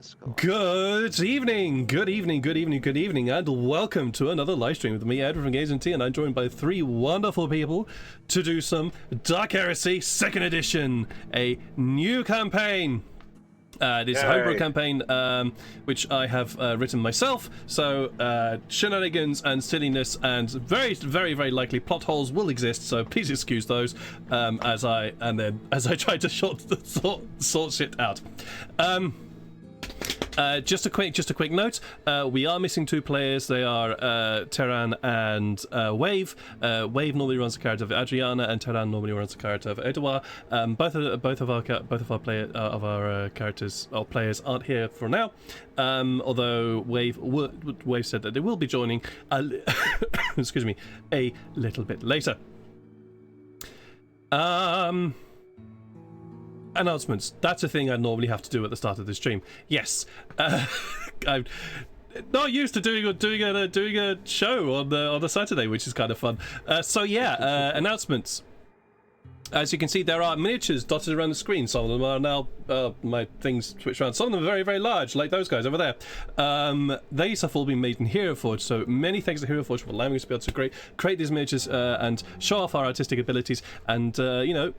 Let's go. Good evening, and welcome to another live stream with me, Edward from Games and Tea, and I'm joined by three wonderful people to do some Dark Heresy 2nd Edition, a new campaign. This homebrew campaign, which I have written myself, so shenanigans and silliness and very, very, very likely plot holes will exist, so please excuse those as I try to sort shit out. Just a quick note. We are missing two players. They are Terran and Wave. Wave normally runs the character of Adriana, and Terran normally runs the character of Edouard. Both of our characters or players aren't here for now. Although Wave said that they will be joining. Excuse me, a little bit later. Announcements. That's a thing I normally have to do at the start of the stream. Yes, I'm not used to doing a show on the Saturday, which is kind of fun. So yeah, announcements. As you can see, there are miniatures dotted around the screen. Some of them are now my things switched around. Some of them are very, very large, like those guys over there. These have all been made in Heroforge, so many thanks to Heroforge for allowing us to be able to create these miniatures and show off our artistic abilities, and you know,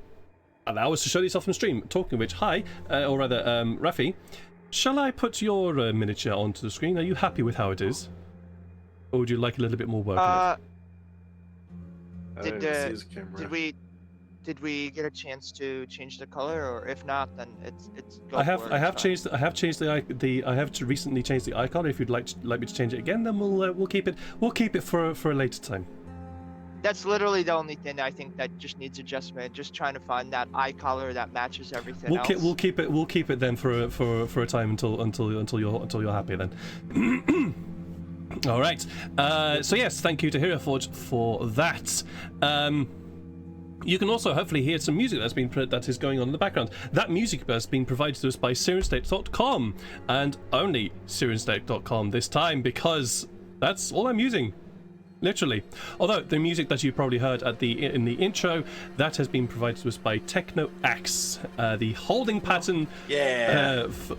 allow us to show these off on stream. Talking of which, hi, or rather, Rafi, shall I put your miniature onto the screen? Are you happy with how it is? Or would you like a little bit more work on it? Did we get a chance to change the color, or if not, then it's I have recently changed the eye color. If you'd like me to change it again, then we'll keep it for a later time. That's literally the only thing I think that just needs adjustment. Just trying to find that eye color that matches everything else. We'll keep it then for a time until you're happy then. All right. So yes, thank you to Heroforge for that. You can also hopefully hear some music that is going on in the background. That music has been provided to us by Sirenstate.com, and only Sirenstate.com this time, because that's all I'm using. Literally. Although the music that you probably heard in the intro, that has been provided to us by Techno Axe, the holding pattern,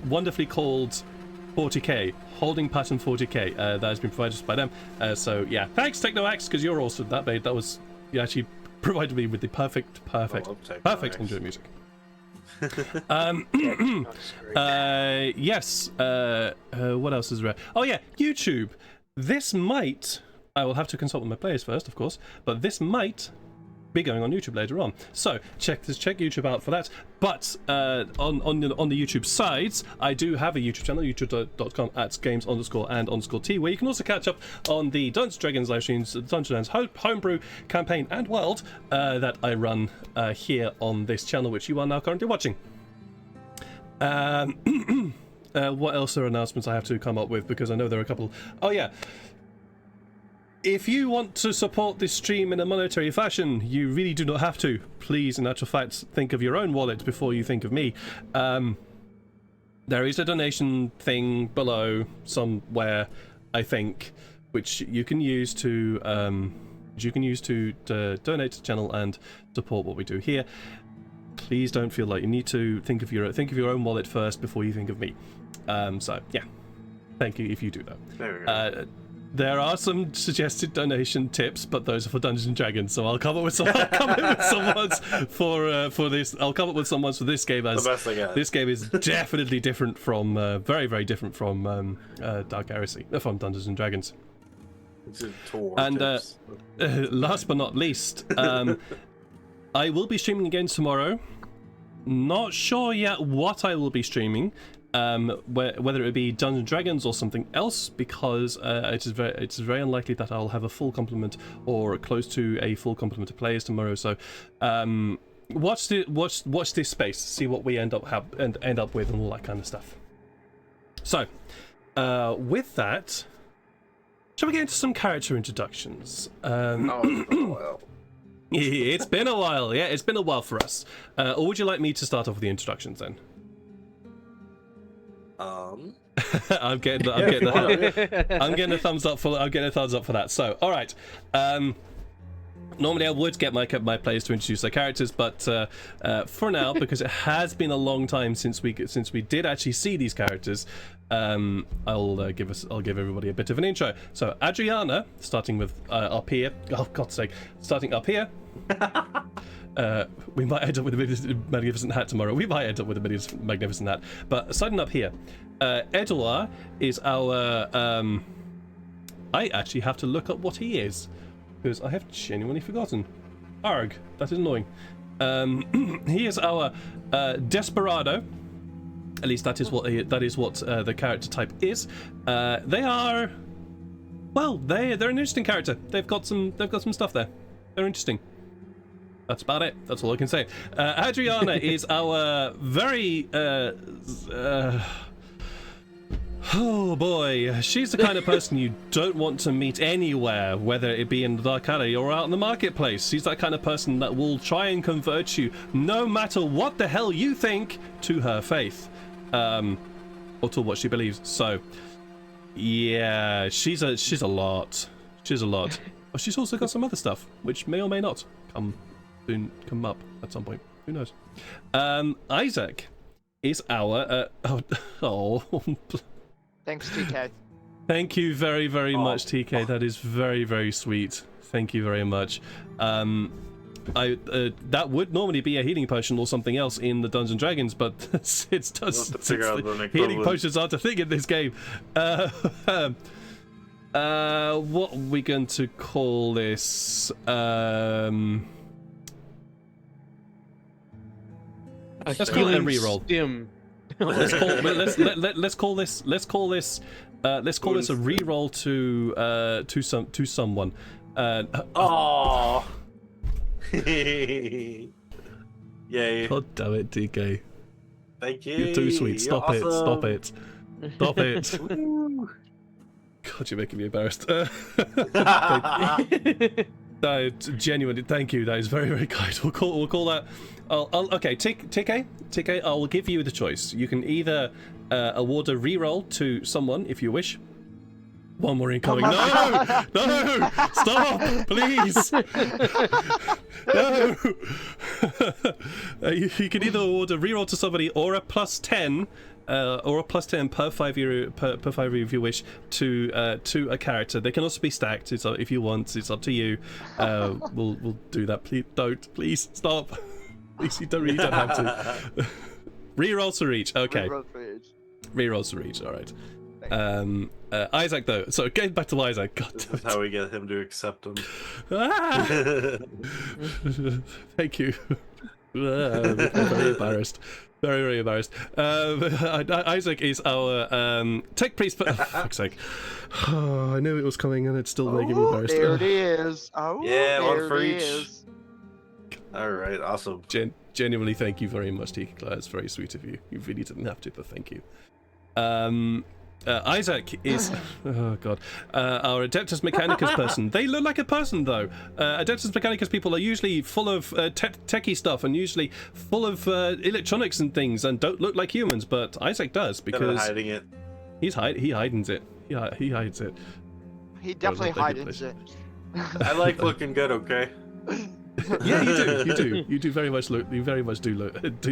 wonderfully called 40k, holding pattern 40k. That has been provided to us by them. So yeah, thanks Techno Axe, because you're awesome. You actually provided me with the perfect intro music. Yes. What else is there? Oh yeah, YouTube. I will have to consult with my players first, of course, but this might be going on YouTube later on. So check YouTube out for that. But on the YouTube sides, I do have a YouTube channel, youtube.com/games_and_t, where you can also catch up on the Dungeons & Dragons live streams, Dungeons & Dragons homebrew campaign and world that I run here on this channel, which you are now currently watching. What else are announcements I have to come up with, because I know there are a couple. Oh yeah. If you want to support this stream in a monetary fashion, you really do not have to. Please, in actual fact, think of your own wallet before you think of me. There is a donation thing below somewhere, I think, which you can use to donate to the channel and support what we do here. Please don't feel like you need to think of your own wallet first before you think of me. So yeah, thank you if you do that. There we go. There are some suggested donation tips, but those are for Dungeons and Dragons. So I'll come up with some ones for this. I'll come up with some ones for this game, as this game is definitely different from very, very different from Dark Heresy, from Dungeons and Dragons. And last but not least, I will be streaming again tomorrow. Not sure yet what I will be streaming. Whether it be Dungeons & Dragons or something else, because it's very unlikely that I'll have a full complement or close to a full complement of players tomorrow. So watch this space, see what we end up with and all that kind of stuff. So with that, shall we get into some character introductions? It's been a while. Yeah, it's been a while for us. Or would you like me to start off with the introductions then? I'm getting a thumbs up for that. So, all right. Normally I would get my players to introduce their characters, but for now, because it has been a long time since we did actually see these characters, I'll give everybody a bit of an intro. So Adriana, starting with up here. Oh God's sake, starting up here. We might end up with a magnificent hat tomorrow. We might end up with a magnificent hat. But starting up here, Edouard is our. I actually have to look up what he is, because I have genuinely forgotten. Arg, that is annoying. He is our desperado. At least that is what the character type is. They are, well, they're an interesting character. They've got some stuff there. They're interesting. That's about it. That's all I can say. Adriana is our very oh boy, she's the kind of person you don't want to meet anywhere, whether it be in the Dark Alley or out in the marketplace. She's that kind of person that will try and convert you, no matter what the hell you think, to her faith, or to what she believes. So, yeah, she's a lot. She's a lot. But she's also got some other stuff, which may or may not come up at some point. Who knows? Isaac is our Thanks, TK. Thank you very, very much, TK. That is very, very sweet. Thank you very much. That would normally be a healing potion or something else in the Dungeons and Dragons, but healing potions aren't a thing in this game. What are we going to call this? Let's call it a reroll. Let's call this a reroll to someone. Oh. Yay! God damn it, DK. Thank you. You're too sweet. Stop You're it. awesome. Stop it. Stop it. God, you're making me embarrassed. Genuinely, thank you. That is very, very kind. We'll call that. Okay, TK, I'll give you the choice. You can either award a reroll to someone if you wish. One more incoming. No! No! Stop! Please! No! You can either award a reroll to somebody or a +10. Or a +10 per 5 year per 5 year if you wish to a character. They can also be stacked. It's if you want. It's up to you. We'll do that. Please stop. Please, you really don't have to. Rerolls for each. Okay. Rerolls for each. All right. Isaac though. So getting back to Isaac. God This damn is how we get him to accept him. Ah! Thank you. I'm very embarrassed. Very, very embarrassed. Isaac is our tech priest. For fuck's sake. Oh, I knew it was coming and it's still making me embarrassed. There it is. Oh, Yeah, one there for it each. is. Alright, awesome. Genuinely, thank you very much, TK. That's very sweet of you. You really didn't have to, but thank you. Isaac is, oh god, our Adeptus Mechanicus person. They look like a person though. Adeptus Mechanicus people are usually full of techie stuff and usually full of electronics and things and don't look like humans, but Isaac does because hiding it. he hidens it. He hides it. He definitely hidens it. I like looking good, okay? Yeah, you do very much do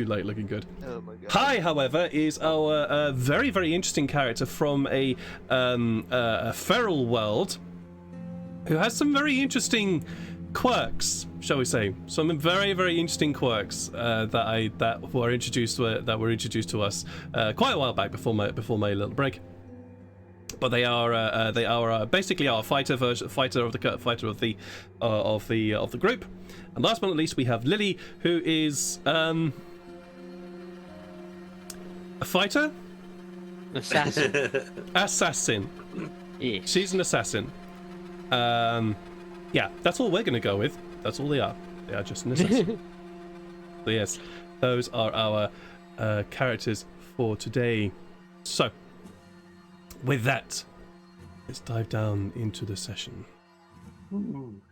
like looking good. Oh my god. Hi, however, is our very, very interesting character from a feral world who has some very interesting quirks, shall we say? Some very, very interesting quirks that were introduced to us quite a while back before my little break. But they are basically our fighter of the group. And last but not least, we have Lily, who is a fighter, assassin. Yeah. She's an assassin. Yeah, that's all we're gonna go with. That's all they are. They are just an assassin. So yes, those are our characters for today. So, with that, let's dive down into the session. Ooh.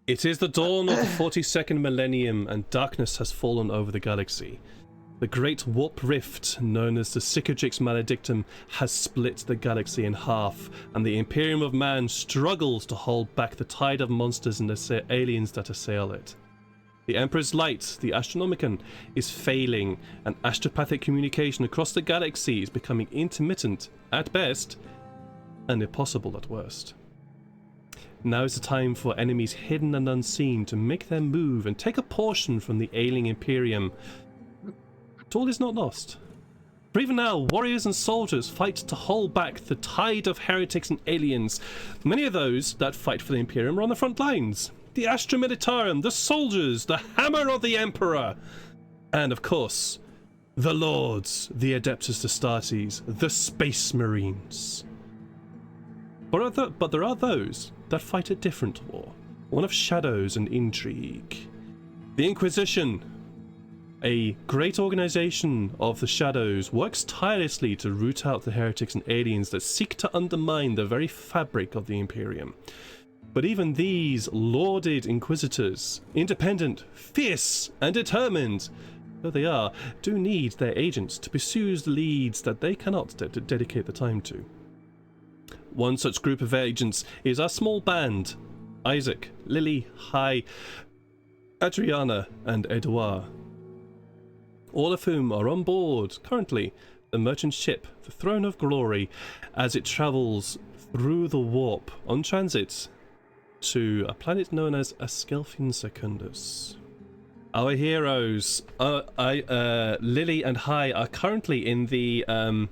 It is the dawn of the 42nd millennium, and darkness has fallen over the galaxy. The great warp rift, known as the Cicatrix Maledictum, has split the galaxy in half, and the Imperium of Man struggles to hold back the tide of monsters and aliens that assail it. The Emperor's Light, the Astronomicon, is failing, and astropathic communication across the galaxy is becoming intermittent at best, and impossible at worst. Now is the time for enemies hidden and unseen to make their move and take a portion from the ailing Imperium. But all is not lost. For even now, warriors and soldiers fight to hold back the tide of heretics and aliens. Many of those that fight for the Imperium are on the front lines. The Astra Militarum, the soldiers, the hammer of the Emperor, and of course, the Lords, the Adeptus Astartes, the Space Marines. But there are those that fight a different war, one of shadows and intrigue. The Inquisition, a great organization of the shadows, works tirelessly to root out the heretics and aliens that seek to undermine the very fabric of the Imperium. But even these lauded inquisitors, independent, fierce, and determined though they are, do need their agents to pursue the leads that they cannot dedicate the time to. One such group of agents is our small band: Isaac, Lily, Hai, Adriana, and Edouard. All of whom are on board, currently, the merchant ship, the Throne of Glory, as it travels through the warp on transit to a planet known as Askelfin Secundus. Our heroes, Lily and Hai, are currently in the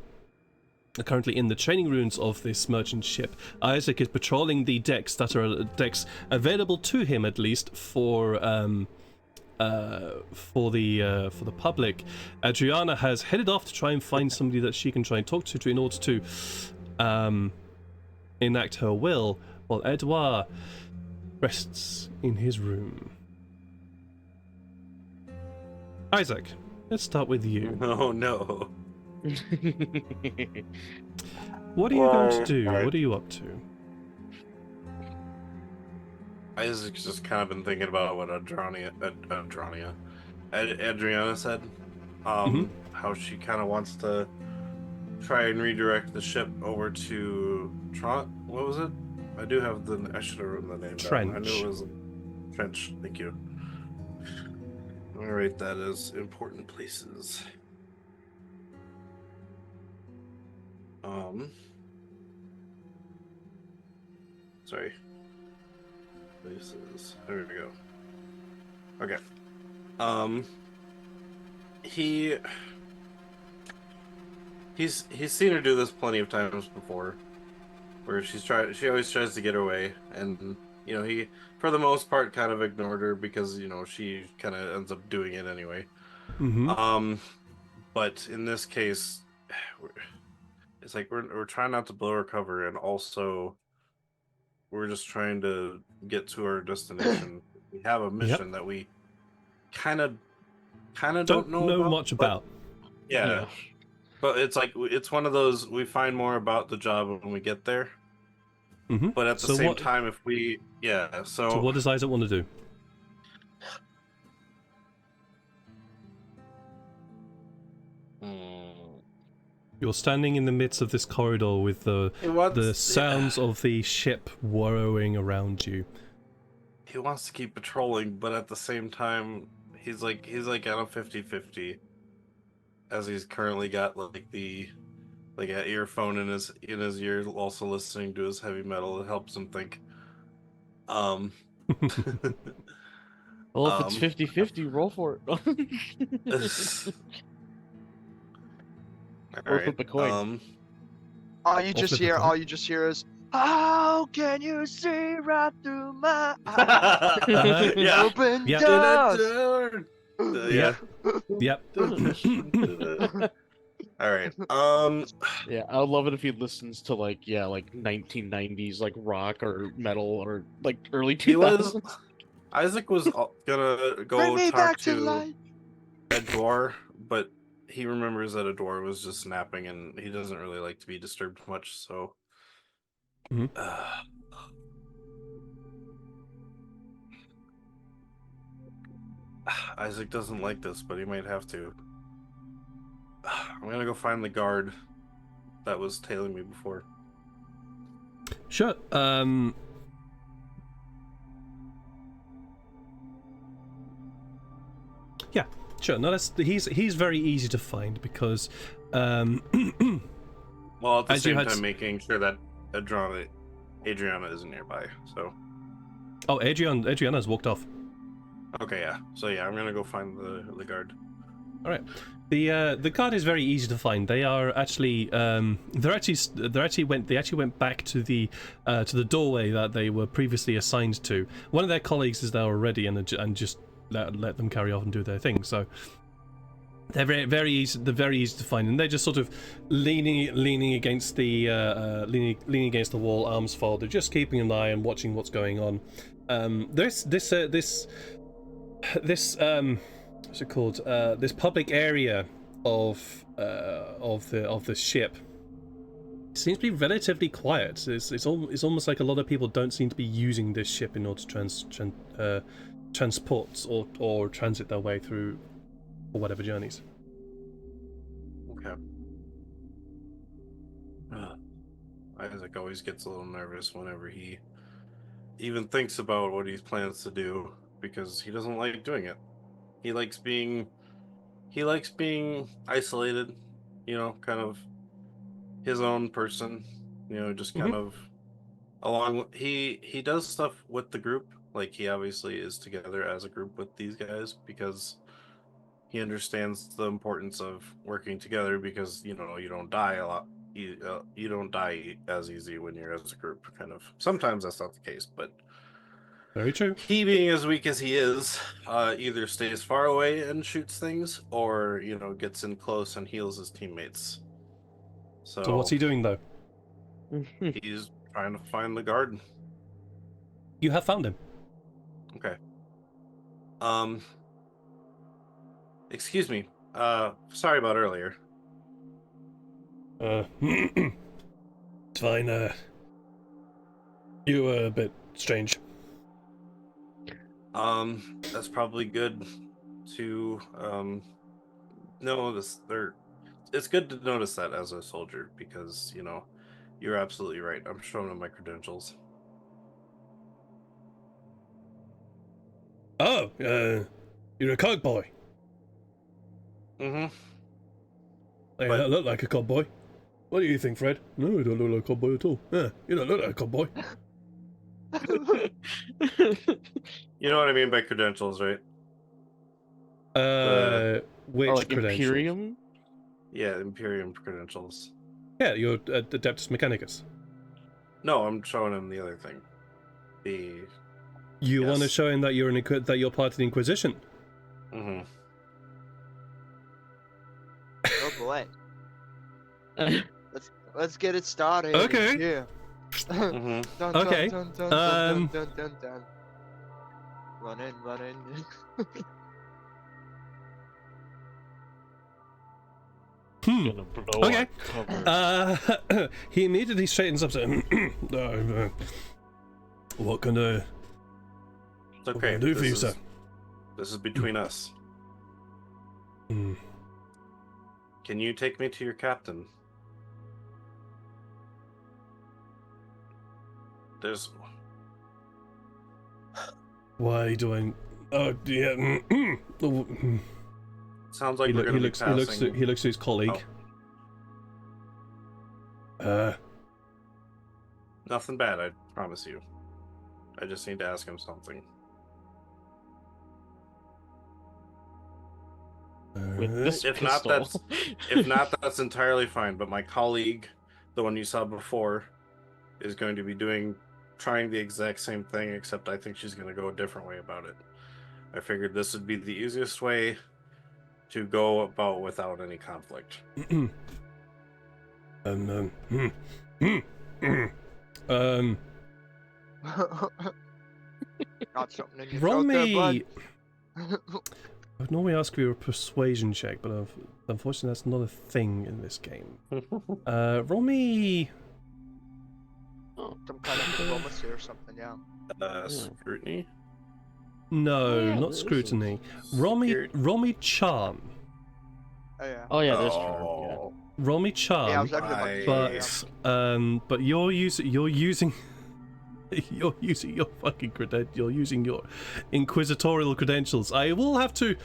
training rooms of this merchant ship. Isaac is patrolling the decks that are decks available to him, at least for the public. Adriana has headed off to try and find somebody that she can try and talk to in order to enact her will, while Edouard rests in his room. Isaac, let's start with you. Oh no. What are you going to do? What are you up to? Isaac's just kind of been thinking about what Adriana said. How she kind of wants to try and redirect the ship over to what was it? I should have written the name Trench. down. I knew it was Trench. Thank you. I'm gonna rate that as important places. Sorry. Places. There we go. Okay. He's seen her do this plenty of times before, where she always tries to get her way, and he for the most part kind of ignored her because she kind of ends up doing it anyway. But in this case, it's like we're trying not to blow her cover, and also we're just trying to get to our destination. We have a mission that we kind of don't know much about. Yeah. But it's like it's one of those, we find more about the job when we get there. But at the same time, if we so what does Isaac want to do? You're standing in the midst of this corridor with the sounds of the ship whirring around you. He wants to keep patrolling, but at the same time, he's like at a 50-50, as he's currently got an earphone in his ear, also listening to his heavy metal. It helps him think. Well, if it's 50-50, roll for it. All right. Flip a coin. All you just hear is, how can you see right through my eyes? Yeah. Open Yep. doors. Yep. All right. Yeah, I would love it if he listens to like 1990s rock or metal or early 2000s. Isaac was gonna Bring go me talk back to to life. Edouard, but he remembers that Edouard was just napping, and he doesn't really like to be disturbed much. So, Isaac doesn't like this, but he might have to. I'm gonna go find the guard that was tailing me before. Sure. Yeah, sure. No, he's very easy to find because Well, at the As you same had time, making sure that Adriana isn't nearby. So. oh, Adriana's walked off. Okay, yeah. So yeah, I'm gonna go find the guard. All right. The guard is very easy to find. They are actually they actually went back to the doorway that they were previously assigned to. One of their colleagues is there already, and just let them carry off and do their thing. So they're very easy. They're very easy to find, and they're just sort of leaning against the leaning against the wall, arms folded, just keeping an eye and watching what's going on. This what's it called? This public area of the ship seems to be relatively quiet. It's almost like a lot of people don't seem to be using this ship in order to transport or transit their way through or whatever journeys. Okay. Isaac always gets a little nervous whenever he even thinks about what he plans to do because he doesn't like doing it. He likes being isolated, kind of his own person, just kind of along. He does stuff with the group, like he obviously is together as a group with these guys because he understands the importance of working together because you don't die a lot. You don't die as easy when you're as a group. Kind of. Sometimes that's not the case, but. Very true. He, being as weak as he is, either stays far away and shoots things, or gets in close and heals his teammates. So what's he doing though? He's trying to find the guard. You have found him. Okay. Excuse me. Sorry about earlier. It's fine. You were a bit strange. That's probably good to notice. It's good to notice that as a soldier because you're absolutely right. I'm showing them my credentials. Oh, you're a cog boy. Mm-hmm. Hey, you don't look like a cog boy. What do you think, Fred? No, you don't look like a cog boy at all. Yeah, you don't look like a cog boy. You know what I mean by credentials, right? Which like credentials? Imperium? Yeah, Imperium credentials. Yeah, you're Adeptus Mechanicus. No, I'm showing him the other thing. You Yes. want to show him that you're you're part of the Inquisition. Mm-hmm. Oh boy. Let's get it started. Okay. Yeah. Mm-hmm. Dun, Okay, Dun, dun, dun, dun, dun, dun. Run in. Gonna blow Okay. our cover. He immediately straightens up. What can I It's okay. do for you, sir? This is between us. Hmm. Can you take me to your captain? There's. Why do I? Oh yeah. Sounds like He we're gonna be looks passing. to his colleague. Nothing bad, I promise you. I just need to ask him something. With this If pistol. not, that's entirely fine. But my colleague, the one you saw before, is going to be trying the exact same thing, except I think she's going to go a different way about it. I figured this would be the easiest way to go about without any conflict. Got something in your Roll throat there, me. bud? I'd normally ask for a persuasion check, but unfortunately that's not a thing in this game. Roll me. Some kind of diplomacy or something, yeah. Scrutiny? No, Yeah, not this is- scrutiny. Roll me charm. Oh, yeah. Oh yeah, that's true. Oh, Roll me Yeah, I charm, was actually about to say, but you're using you're using your fucking you're using your inquisitorial credentials. I will have to.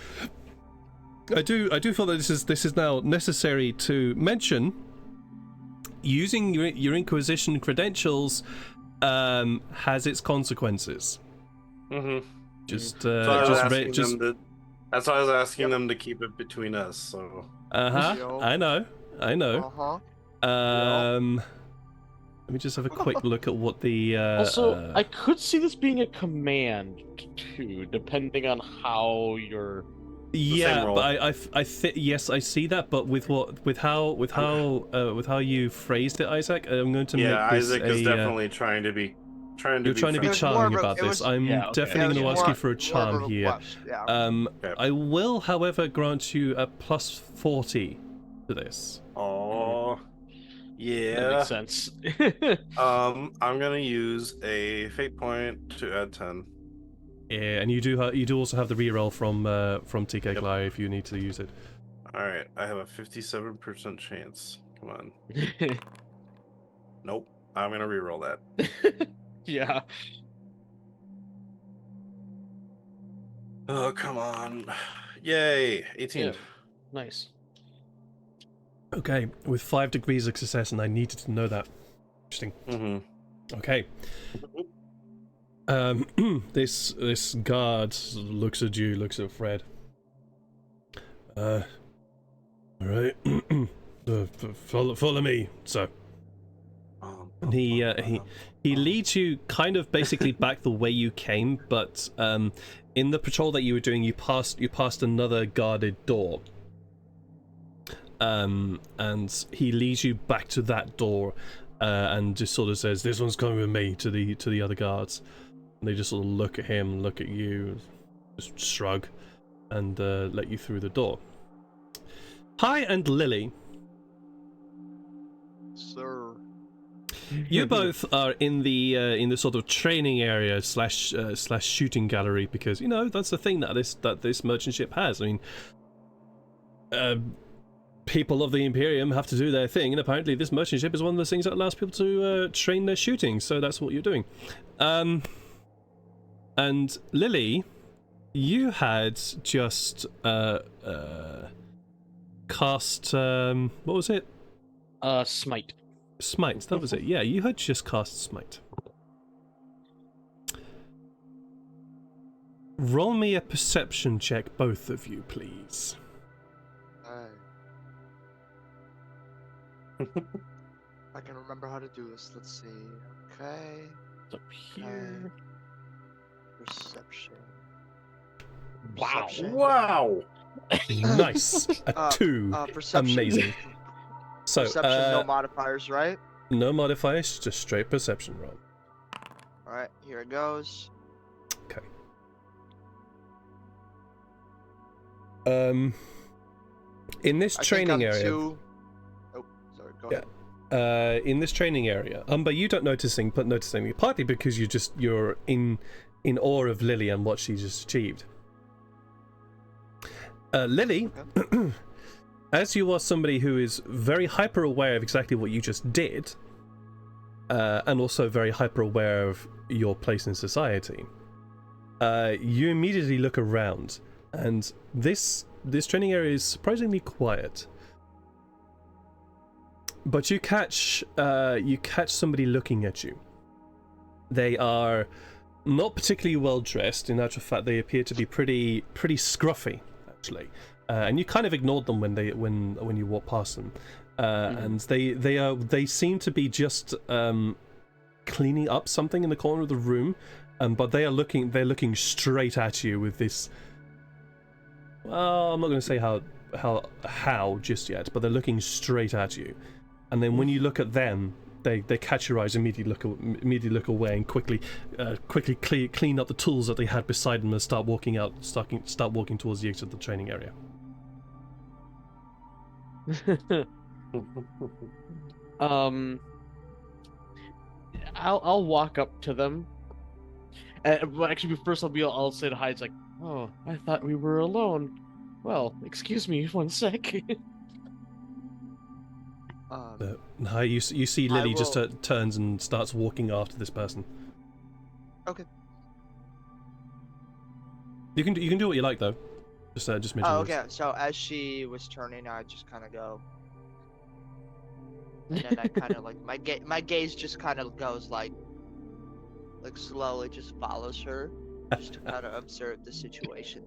I do feel that this is now necessary to mention. Using your Inquisition credentials has its consequences. Mm-hmm. Just So I was just asking just them to. That's why I was asking them to keep it between us. So. Yo. I know. Uh-huh. Let me just have a quick look at what the Also, I could see this being a command too, depending on how you're. yeah, role. but yes, I see that, but with how you phrased it, Isaac, I'm going to Yeah, make this Isaac is definitely trying to be. You're trying to be It was charming more of a- about it this. was- I'm Yeah, okay. definitely Yeah, it going to was ask more- you for a more of charm a here. request, Yeah. Okay. I will, however, grant you a plus 40 to this. Oh. That Yeah. makes sense. I'm gonna use a fate point to add 10. Yeah, and you do also have the reroll from TK Yep. Glide if you need to use it. All right, I have a 57% chance. Come on. Nope. I'm gonna reroll that. Yeah. Oh, come on. Yay, 18. Yeah. Nice. Okay, with 5 degrees of success, and I needed to know that. Interesting. Mm-hmm. Okay. This guard looks at you, looks at Fred. All right. Follow me, sir. And he leads you kind of basically back the way you came, but in the patrol that you were doing, you passed another guarded door. And he leads you back to that door, and just sort of says, "This one's coming with me," to the other guards. And they just sort of look at him, look at you, just shrug, and let you through the door. Hi, and Lily. Sir. You both are in the sort of training area slash shooting gallery, because that's the thing that this merchant ship has. I mean, people of the Imperium have to do their thing, and apparently this merchant ship is one of those things that allows people to train their shooting. So that's what you're doing. And Lily, you had just cast what was it? Smite. Smite, that was it. Yeah, you had just cast Smite. Roll me a perception check, both of you, please. I can remember how to do this. Let's see. Okay. It's up here. Perception. Wow. Perception. Wow. Nice. A 2. Perception. Amazing. So, Perception, no modifiers, right? no modifiers, just straight perception roll. Alright, here it goes. Okay. In this I think training I'm area. Oh, sorry, go ahead. In this training area, but you don't notice anything, partly because you're in awe of Lily and what she's just achieved. Lily, Okay. as you are somebody who is very hyper aware of exactly what you just did, and also very hyper aware of your place in society, you immediately look around, and this training area is surprisingly quiet. But you catch somebody looking at you. They are not particularly well dressed. In actual fact, they appear to be pretty scruffy, actually. And you kind of ignored them when you walk past them. And they seem to be just cleaning up something in the corner of the room. But they're looking straight at you with this. Well, I'm not going to say how just yet, but they're looking straight at you. And then when you look at them, they catch your eyes, immediately look away, and quickly clean up the tools that they had beside them and start walking towards the exit of the training area. I'll walk up to them. Well, actually, first I'll say to Hyde, like, "Oh, I thought we were alone. Well, excuse me 1 sec. But no, you see Lily just turns and starts walking after this person. Okay. You can do what you like though. Just mention. Oh, rules. okay. So as she was turning, I just kind of go, and then I kind of like my gaze just kind of goes like slowly just follows her, just to kind of observe the situation.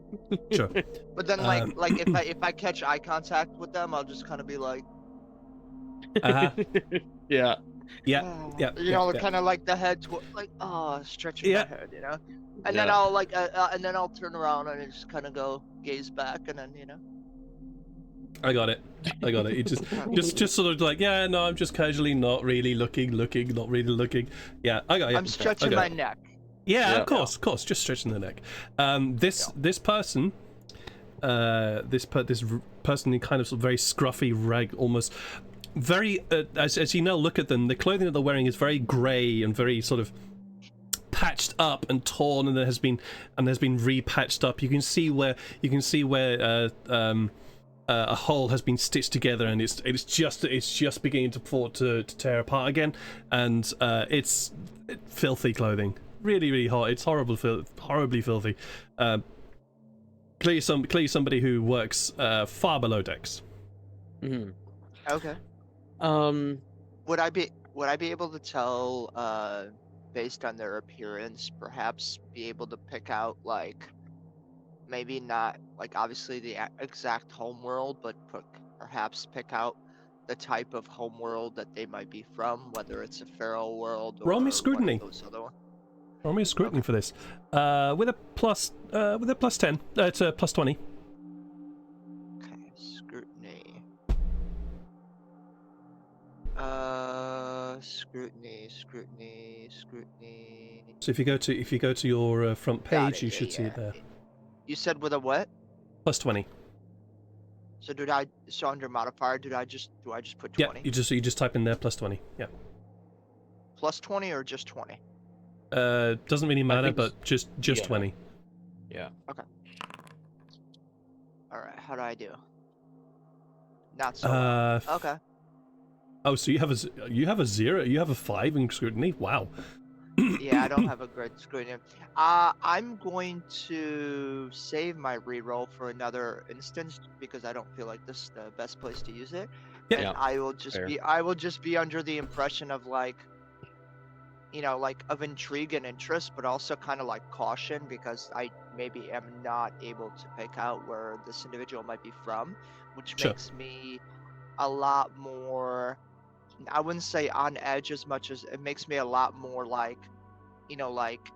Sure. But then like if I catch eye contact with them, I'll just kind of be like, Uh-huh. Yeah. Yeah. Yeah. You know, kind of like the head, like stretching my head, you know. And then I'll like, and then I'll turn around and just kind of go gaze back, and then I got it. You just sort of like, yeah, no, I'm just casually, not really looking, not really looking. Yeah, I got it. I'm stretching my neck. Yeah, of course, just stretching the neck. This person, this person in kind of very scruffy rag, almost very as you now look at them, the clothing that they're wearing is very grey and very sort of patched up and torn, and has been repatched up. You can see where a hole has been stitched together, and it's just beginning to tear apart again, and it's filthy clothing, really hot. It's horribly filthy. Clearly somebody who works far below decks. Mm-hmm. Okay. Would I be able to tell based on their appearance, perhaps be able to pick out like maybe not like obviously the exact homeworld, but perhaps pick out the type of homeworld that they might be from, whether it's a feral world or Roll me scrutiny. one of those other ones? Roll me scrutiny for this. With a plus 10. It's a plus 20. Okay, scrutiny. Scrutiny. So if you go to your front page, you should see it there. You said with a what? Plus 20. So under modifier, do I just put 20? Yeah, you just type in there plus 20. Yeah. Plus 20 or just 20? Doesn't really matter, but just 20. Yeah. Okay. All right. How do I do? Not so well. Okay. Oh, so you have a 0. You have a 5 in scrutiny. Wow. Yeah, I don't have a great scrutiny. I'm going to save my reroll for another instance because I don't feel like this is the best place to use it. Yeah. And I will just be under the impression of like, you know, like of intrigue and interest, but also kind of like caution because I maybe am not able to pick out where this individual might be from, which makes me a lot more, I wouldn't say on edge as much as it makes me a lot more like, you know, like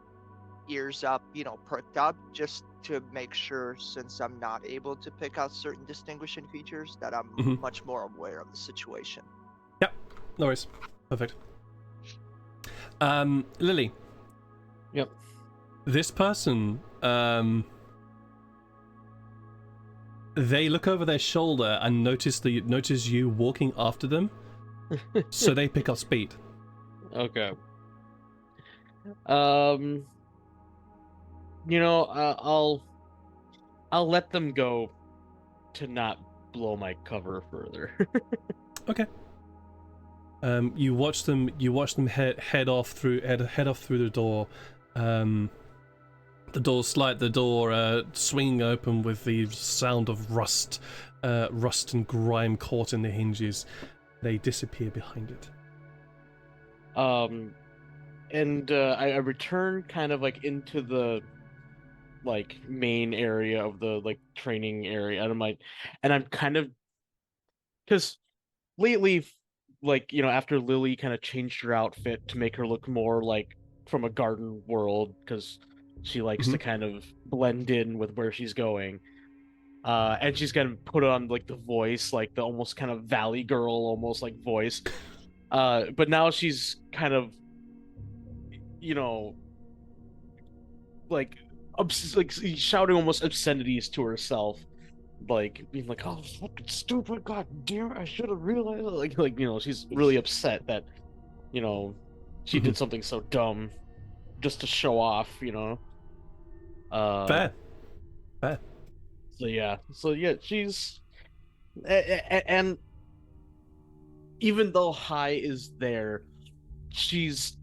ears up, you know, perked up, just to make sure, since I'm not able to pick out certain distinguishing features, that I'm much more aware of the situation. Yep, no worries. Perfect. Lily. Yep. This person, they look over their shoulder and notice you walking after them, so they pick up speed. Okay. You know, I'll let them go to not blow my cover further. Okay. You watch them head off through the door. The door swinging open with the sound of rust and grime caught in the hinges. They disappear behind it. And I return kind of like into the like main area of the like training area, and I'm kind of, because lately, like, you know, after Lily kind of changed her outfit to make her look more like from a garden world, because she likes to kind of blend in with where she's going. And she's gonna put on like the voice, like the almost kind of valley girl almost like voice. But now she's kind of, you know, like shouting almost obscenities to herself, like being like, "Oh, fucking stupid! God damn it! I should have realized." Like you know, she's really upset that, you know, she did something so dumb just to show off. You know. Fair. So yeah, she's and even though Hai is there, she's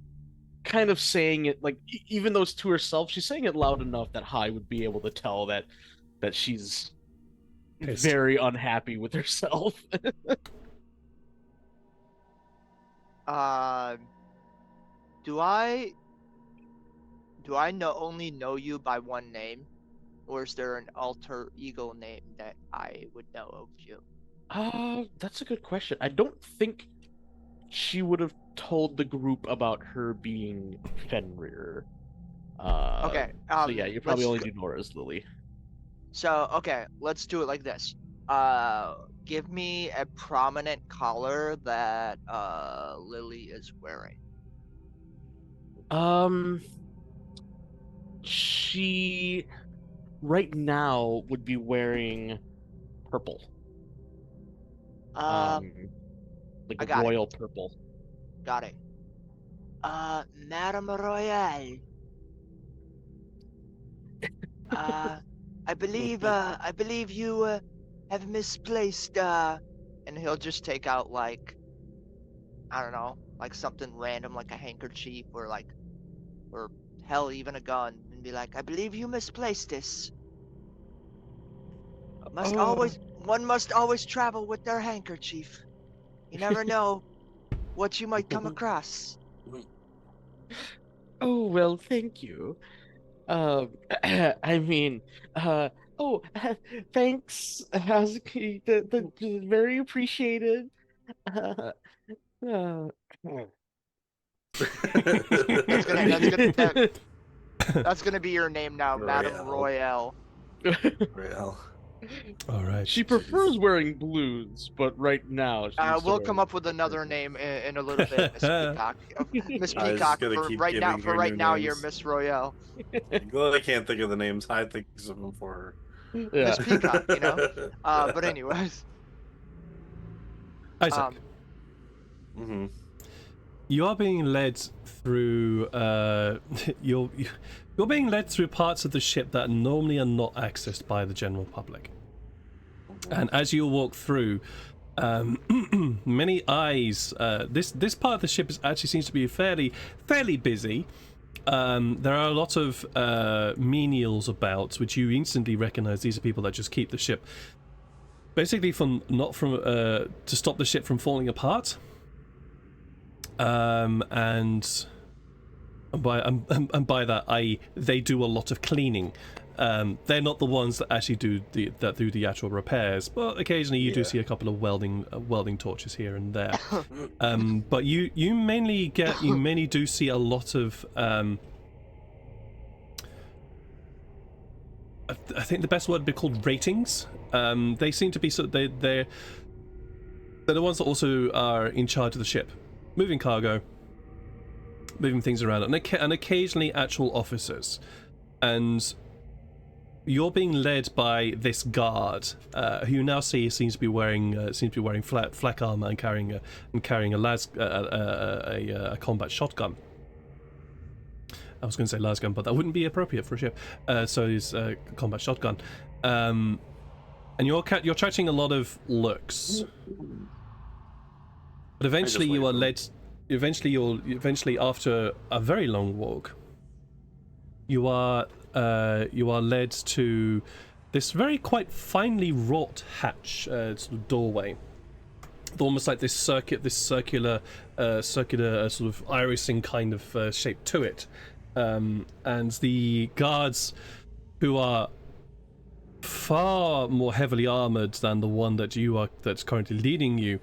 kind of saying it like even though it's to herself, she's saying it loud enough that Hai would be able to tell that she's Pissed. very unhappy with herself. Do I only know you by one name, or is there an alter ego name that I would know of you? That's a good question. I don't think she would have told the group about her being Fenrir. Okay. So yeah, you probably let's only go- do Nora's Lily. So okay, let's do it like this. Give me a prominent collar that Lily is wearing. Um, she right now would be wearing purple. Uh, Like I a got it. royal purple. Got it. Madame Royale. Uh, I believe you have misplaced and he'll just take out like I don't know, like something random like a handkerchief or hell even a gun and be like, I believe you misplaced this. Oh, One must always travel with their handkerchief. You never know what you might come across. oh well, thank you. I mean, oh, thanks, Hazuki. Very appreciated. Uh, uh, That's gonna be your name now, Madame Royale. Real. All right. She prefers wearing blues, but right now she's We'll come up with another name in a little bit, Miss Peacock. Miss I was Peacock, gonna keep giving for her right new now, you're names. Miss Royale. Glad I can't think of the names. I think of them for Yeah. Miss Peacock, you know. But anyways, Isaac, hmm you are being led through. You're being led through parts of the ship that normally are not accessed by the general public. And as you walk through, many eyes. This part of the ship actually seems to be fairly busy. There are a lot of menials about, which you instantly recognize. These are people that just keep the ship, basically to stop the ship from falling apart. And by that, they do a lot of cleaning. They're not the ones that actually do the actual repairs, but occasionally you do see a couple of welding torches here and there. But you mainly do see a lot of I think the best word would be called ratings. They seem to be they're the ones that also are in charge of the ship, moving cargo, moving things around, and occasionally actual officers. And you're being led by this guard, who you now see seems to be wearing flak armor and carrying a combat shotgun. I was going to say lasgun, but that wouldn't be appropriate for a ship. So it's a combat shotgun, and you're catching a lot of looks. But eventually you are led. Eventually, after a very long walk, you are led to this very quite finely wrought hatch, sort of doorway, almost like this circular sort of irising kind of shape to it, and the guards, who are far more heavily armored than the one that's currently leading you,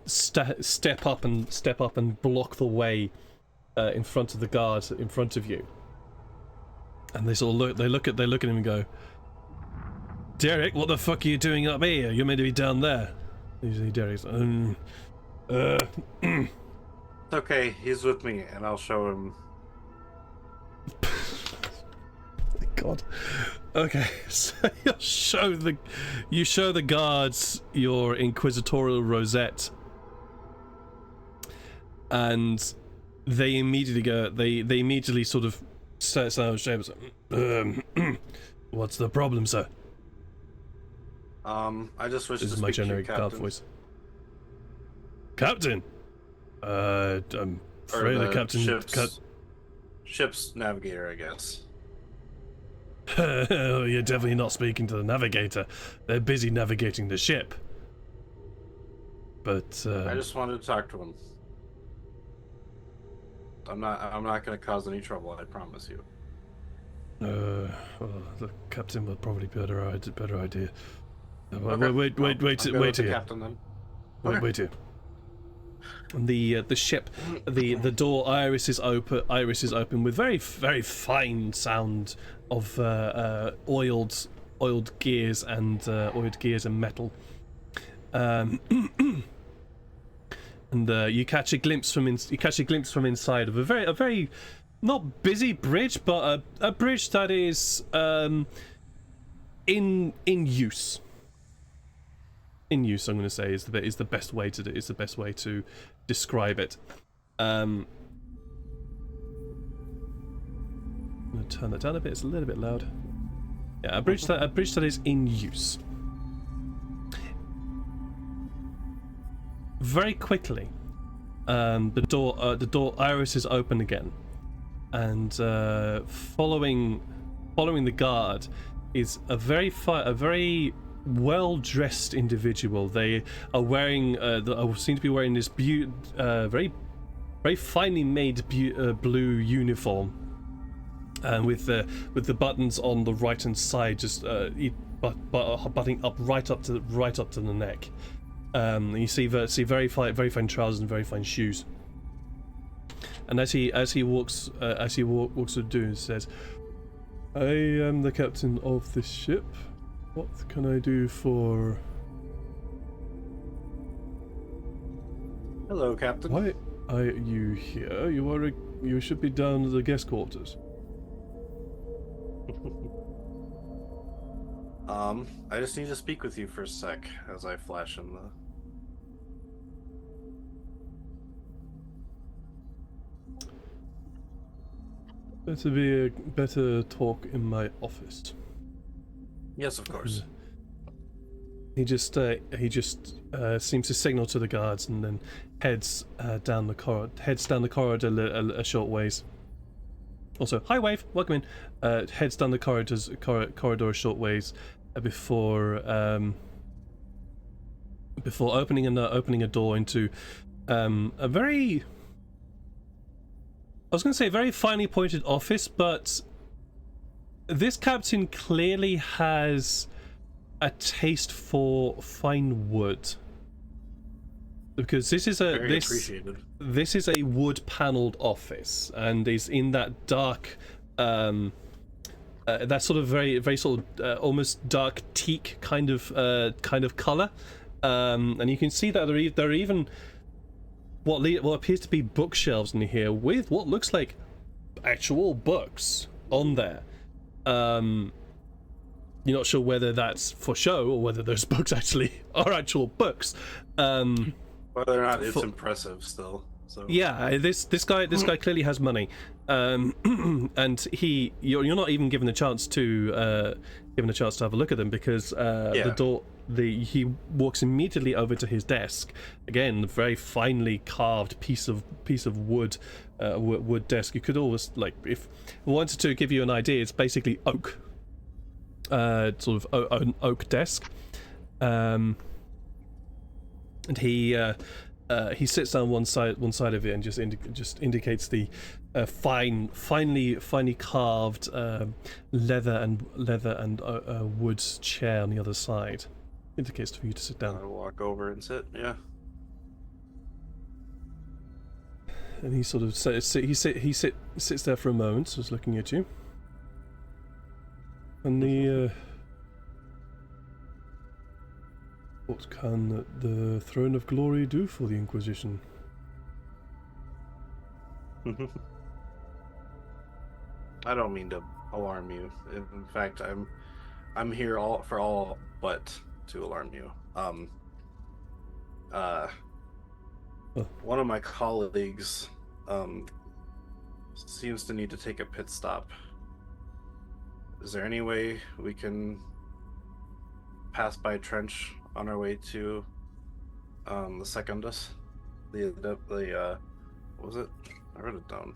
step up and block the way in front of the guard in front of you. And they sort of look at him and go, Derek, what the fuck are you doing up here? You're meant to be down there. Usually Derek's It's okay, he's with me, and I'll show him. God. Okay, so you show the guards your inquisitorial rosette, and they immediately sort of start shapes. What's the problem, sir? I just wish This to is my speak to your generic guard captain. voice. Captain. I'm Or afraid the the captain. ship's navigator, I guess. You're definitely not speaking to the navigator. They're busy navigating the ship. But I just wanted to talk to him. I'm not going to cause any trouble. I promise you. well, the captain would probably be better idea. Okay. Wait I'm good with the here. captain then. Wait, Okay. wait here. The ship, the door Iris is open with very fine sound of oiled gears and metal. And you catch a glimpse from inside of a very not busy bridge, but a bridge that is in use. In use, I'm going to say is the best way to describe it. I'm going to turn that down a bit. It's a little bit loud. Yeah, a bridge that is in use. Very quickly, the door Iris is open again, and following the guard is a very well-dressed individual. They are wearing seem to be wearing this very finely made blue uniform, and with the buttons on the right hand side just butting up right up to the neck. And you see very fine trousers and very fine shoes. And as he walks to do, he says, "I am the captain of this ship. What can I do for?" Hello, Captain. Why are you here? You should be down at the guest quarters. I just need to speak with you for a sec as I flash in the... Better talk in my office. Yes, of course. He just seems to signal to the guards and then heads down the corridor a short ways. Also, hi Wave, welcome in. Heads down the corridor a short ways before opening a door into a very, I was going to say very finely pointed office, but this captain clearly has a taste for fine wood, because this is a wood paneled office and is in that dark that sort of very sort of almost dark teak kind of color, and you can see that there are even what appears to be bookshelves in here with what looks like actual books on there. You're not sure whether that's for show or whether those books actually are actual books. Whether or not it's impressive still. So yeah, this guy clearly has money, and you're not even given a chance to have a look at them, because he walks immediately over to his desk. Again, a very finely carved piece of wood, wood desk. You could always, like, if I wanted to give you an idea, it's basically oak, sort of an oak desk, and he sits down one side of it and just indicates the finely carved leather and wood chair on the other side. Indicates for you to sit down. I'll walk over and sit. Yeah. And he sort of sits there for a moment, just looking at you. And what can the Throne of Glory do for the Inquisition? I don't mean to alarm you. In fact, I'm here for all but to alarm you. One of my colleagues seems to need to take a pit stop. Is there any way we can pass by trench on our way to the Secundus. What was it? I wrote it down.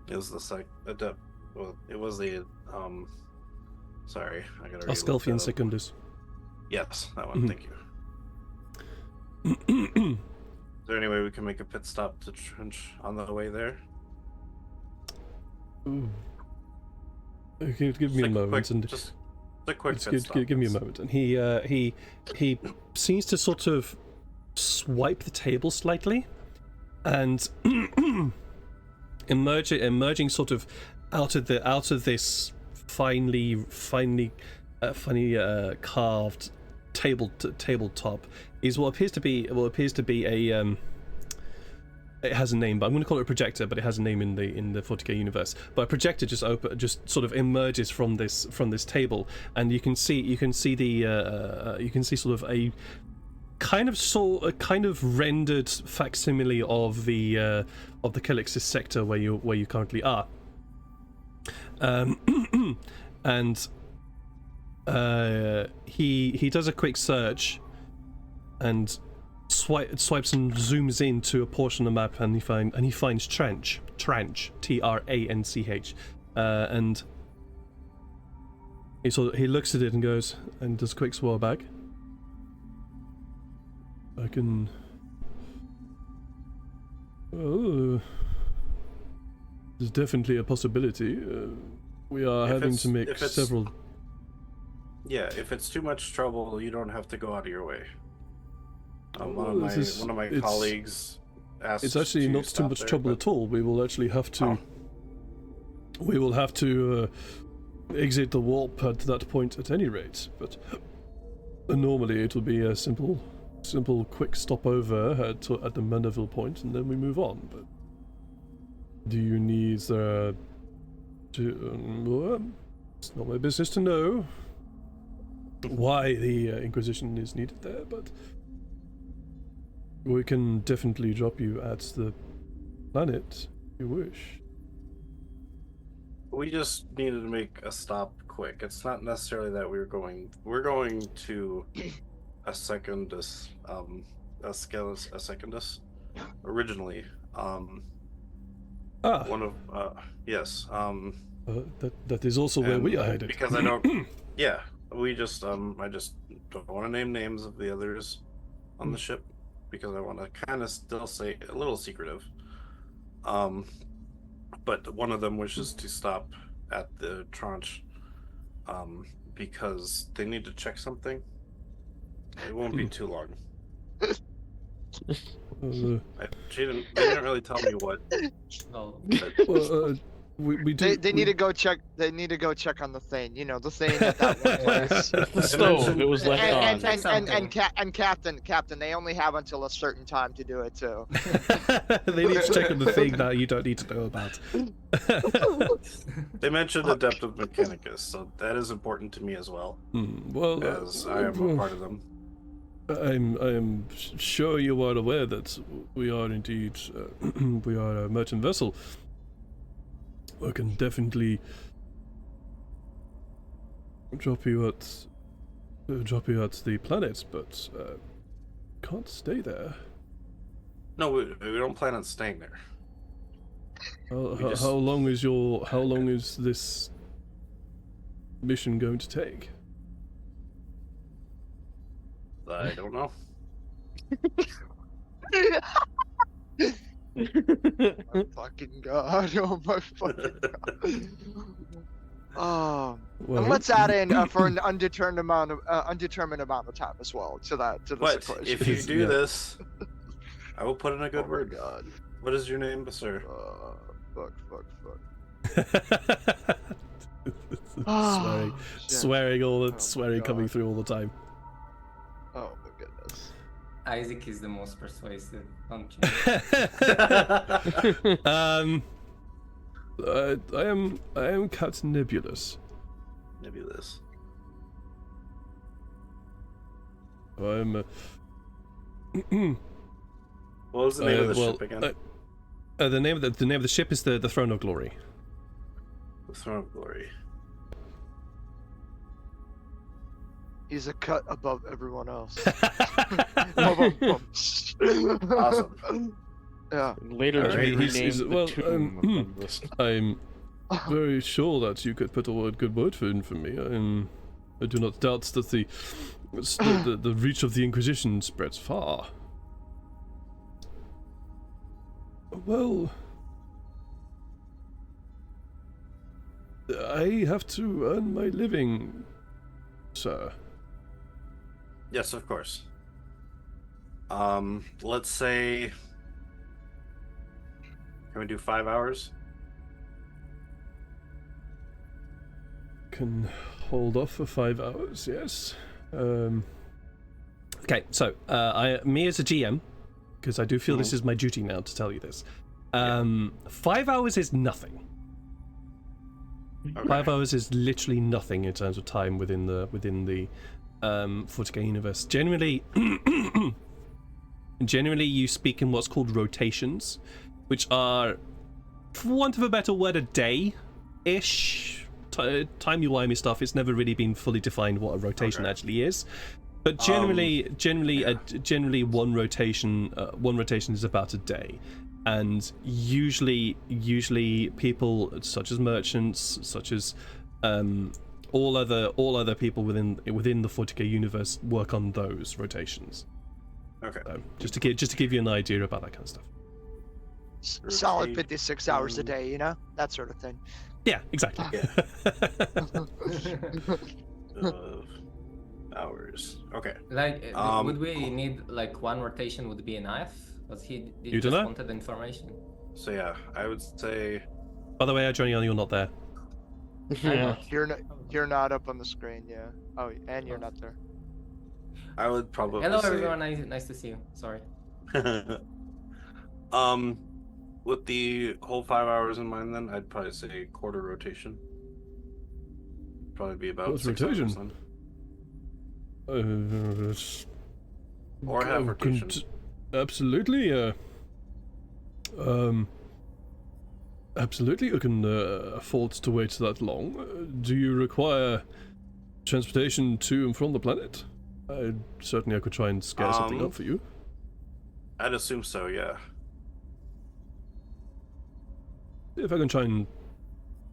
It was the adept. Well, it was the sorry, I gotta. Osculfian Secundus. Yes, that one. Thank you. Is there any way we can make a pit stop to trench on the way there? Ooh. Okay, give me a moment, and just a quick pit stop. Give me a moment, and he seems to sort of swipe the table slightly, and emerging sort of out of this finely carved tabletop is what appears to be a it has a name, but I'm going to call it a projector, but it has a name in the 40k universe. But a projector just sort of emerges from this table, and you can see sort of a kind of rendered facsimile of the Calixis sector where you currently are. And he does a quick search and swipes and zooms into a portion of the map, and he finds Tranch, Tranch, and he looks at it and goes and does a quick swirl back. I can. Oh, there's definitely a possibility. We are having to make several. Yeah, if it's too much trouble, you don't have to go out of your way. One of my colleagues asked. It's actually not too much trouble at all. We will actually have to. We will have to exit the warp at that point at any rate. But normally it will be a simple, quick stopover at the Mandeville point, and then we move on. But do you need to? It's not my business to know why the Inquisition is needed there, but we can definitely drop you at the planet if you wish. We just needed to make a stop quick. It's not necessarily that we're going to a Secundus, originally. One of yes. That is also where we are headed. Because I don't. Yeah, we just I just don't want to name names of the others on the ship, because I want to kind of still say a little secretive. But one of them wishes to stop at the Tranche, because they need to check something. It won't be too long. They didn't really tell me what. No. We do. They need to go check. They need to go check on the thing. You know, the thing at that one place. The stove. It was left on. And Captain, they only have until a certain time to do it too. They need to check on the thing that you don't need to know about. They mentioned Adept of Mechanicus, so that is important to me as well. Well, as I am a part of them. I am sure you are aware that we are indeed we are a merchant vessel. I can definitely drop you at the planet, but can't stay there. No, we don't plan on staying there. How long is this mission going to take? I don't know. My fucking god! Oh my fucking god! Oh, Well, and let's add in for an undetermined amount of time as well to this But equation. if you do Yeah. this, I will put in a good word. God. What is your name, sir? Fuck. swearing, Shit. swearing all the Oh my swearing coming God. through all the time. Oh my goodness. Isaac is the most persuasive. Don't you? I am Captain Nebulous. Nebulous. I'm. What was the name of the ship again? The name of the ship is the Throne of Glory. The Throne of Glory. He's a cut above everyone else. Awesome. Yeah. Later to be Alright, renamed the tomb on the list. I'm very sure that you could put a good word for me. I do not doubt that the reach of the Inquisition spreads far. Well, I have to earn my living, sir. Yes, of course. Let's say, can we do 5 hours? Can hold off for 5 hours, yes. Okay, so me as a GM, because I do feel this is my duty now to tell you this. 5 hours is nothing. Okay. 5 hours is literally nothing in terms of time within the 40k universe. Generally, you speak in what's called rotations, which are, for want of a better word, a day-ish. Timey-wimey stuff. It's never really been fully defined what a rotation actually is. But generally, one rotation is about a day, and usually people such as merchants, such as all other people within the 40k universe work on those rotations. Okay. So, just to give you an idea about that kind of stuff. Solid 56 hours a day, you know, that sort of thing. Yeah, exactly. Hours. Okay. Like, would we need like one rotation would be enough? Because he You just dunno? wanted information. So yeah, I would say By the way, Adriana, you're not there. Yeah. You're not up on the screen, yeah. Oh, and you're not there. I would probably Hello say, everyone, nice to see you. Sorry. with the whole 5 hours in mind, then I'd probably say quarter rotation. Probably be about What's 6 rotation? hours then. Or half Oh, rotation. Absolutely. Absolutely, I can afford to wait that long. Do you require transportation to and from the planet? Certainly, I could try and scare something up for you. I'd assume so, yeah. If I can try and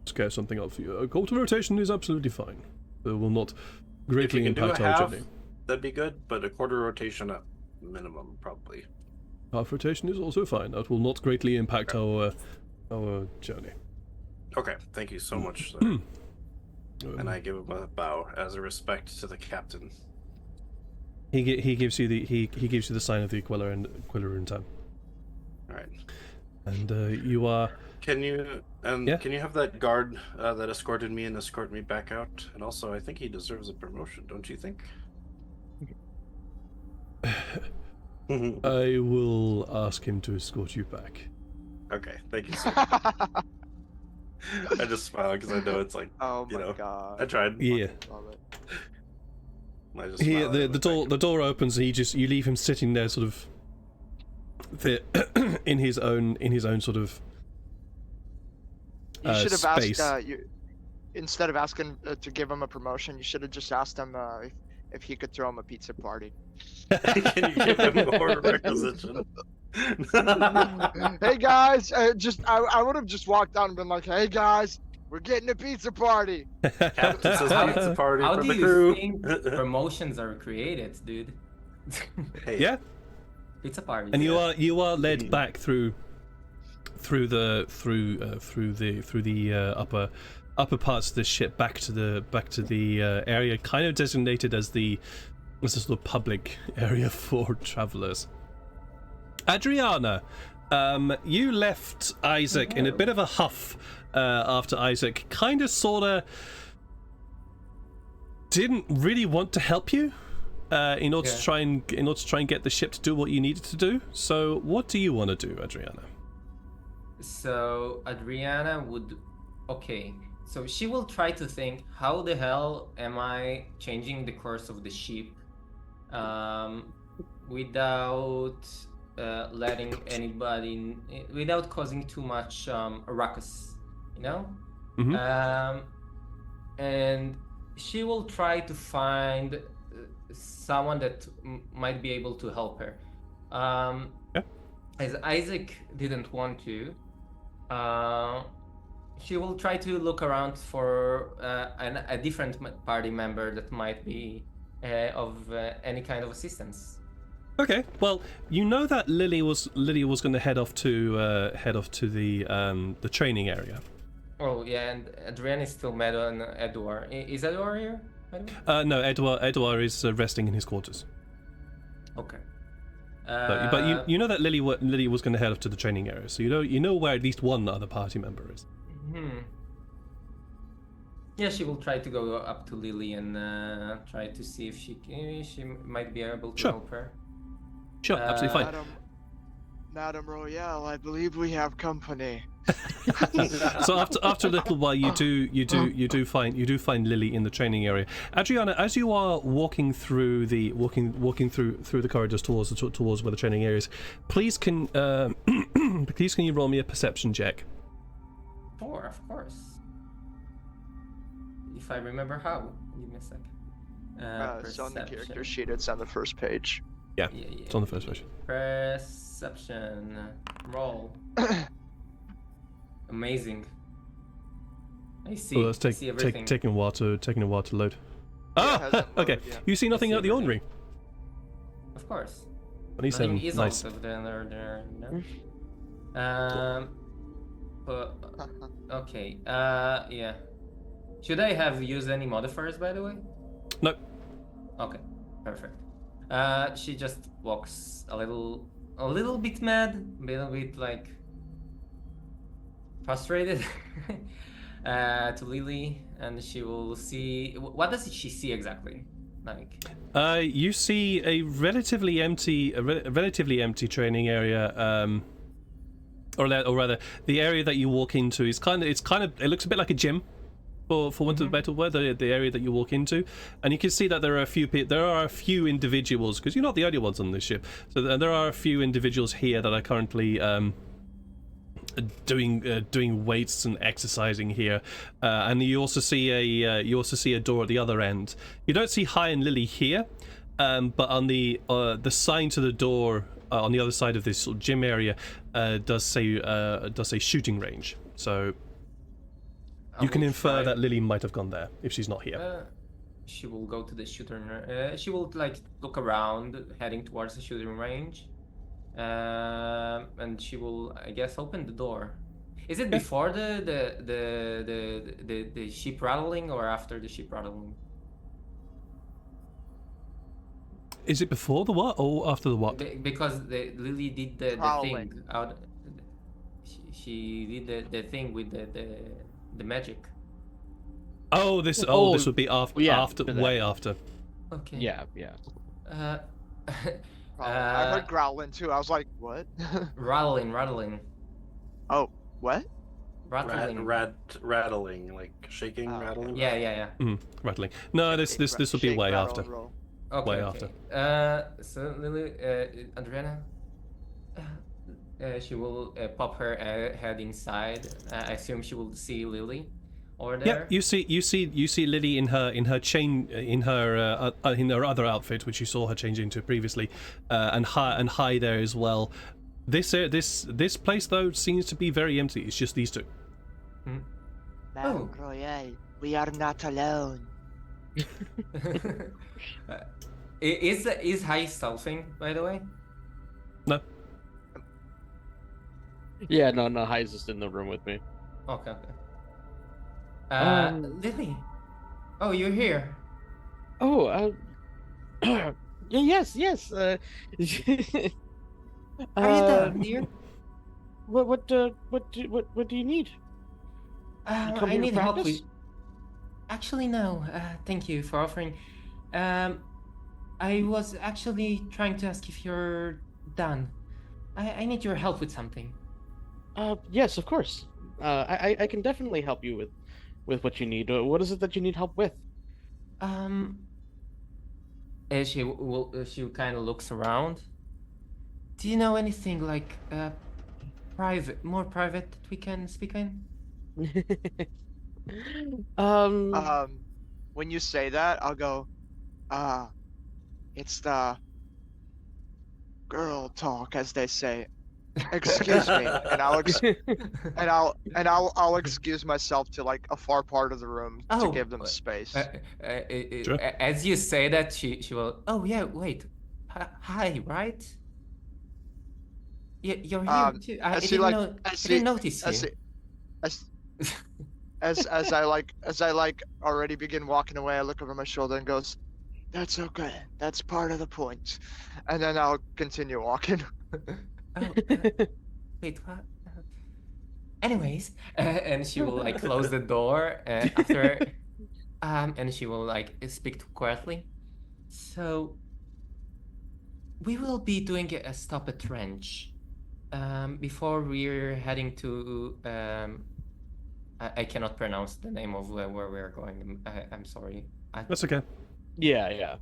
scare something up for you, a quarter rotation is absolutely fine. It will not If greatly you can do a impact our half, journey. that'd be good, but a quarter rotation at minimum, probably. Half rotation is also fine. That will not greatly impact our journey. Okay, thank you so much, sir. And I give him a bow as a respect to the captain. He gives you the sign of the Aquila in time. All right. And you are. Can you Yeah? can you have that guard that escorted me and escort me back out? And also, I think he deserves a promotion, don't you think? I will ask him to escort you back. Okay, thank you, sir. I just smile because I know it's like, Oh you my know, god. I tried. Yeah. Love it. I just He, smile the at him, the door opens and you leave him sitting there sort of in his own sort of You should have space. asked, instead of asking to give him a promotion, you should have just asked him if he could throw him a pizza party. Can you give him more requisition? Hey guys, I would have just walked out and been like, hey guys, we're getting a pizza party. Captain says How- pizza party How for do the you crew. think promotions are created, dude? Hey, Yeah, Pizza party. and you are led back through the upper parts of the ship back to the area kind of designated as a sort of public area for travelers. Adriana, you left Isaac in a bit of a huff after Isaac kind of sort of didn't really want to help you in order to try and get the ship to do what you needed to do. So what do you want to do, Adriana? So Adriana would, okay. So she will try to think, how the hell am I changing the course of the ship, without letting anybody, without causing too much ruckus, you know? Mhm. And she will try to find someone that might be able to help her. Yeah. As Isaac didn't want to, she will try to look around for a different party member that might be of any kind of assistance. Okay. Well, you know that Lily was going to head off to the training area. Oh yeah, and Adrian is still mad on Edward. Is Edward here? By the way? No, Edouard is resting in his quarters. Okay. But you know that Lily was going to head off to the training area, so you know where at least one other party member is. Yeah, she will try to go up to Lily and try to see if she might be able to Sure. help her. Sure, absolutely fine. Madam Royale, I believe we have company. So after a little while, you do find Lily in the training area. Adriana, as you are walking through the corridors towards where the training area is, please can you roll me a perception check? Sure, of course. If I remember how. Give me a second. It's on the character sheet. It's on the first page. Yeah, it's on the first page. Perception. Roll. Amazing. I see. Well, that's see everything. taking a while to load. Yeah, it Ah, hasn't okay. loaded yet. You see nothing see out of the ordinary. Of course. 27. Nothing is Nice. out of the ordinary, no? But okay. Yeah. Should I have used any modifiers, by the way? No. Okay. Perfect. She just walks a little bit mad, a little bit like frustrated to Lily, and she will see. What does she see exactly? Like. You see a relatively empty training area. Or rather, the area that you walk into is it looks a bit like a gym. For want of a better word, the area that you walk into, and you can see that there are a few individuals, because you're not the only ones on this ship. So there are a few individuals here that are currently doing weights and exercising here, and you also see a door at the other end. You don't see Hi and Lily here, but on the sign to the door on the other side of this sort of gym area does say shooting range. So. You can infer that Lily might have gone there if she's not here. She will go to the shooting. She will like look around, heading towards the shooting range, and she will, I guess, open the door. Is it before the ship rattling or after the ship rattling? Is it before the what or after the what? Because Lily did the thing out. She did the thing with the magic. Oh, this would be after, way after. Okay. Yeah. I heard growling too. I was like, what? Rattling. Oh, what? Rattling. Rattling, like shaking, rattling. Yeah. Rattling. No, this would be way after. Okay. Way after. So Lily, Adriana, she will pop her head inside. I assume she will see Lily over there. Yeah, you see Lily in her other outfit, which you saw her change into previously, and Hi there as well. This place though seems to be very empty. It's just these two. Madame Royale, we are not alone. Is Hi stealthing, by the way? No. Yeah, no, Hi's just in the room with me. Okay. Lily. Oh, you're here. Oh, yes. Are you done, dear? What do you need? I need help with. Actually, no. Thank you for offering. I was actually trying to ask if you're done. I need your help with something. Yes, of course. I can definitely help you with what you need. What is it that you need help with? She kind of looks around. Do you know anything like more private that we can speak in? When you say that, I'll go, It's the girl talk, as they say. Excuse me, and I'll excuse myself to like a far part of the room to Oh, give them space. Sure. As you say that, she will. Oh yeah, wait. Hi, right? You're here too. I As he didn't like, know. I as he, didn't notice as you. he, as I like already begin walking away, I look over my shoulder and goes, "That's okay. That's part of the point." And then I'll continue walking. Oh, wait, what? Anyways, and she will like close the door after, and she will like speak quietly. So we will be doing a stop at Trench. Before we're heading to I cannot pronounce the name of where we're going. I'm sorry. That's okay. Yeah.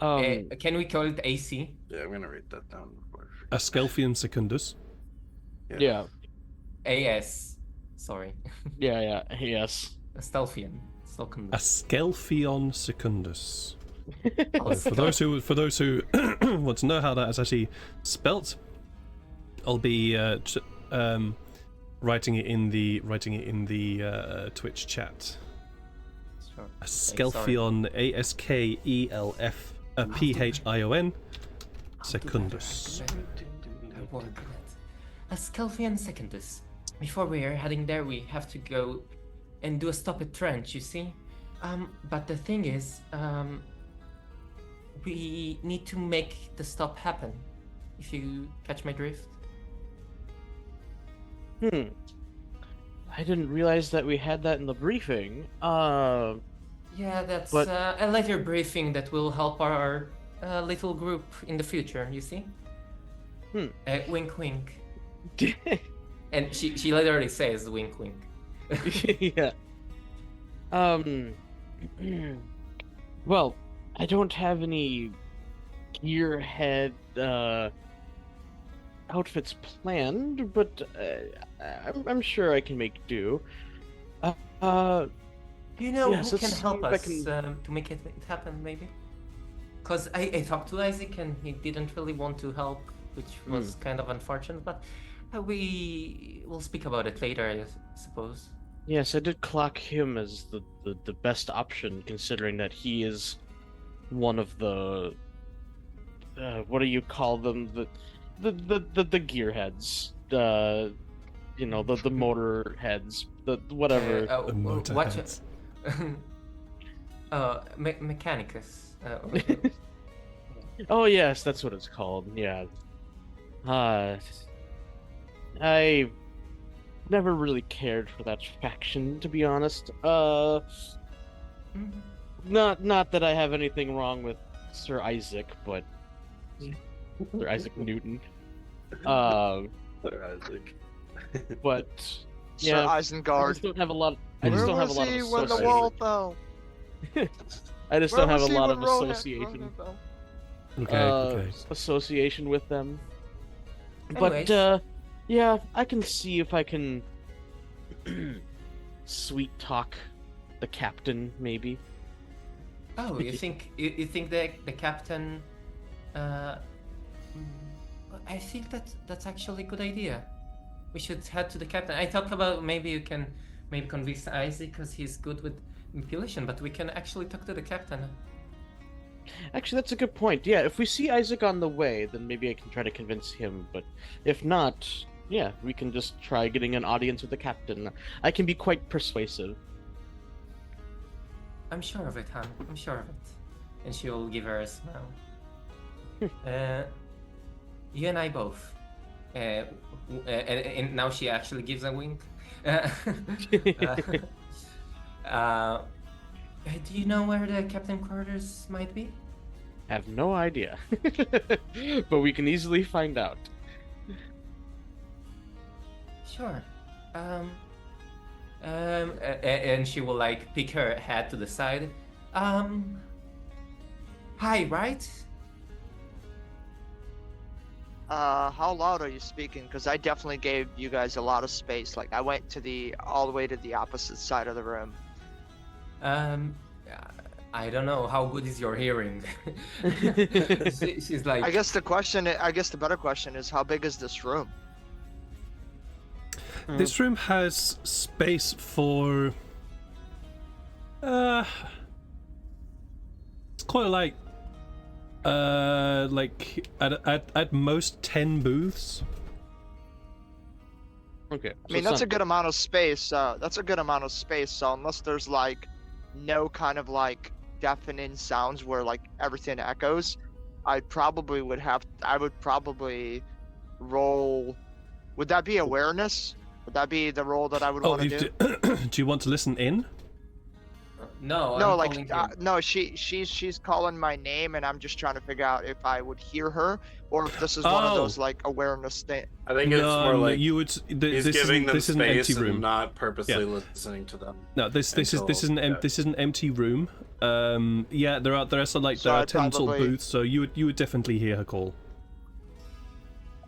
Can we call it AC? Yeah, I'm gonna write that down before. Asclepion Secundus. Yeah. AS. Sorry. Yeah. Yes. Stelfian. Stelkundus. Asclepion Secundus. For those who want to know how that is actually spelt, I'll be writing it in the Twitch chat. Sure. Asclepion, Askelphpion Secundus. Asclepion Secundus. Before we are heading there, we have to go and do a stop at Trench, you see? But the thing is, we need to make the stop happen. If you catch my drift. I didn't realize that we had that in the briefing. Yeah, that's But- a later briefing that will help our little group in the future, you see? Wink, wink. And she literally says wink, wink. Yeah. Well, I don't have any gearhead outfits planned, but I'm sure I can make do. Do you know Yes, who can let's help see if I us can- to make it happen, maybe? Because I talked to Isaac and he didn't really want to help, which was kind of unfortunate, but we will speak about it later, I suppose. Yes, I did clock him as the best option, considering that he is one of the what do you call them, the gearheads, you know, the motor heads, the whatever. The motor watch heads. Mechanicus. Oh yes, that's what it's called. Yeah. I never really cared for that faction, to be honest. Not that I have anything wrong with Sir Isaac, but Sir Isaac Newton. Isaac. But Sir yeah, I Isengard. just don't have a lot. I Where just don't have a was lot of he when the association. wall fell? I just Where don't have a was he lot when of Rohan association. fell? Okay. Association with them. Anyways. But yeah, I can see if I can sweet talk the captain, maybe. Oh, you think the captain? I think that's actually a good idea. We should head to the captain. I talked about maybe you can convince Isaac because he's good with manipulation, but we can actually talk to the captain. Actually, that's a good point. Yeah, if we see Isaac on the way, then maybe I can try to convince him. But if not, yeah, we can just try getting an audience with the captain. I can be quite persuasive. I'm sure of it, Han. I'm sure of it. And she will give her a smile. You and I both. And now she actually gives a wink. Do you know where the captain quarters might be? Have no idea. But we can easily find out. Sure. And she will like pick her head to the side. Hi, right? How loud are you speaking? Because I definitely gave you guys a lot of space. Like I went all the way to the opposite side of the room. I don't know. How good is your hearing? She's like, I guess the better question is, how big is this room? This room has space for it's quite like at most 10 booths. Okay. I mean, that's a good amount of space. That's a good amount of space. So unless there's like no kind of like deafening sounds where like everything echoes, I would probably roll. Would that be awareness? Would that be the role that I would want to do? Do you want to listen in? no, No, I'm like calling him. no, she's calling my name, and I'm just trying to figure out if I would hear her or if this is one of those like awareness thing. I think it's more like you would. he's giving them this is an space empty room. and not purposely listening to them. No, this is an empty room. Yeah, there are some like So there are I'd 10 sort of probably- booths, so you would definitely hear her call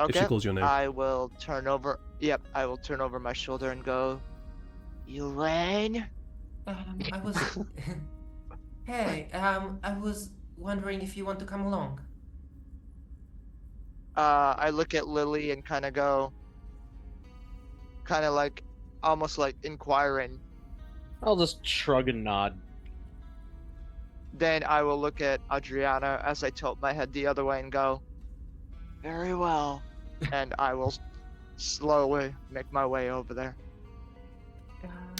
if Okay. she calls your name. I will turn over. Yep, I will turn over my shoulder and go. Elaine. I was. Hey, I was wondering if you want to come along. I look at Lily and kind of go. Kind of like, almost like inquiring. I'll just shrug and nod. Then I will look at Adriana as I tilt my head the other way and go. Very well. And I will slowly make my way over there.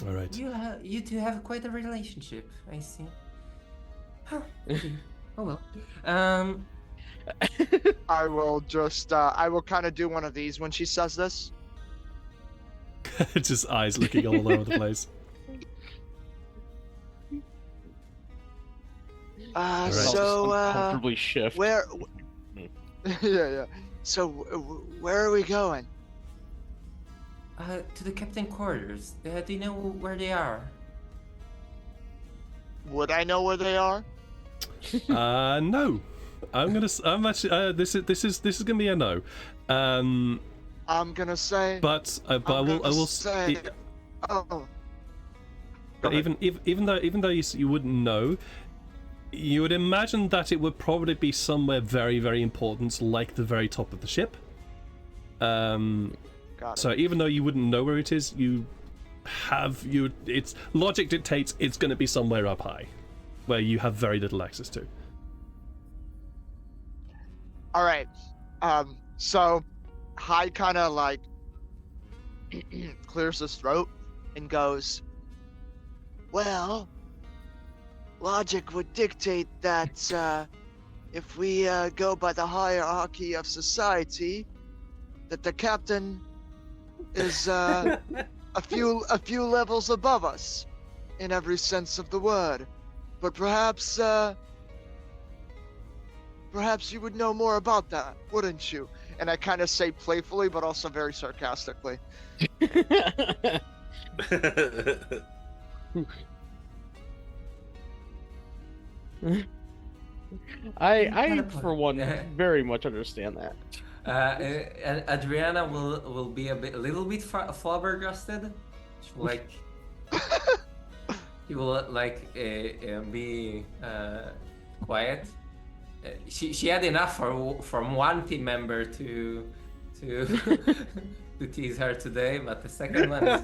All right. You two have quite a relationship. I see. Huh. Oh well. I will just, I will kind of do one of these when she says this. Just eyes looking all over the place. Uh, Alright. so, Uncomfortably shift. where, yeah. So, where are we going? To the captain quarters. Do you know where they are? Would I know where they are? No. I'm actually. This is gonna be a no. I'm gonna say. But I will say. Oh. But even though you wouldn't know, you would imagine that it would probably be somewhere very, very important, like the very top of the ship. Got it. So even though you wouldn't know where it is, it's logic dictates it's going to be somewhere up high, where you have very little access to. All right. So, Hyde kind of like clears his throat and goes, well, logic would dictate that if we go by the hierarchy of society, that the captain is a few levels above us in every sense of the word. But perhaps you would know more about that, wouldn't you? And I kind of say playfully, but also very sarcastically. I for one very much understand that. And Adriana will be a little bit flabbergasted. She will like he will like be quiet. She had enough from one team member to to tease her today, but the second one is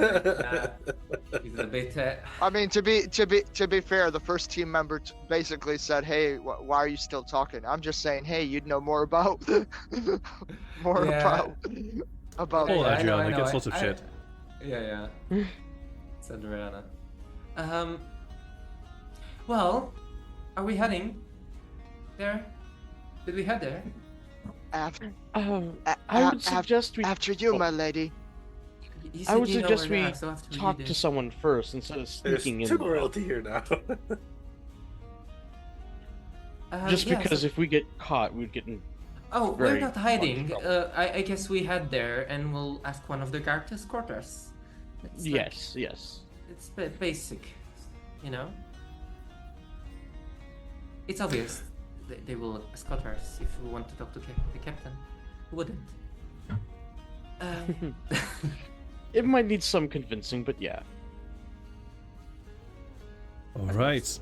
a bit. I mean, to be fair, the first team member basically said, "Hey, why are you still talking?" I'm just saying, "Hey, you'd know more about about." Oh, Yeah, Adriana I know, gets lots of shit. Yeah. It's Adriana. Well, are we heading there? Did we head there? After, I would suggest we. after you, my lady. You I said would you know suggest where they we are, so after you talk do. to someone first instead of sneaking There's in. too royalty here now. Just Yeah, because so- if we get caught, we'd get in. Oh, very we're not hiding. much I guess we head there and we'll ask one of the guard to escort us. It's like- Yes. It's basic, you know? It's obvious they will escort us if we want to talk to the captain. Who wouldn't? It might need some convincing, but yeah. All right.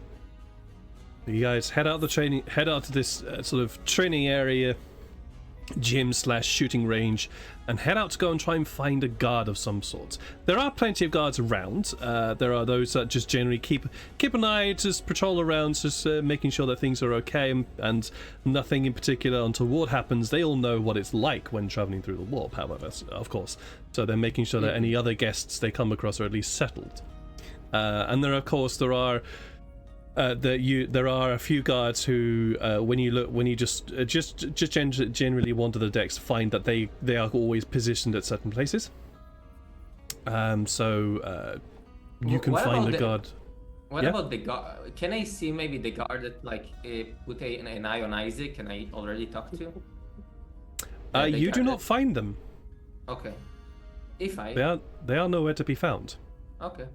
You guys head out to this sort of training area, gym / shooting range, and head out to go and try and find a guard of some sort. There are plenty of guards around. There are those that just generally keep an eye, just patrol around, just making sure that things are okay and nothing in particular untoward happens. They all know what it's like when traveling through the warp, however, of course. So they're making sure that any other guests they come across are at least settled. And there are a few guards who, when you just generally wander the decks, find that they are always positioned at certain places. So you can find a guard. What about the guard? Can I see maybe the guard that put an eye on Isaac? Can I already talk to? You do not find them. Okay. They are nowhere to be found. Okay.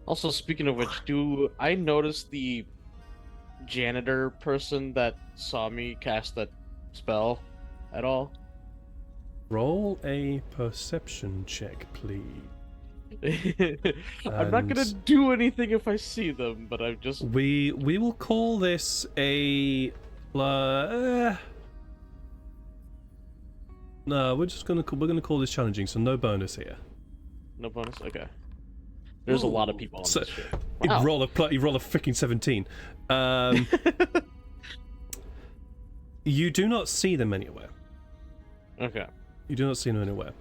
Also, speaking of which, do I notice the janitor person that saw me cast that spell at all? Roll a perception check, please. I'm not gonna do anything if I see them, but I'm just... We will call this a... No, we're gonna call this challenging, so no bonus here. No bonus? Okay. There's a lot of people on So, this shit. you Wow. roll a freaking 17. You do not see them anywhere. Okay. You do not see them anywhere.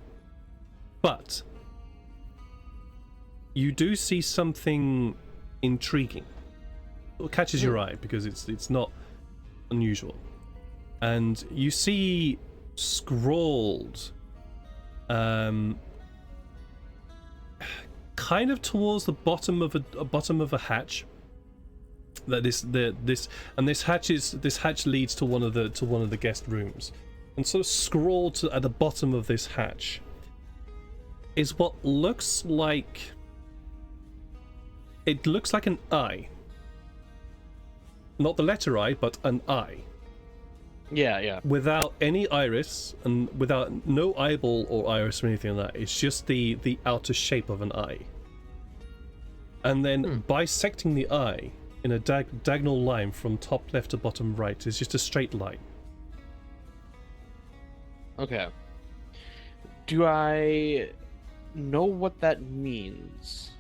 But you do see something intriguing. It catches your eye because it's not unusual. And you see scrawled kind of towards the bottom of a hatch. That this hatch leads to one of the guest rooms, and sort of scrawled at the bottom of this hatch is what looks like an eye, not the letter I, but an eye. Yeah. Without any iris and without no eyeball or iris or anything like that. It's just the outer shape of an eye. And then bisecting the eye in a diagonal line from top left to bottom right is just a straight line. Okay. Do I know what that means?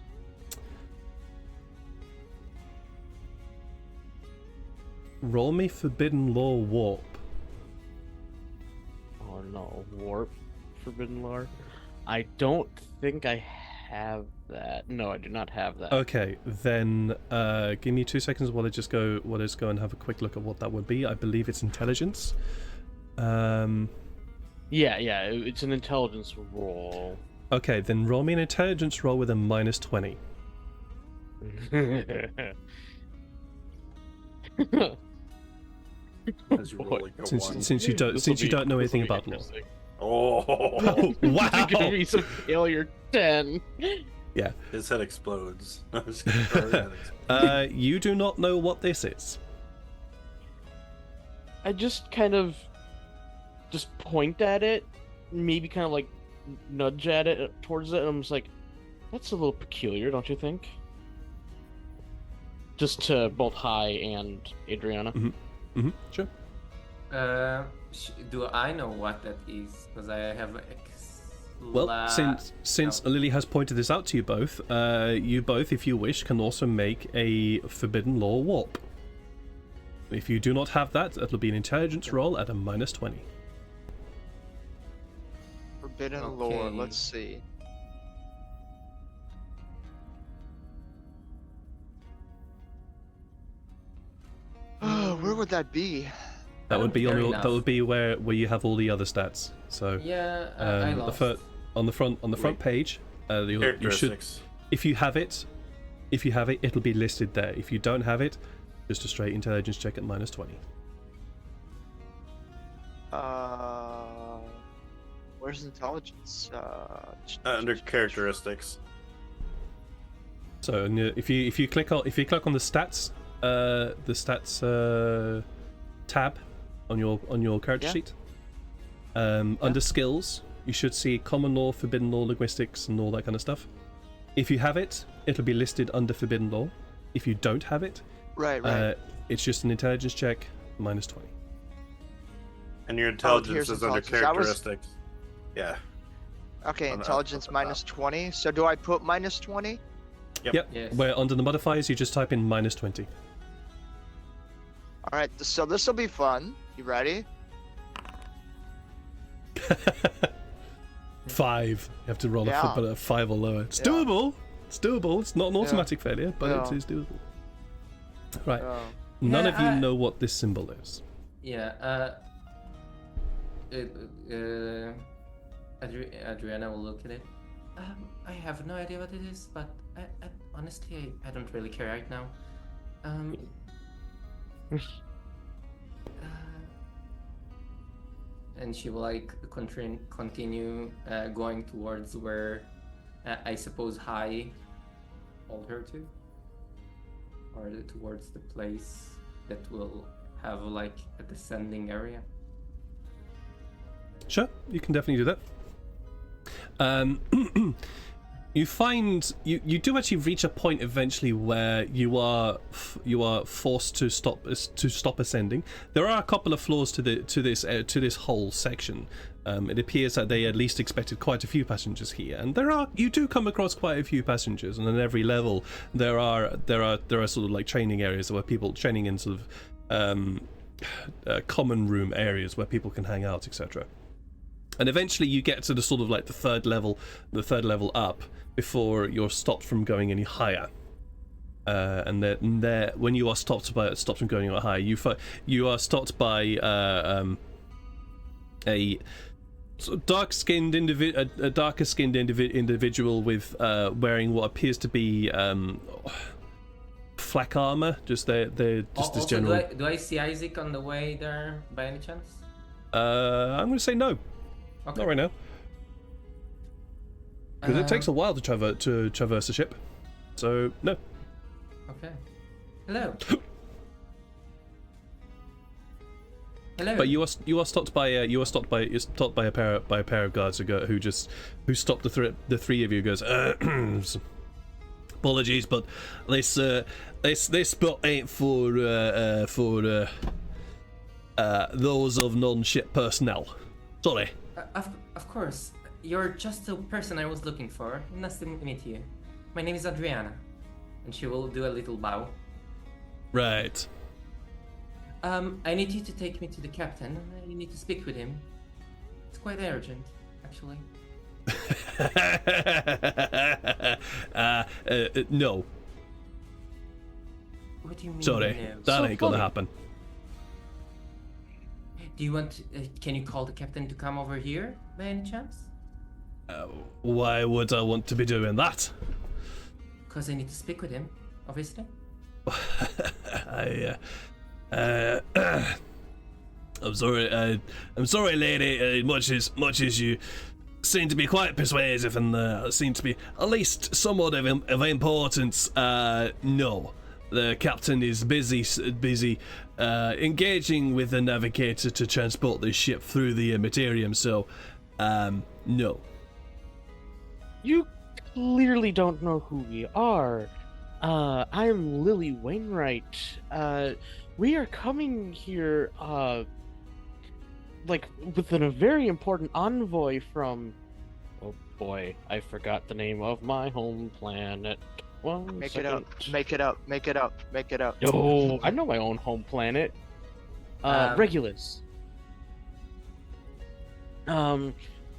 Roll me Forbidden Lore Warp. Oh no, warp, forbidden lore. I don't think I have that. No, I do not have that. Okay, then give me 2 seconds while I just go and have a quick look at what that would be. I believe it's intelligence. Yeah, it's an intelligence roll. Okay, then roll me an intelligence roll with a -20. As you roll like a one. Since you don't know anything about lore. Oh, Oh, wow! Give me some failure 10. Yeah. his head explodes. I'm just kidding. Her head explodes. You do not know what this is. I just kind of just point at it, maybe kind of like nudge at it towards it, and I'm just like, that's a little peculiar, don't you think? Just to both Hi and Adriana. Sure. Do I know what that is? Because I have Well, since Lily has pointed this out to you both, if you wish, can also make a Forbidden Lore Warp. If you do not have that, it'll be an intelligence roll at a -20. Forbidden Lore, let's see. Where would that be? That would be Fair on your, enough. that would be where you have all the other stats. So Yeah, I lost. on the front page, you should, Characteristics. if you have it, it'll be listed there. If you don't have it, just a straight intelligence check at -20. Where's intelligence? Under characteristics. So if you click on the stats, tab on your character Yeah. sheet, under skills, you should see common law, forbidden law, linguistics, and all that kind of stuff. If you have it, it'll be listed under forbidden law. If you don't have it, Right. it's just an intelligence check minus 20. And your here's intelligence is under intelligence. I was- characteristics. Yeah. Okay, On the- intelligence up at the minus 20. So do I put minus 20? Yep. Yes. Where under the modifiers, you just type in minus 20. All right, so this will be fun. You ready? 5. You have to roll Yeah. a 5 or lower. It's Yeah. doable. It's doable. It's not an automatic failure, but Yeah. it is doable. Right. Yeah. None Yeah, of you I- know what this symbol is. Yeah. Adriana will look at it. I have no idea what it is, but honestly, I don't really care right now. And she will like continue going towards where I suppose Hai told her to, or towards the place that will have like a descending area. Sure, you can definitely do that. You find you do actually reach a point eventually where you are forced to stop ascending. There are a couple of flaws to this whole section. It appears that they at least expected quite a few passengers here, and you do come across quite a few passengers. And on every level, there are sort of like training areas where people training in sort of common room areas where people can hang out, etc. And eventually you get to the sort of like the third level up before you're stopped from going any higher. And there, when you are stopped from going any higher, you are stopped by a sort of darker-skinned individual with wearing what appears to be flak armor. Just this Also, general. do I see Isaac on the way there by any chance? I'm going to say no. Okay. Not right now. Because it takes a while to traverse a ship. So no. Okay. Hello. Hello. But you are stopped by a pair of guards who stopped the three of you. Goes, apologies, but this spot ain't for those of non-ship personnel. Sorry. Of course. You're just the person I was looking for. Nice to meet you. My name is Adriana. And she will do a little bow. Right. I need you to take me to the captain. I need to speak with him. It's quite urgent, actually. No. What do you mean? Sorry. No? That So ain't gonna funny. happen. Do you want? Can you call the captain to come over here, by any chance? Why would I want to be doing that? Because I need to speak with him, obviously. I'm sorry, lady. Much as you seem to be quite persuasive and seem to be at least somewhat of importance. No, the captain is busy engaging with the navigator to transport this ship through the materium. So, no. You clearly don't know who we are. I'm Lily Wainwright. We are coming here, with a very important envoy from... Oh boy, I forgot the name of my home planet. Make it up. Oh, I know my own home planet. Regulus.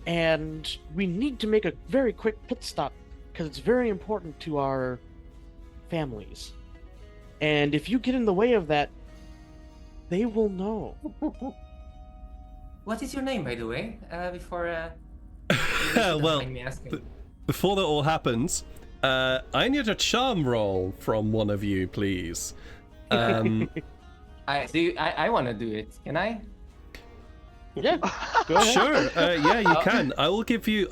And we need to make a very quick pit stop because it's very important to our families. And if you get in the way of that, they will know. What is your name, by the way? Before. Well, me asking. before that all happens, I need a charm roll from one of you, please. I want to do it. Can I? Yeah, go ahead. Sure. Yeah, you can. I will give you.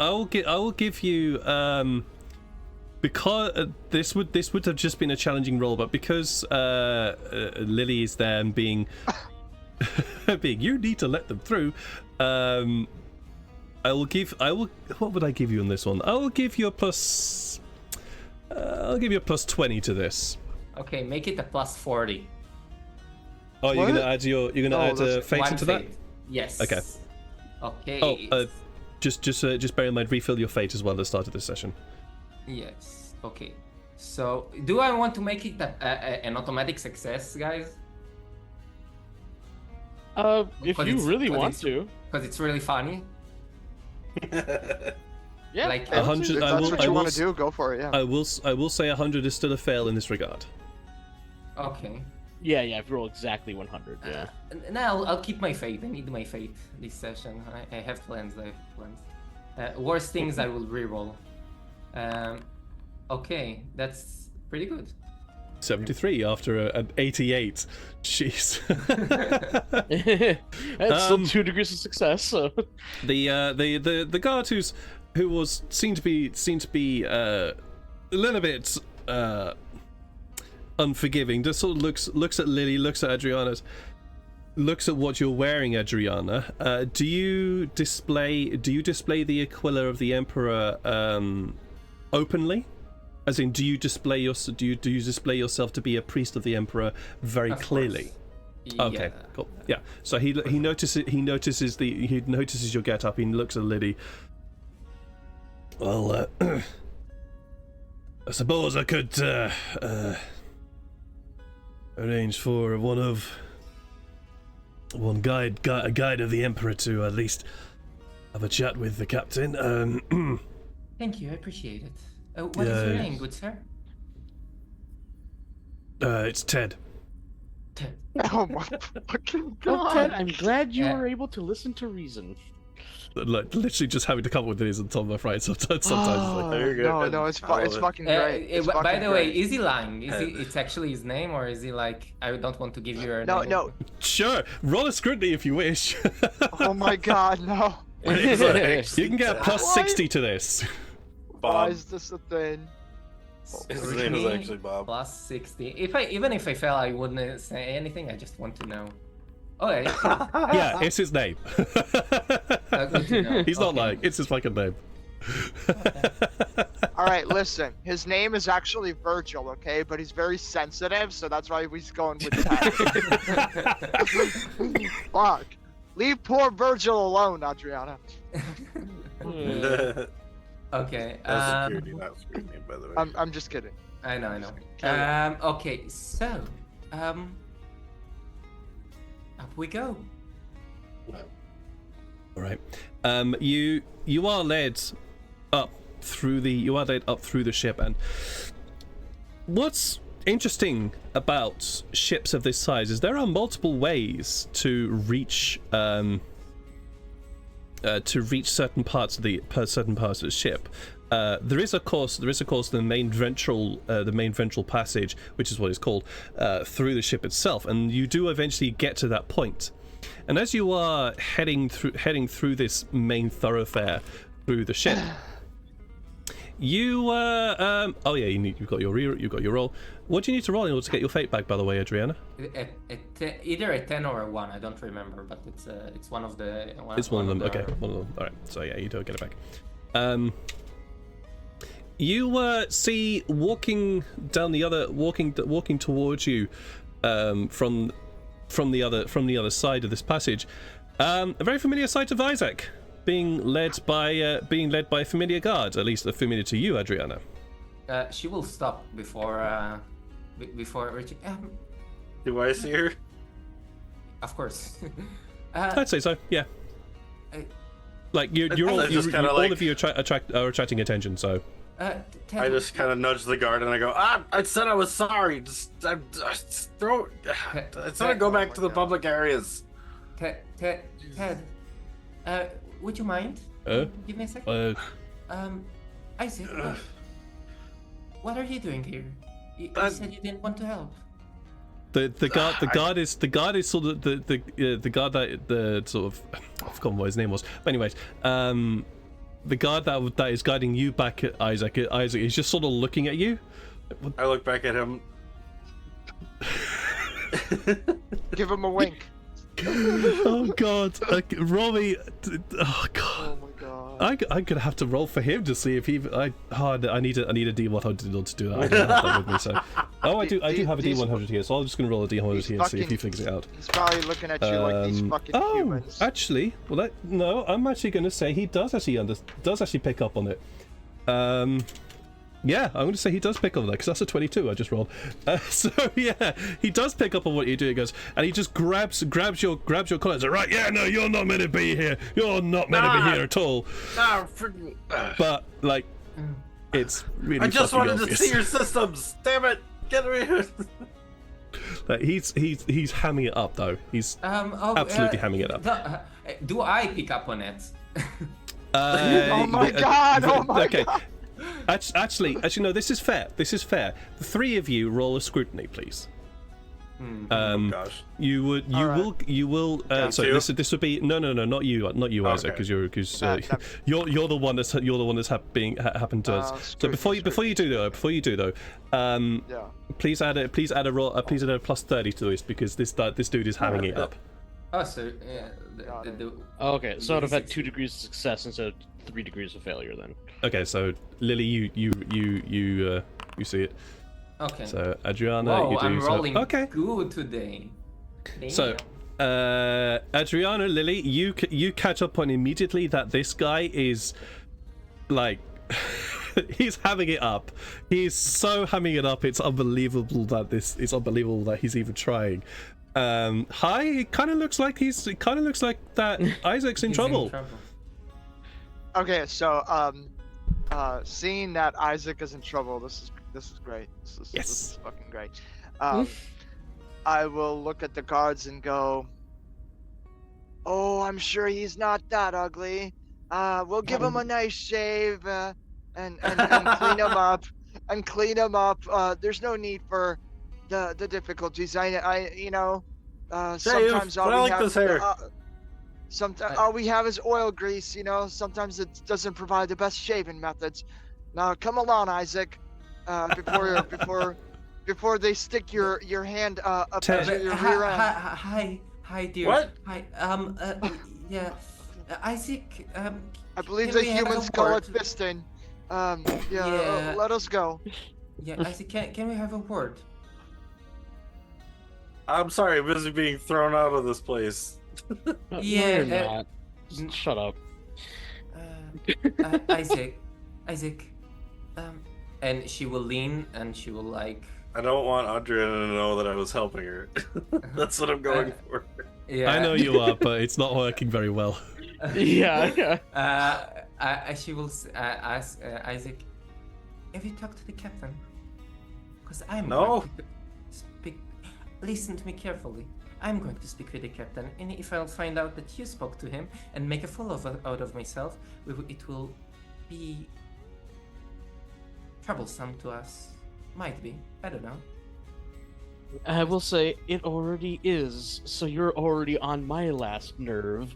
Because this would have just been a challenging role, but because Lily is there and being you need to let them through. I will. What would I give you on this one? I will give you a plus. I'll give you a plus 20 to this. Okay, make it a +40. Oh, you're What? gonna add fate One into that? fate. Yes. Okay. Okay. Oh, just bear in mind, refill your fate as well at the start of this session. Yes. Okay. So, do I want to make it an automatic success, guys? If you really want to. Because it's really funny. Yeah. Like, If 100. that's what you want will, to do, go for it. Yeah. I will say 100 is still a fail in this regard. Okay. Yeah, if you roll exactly 100, yeah. Now I'll keep my faith. I need my faith this session. I have plans. Worst things I will reroll. Okay, that's pretty good. 73 after an 88. Jeez. That's still 2 degrees of success. So The guard who was seen to be a little bit unforgiving, just sort of looks at Lily, looks at Adriana, looks at what you're wearing, Adriana. Do you display the Aquila of the Emperor openly? As in, do you display yourself to be a priest of the Emperor very Of clearly? course. Okay, Yeah. cool. Yeah. So he notices your get up. He looks at Lily. Well, I suppose I could arrange for a guide of the Emperor to at least have a chat with the captain. Thank you, I appreciate it. What is your name, good sir? It's Ted. Ted. Oh my fucking Oh, Ted, god! I'm glad you Yeah. were able to listen to reason. Like literally just having to come up with these on top of my fright sometimes. Oh, There you go. no, it's I love it. fucking great. It's By fucking the way, great. is he lying? It's actually his name, or is he like, I don't want to give you your No, name? no. Sure, roll a scrutiny if you wish. Oh my god, no. You can get a plus What? 60 to this. Why Bob. is this a thing? His name is actually Bob. +60. Even if I fail, I wouldn't say anything. I just want to know. Okay. Yeah, it's his name. Good to know. He's not Okay. lying. It's his fucking name. All right, listen. His name is actually Virgil, okay? But he's very sensitive, so that's why he's going with that. Fuck. Leave poor Virgil alone, Adriana. Okay. That's security, not scrutiny, by the way. I'm just kidding. I know. Carry Okay, so up we go. All right. You are led up through the ship, and what's interesting about ships of this size is there are multiple ways to reach certain parts of the ship. There is of course the main ventral passage, which is what it's called, through the ship itself, and you do eventually get to that point. And as you are heading through this main thoroughfare through the ship, you've got your roll. What do you need to roll in order to get your fate back, by the way, Adriana? Either a 10 or a 1. I don't remember, but it's one of the. It's one of them. the- Okay, one of them. All right. So yeah, you don't get it back. You see walking towards you from the other side of this passage, a very familiar sight of Isaac being led by a familiar guard, at least familiar to you, Adriana. She will stop before reaching. Do I see her? Of course. I'd say so. Yeah. Like you're all, I just kinda all like- of you are attracting attention. So I just kind of nudge the guard and I go, I said I was sorry. Just throw. I said I'd go back to the public areas. Ted, would you mind? Give me a second. Isaac, what are you doing here? You said you didn't want to help. The guard is sort of the guard that sort of, I've forgotten what his name was. But anyways, the guard that is guiding you back at Isaac is just sort of looking at you. I look back at him. Give him a wink. Oh god, Robbie. Oh god. Oh my god. I'm gonna have to roll for him to see if he. I need a D100 to do that. I don't have that with me, so. Oh, I do have a D100 here, so I'm just gonna roll a D100 here and see if he figures it out. He's probably looking at you like these fucking humans. Actually, well, no, I'm actually gonna say he does actually pick up on it. Yeah, I'm gonna say he does pick up on that because that's a 22 I just rolled. So yeah, he does pick up on what you do. He goes and he just grabs your collar. And says, right, yeah, no, you're not meant to be here. You're not meant to be here at all. But like, it's really. I just wanted obvious. to see your systems. Damn it, get me here. Like, he's hamming it up though. He's absolutely hamming it up. Do I pick up on it? Oh my god! Oh my god! Actually, no. This is fair. The three of you roll a scrutiny, please. Oh gosh. You will. So this would be no, not you, Isaac, because you're the one that's happened to us. So before you do though, please add a plus 30 to this because this dude is hamming it up. Oh, so Okay, so I'd have had 2 degrees of success instead of 3 degrees of failure then. Okay, so Lily, you see it. okay. So Adriana, Whoa, you do. I'm rolling okay. good today. So, Adriana, Lily, you catch up on immediately that this guy is like he's hamming it up. He's so hamming it up. It's unbelievable that he's even trying. Hi. It kind of looks like that Isaac's in trouble. Okay, so seeing that Isaac is in trouble, this is great. This is fucking great. I will look at the guards and go, "Oh, I'm sure he's not that ugly. We'll give him a nice shave and clean him up There's no need for the difficulties. Sometimes all we have is oil grease. Sometimes it doesn't provide the best shaving methods. Now come along, Isaac, before they stick your hand up to your rear end." Hi, dear. What? Hi. Yeah. Isaac. I believe can the we have a humans call it word? fisting. Yeah. Let us go. Yeah, Isaac. Can we have a word? I'm sorry, I'm busy being thrown out of this place. No, Yeah, you're not. Just shut up. Isaac. And she will lean and she will like. I don't want Adriana to know that I was helping her. That's what I'm going for. Yeah. I know you are, but it's not working very well. Yeah. She will ask Isaac, "Have you talked to the captain? Because I'm No. going to speak. Listen to me carefully. I'm going to speak with the captain, and if I'll find out that you spoke to him and make a fool out of myself, it will be troublesome to us. Might be. I don't know." I will say it already is, so you're already on my last nerve,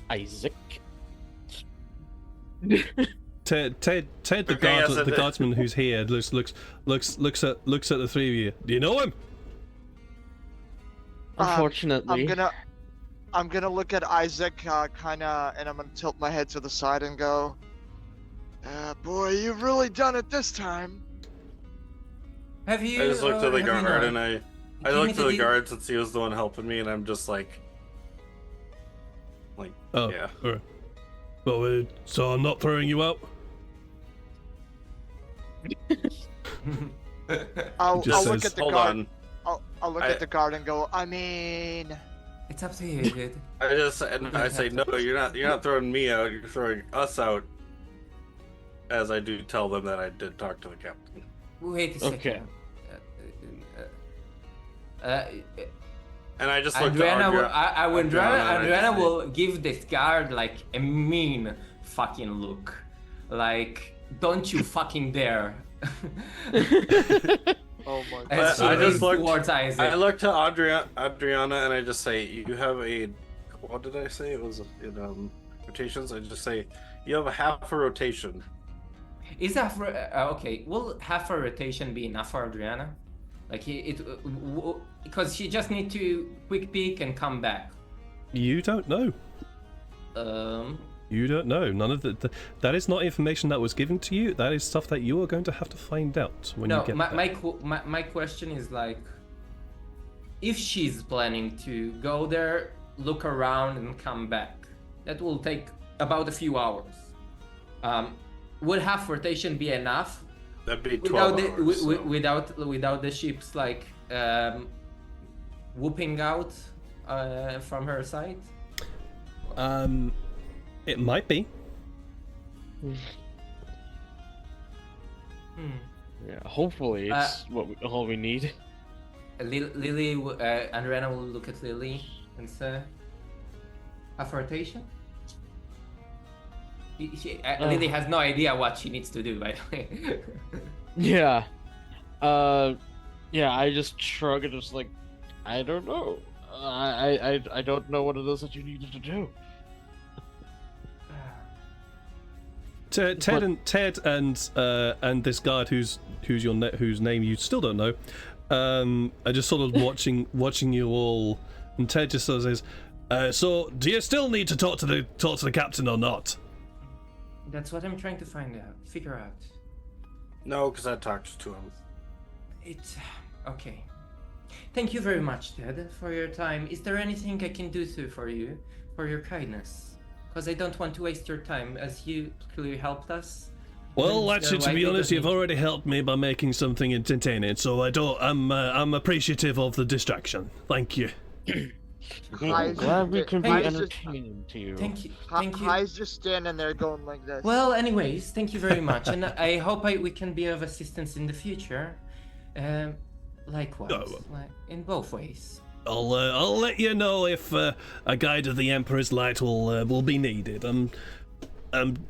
Isaac. Ted, the guardsman who's here looks at the three of you. Do you know him? Unfortunately. I'm gonna look at Isaac, kinda, and I'm gonna tilt my head to the side and go, "Boy, you've really done it this time." Have you? I just looked at the have you guard not? and I Give me looked at the the- guard since he was the one helping me, and I'm just like, Oh, yeah. alright. Well, so I'm not throwing you out. I'll Just look says, at the Hold guard. on. I'll look at the guard and go, I mean, It's up to you, dude. I say no. You're not throwing me out. You're throwing us out. As I do tell them that I did talk to the captain. Wait a second. Okay. And I just looked Adriana, at Adriana will give this guard like a mean fucking look. Like, don't you fucking dare. oh my And god. she I leans just looked. towards Isaac. I looked to Adriana, and I just say, "You have a." What did I say? It was in rotations. I just say, "You have a half a rotation." Is that for, okay? Will half a rotation be enough for Adriana? Like because she just need to quick peek and come back. You don't know. You don't know. None of that is not information that was given to you. That is stuff that you are going to have to find out when you get there. My question is like, if she's planning to go there, look around, and come back, that will take about a few hours. Would half rotation be enough? That'd be 12 hours. Without the ships like whooping out from her side? It might be. Yeah, hopefully it's all we need. Lily, Andrena will look at Lily and say, half rotation? Lily has no idea what she needs to do, by the way. Yeah. Yeah, I just shrug and just like, I don't know. I don't know what it is that you needed to do. Ted and this guard whose name you still don't know, are just sort of watching you all, and Ted just sort of says, "So, do you still need to talk to the captain or not?" That's what I'm trying to figure out. No, because I talked to him. It's okay. Thank you very much, Ted, for your time. Is there anything I can do for you, for your kindness? Because I don't want to waste your time, as you clearly helped us. Well, actually, to be honest, you've already helped me by making something entertaining, so I'm appreciative of the distraction. Thank you. I'm glad we can be Thank you. entertaining to you. Thank you. Hei's just standing there going like this. Well, anyways, thank you very much, and I hope we can be of assistance in the future. Likewise, in both ways. I'll let you know if a guide of the Emperor's Light will be needed.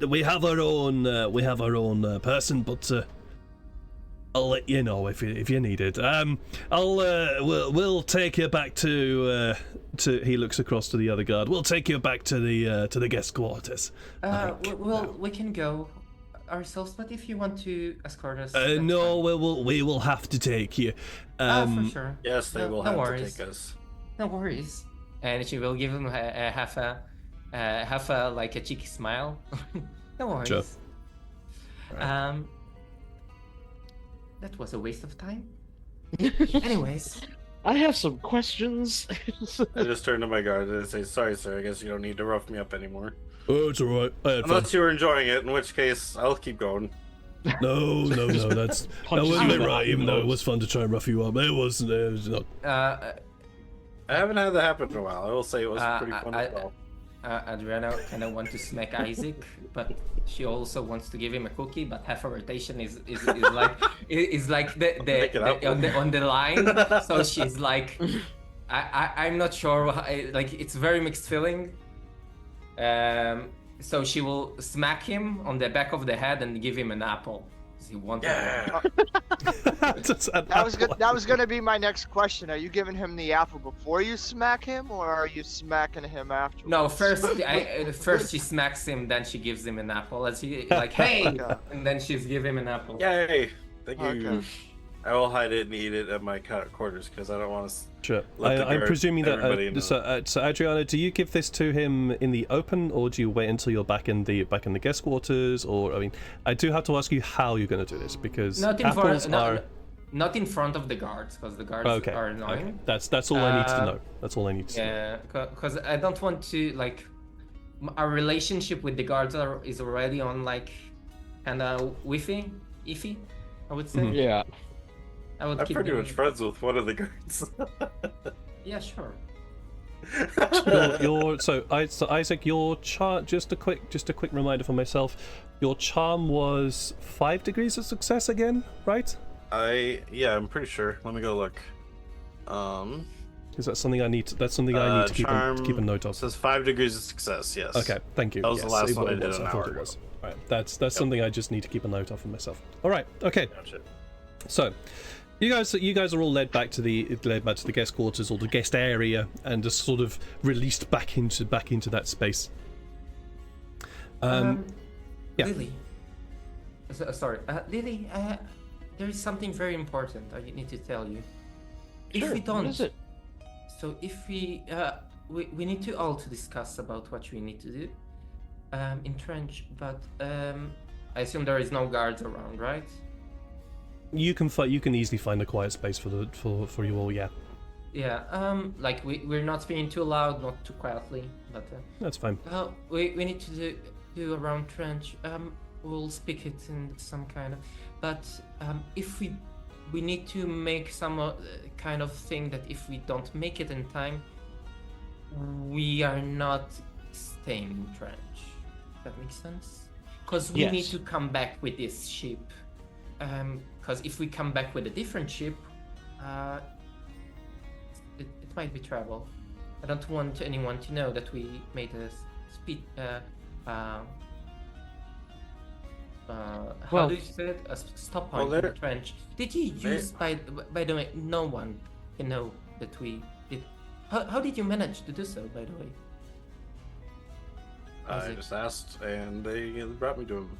We have our own person, but I'll let you know if you need it. We'll take you back to. He looks across to the other guard. We'll take you back to the guest quarters. We can go ourselves, but if you want to escort us, no, we will have to take you. for sure. Yes, they will have to take us. No worries. And she will give him a half a like a cheeky smile. No worries. Sure. Right. That was a waste of time. Anyways, I have some questions. I just turned to my guard and say, "Sorry, sir. I guess you don't need to rough me up anymore." Oh, it's alright. Unless you were enjoying it, in which case I'll keep going. No, that wouldn't be right. Even though it was fun to try and rough you up, it was not. I haven't had that happen in a while. I will say it was pretty fun as well. Adriana kind of wants to smack Isaac, but she also wants to give him a cookie. But half a rotation is like the on the line. So she's like, I'm not sure. Like it's very mixed feeling. So she will smack him on the back of the head and give him an apple. He wanted That was gonna be my next question. Are you giving him the apple before you smack him, or are you smacking him after? No, first she smacks him, then she gives him an apple. As he like, hey, and then she's give him an apple. Yay! Thank you. Okay. I will hide it and eat it at my quarters because I don't want to. Sure. I'm presuming that. So Adriana, do you give this to him in the open, or do you wait until you're back in the guest quarters? Or I mean, I do have to ask you how you're going to do this because not in front of the guards, because the guards are annoying. Okay. That's all I need to know. That's all I need to know. Yeah, because I don't want to like. Our relationship with the guards is already on like, kind of iffy, I would say. Mm-hmm. Yeah. I'm pretty much friends with one of the guards. Yeah, sure. So Isaac, your charm. Just a quick reminder for myself. Your charm was 5 degrees of success again, right? I'm pretty sure. Let me go look. Is that something I need? That's something I need to keep a note of. It says 5 degrees of success. Yes. Okay, thank you. That was the last one I did an I hour thought ago. it was. All right, that's something I just need to keep a note of for myself. All right, okay. Gotcha. So, you guys are all led back to the guest quarters or the guest area, and just sort of released back into that space. Yeah. Lily. Sorry, Lily. There is something very important I need to tell you. Sure, If we don't, what is it? So if we need to all to discuss about what we need to do. in trench, but I assume there is no guards around, right? You can easily find a quiet space for you all. Yeah, Yeah. Like we're not being too loud, not too quietly, but that's fine. well, we need to do around trench. We'll speak it in some kind of, but if we need to make some kind of thing that if we don't make it in time, we are not staying in trench. That makes sense? Because we need Yes. to come back with this ship. Because if we come back with a different ship, it might be trouble. I don't want anyone to know that we made a speed. How Well- do you say it? A stop Well, point in the there- trench. Did you use by the way? No one can know that we did. How did you manage to do so? By the way. I Isaac. just asked, and they brought me to him.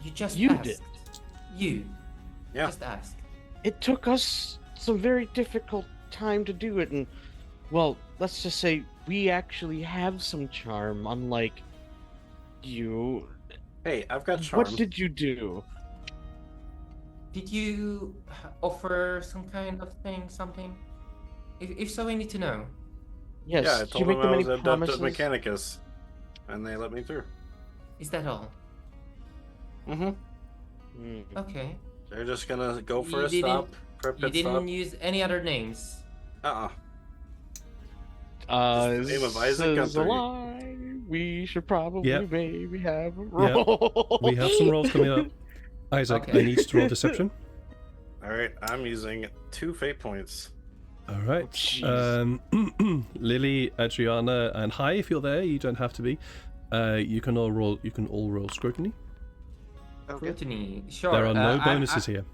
You just You asked. did. You Yeah. just asked. It took us some very difficult time to do it, and well, let's just say we actually have some charm, unlike you. Hey, I've got charm. What did you do? Did you offer some kind of thing, something? If so, we need to know. Yes. Yeah, I did you told make them them I any was Adeptus promises? Mechanicus, and they let me through. Is that all? Mm-hmm. Hmm. Okay. They're just gonna go for You a stop, didn't- for a You pit didn't stop. use any other names. Uh-uh. Is the name of Isaac this a Guthrie. lie? We should probably Yep. maybe have a Yep. roll. We have some rolls coming up. Isaac, Okay. I need to roll deception. All right, I'm using 2 fate points. All right. Jeez. Lily, Adriana, and Hi, if you're there, you don't have to be. You can all roll. You can all roll scrutiny. Okay. Scrutiny. Sure. There are no I'm- bonuses here,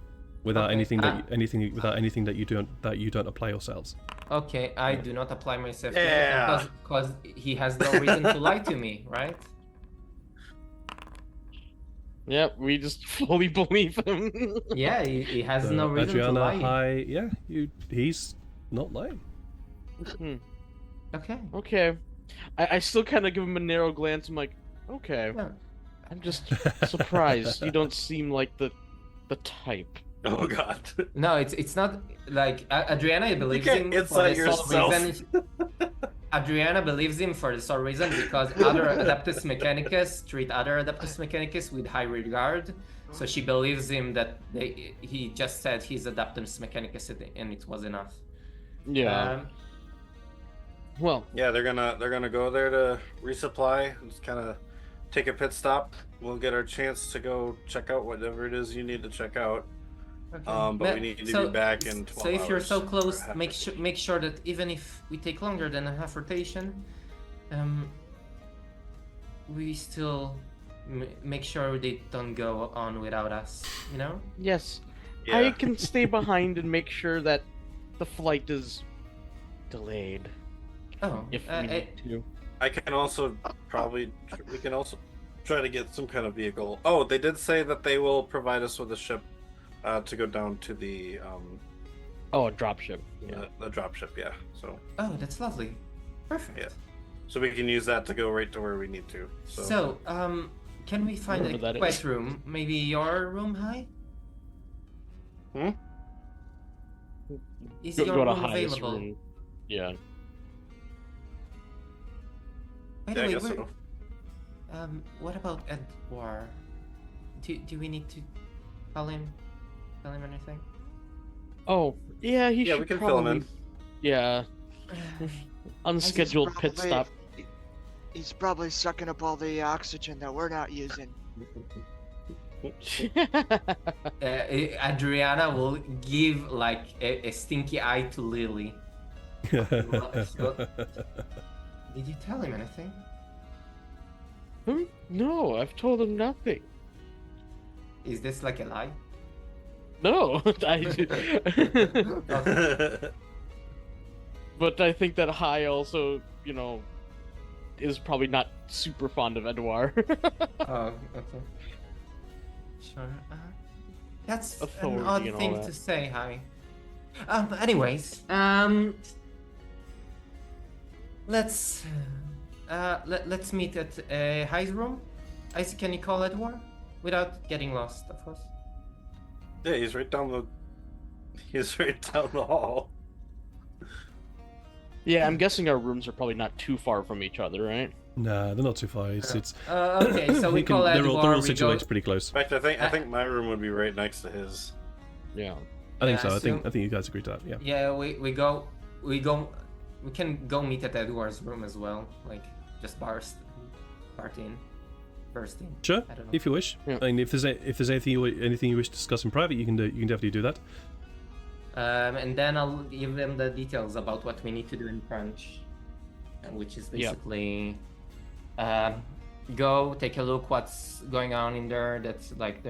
without Okay, anything that I- without anything that you don't apply yourselves. Okay, I do not apply myself Yeah. because he has no reason to lie to me, right? Yep, we just fully believe him. Yeah, he has So, no reason Adriana, to lie. Hi, yeah, he's not lying. Hmm. Okay. Okay. I still kind of give him a narrow glance. I'm like, okay. Yeah. I'm just surprised. You don't seem like the type. Oh God. No, it's not like Adriana believes can't him for insult the sole yourself. reason. Adriana believes him for the sole reason because other Adeptus Mechanicus treat other Adeptus Mechanicus with high regard. So she believes him that he just said he's Adeptus Mechanicus and it was enough. Yeah. Well, Yeah, they're gonna go there to resupply and just kind of take a pit stop. We'll get our chance to go check out whatever it is you need to check out. Okay. But we need to be back in 12 So if you're so hours, close, or half make sure that even if we take longer than a half rotation, we still make sure they don't go on without us. You know? yes. Yeah. I can stay behind and make sure that the flight is delayed Oh, if we need to. I can also we can also try to get some kind of vehicle. Oh, they did say that they will provide us with a ship to go down to the Oh, a dropship. Yeah. the drop ship. Yeah. So that's lovely. Perfect. Yeah. so we can use that to go right to where we need to. So, can we find Wherever a that quiet is. room? Maybe your room, Hi? Hmm? Is Go, your go to room highest available? room. Yeah. By the Yeah, I way, guess where- so. what about Edward? Do we need to tell him anything? Oh, yeah. He Yeah, should we can probably. fill him in. Yeah. Unscheduled pit probably- stop. He's probably sucking up all the oxygen that we're not using. Adriana will give like a stinky eye to Lily. Did you tell him anything? Hmm? No, I've told him nothing. Is this like a lie? No, but I think that Hai also, is probably not super fond of Edouard. Oh, okay. Sure. That's an Authority odd and all thing that. to say, Hi. Anyways, let's. let's meet at High's room. Isaac, can you call Edward? Without getting lost, of course. Yeah, he's right down the. He's right down the hall. Yeah, I'm guessing our rooms are probably not too far from each other, right? Nah, they're not too far. It's Okay, so we you can- call they're Edward. all we situated go... pretty close. In fact, I think my room would be right next to his. Yeah. I think Yeah, so. I so- think you guys agree to that. Yeah. Yeah, we can go meet at Edward's room as well. Like just burst in. Sure, I don't know. if you wish. Yeah. I mean, if there's anything you wish to discuss in private, you can definitely do that. And then I'll give them the details about what we need to do in French, which is Yeah. basically go take a look what's going on in there. That's like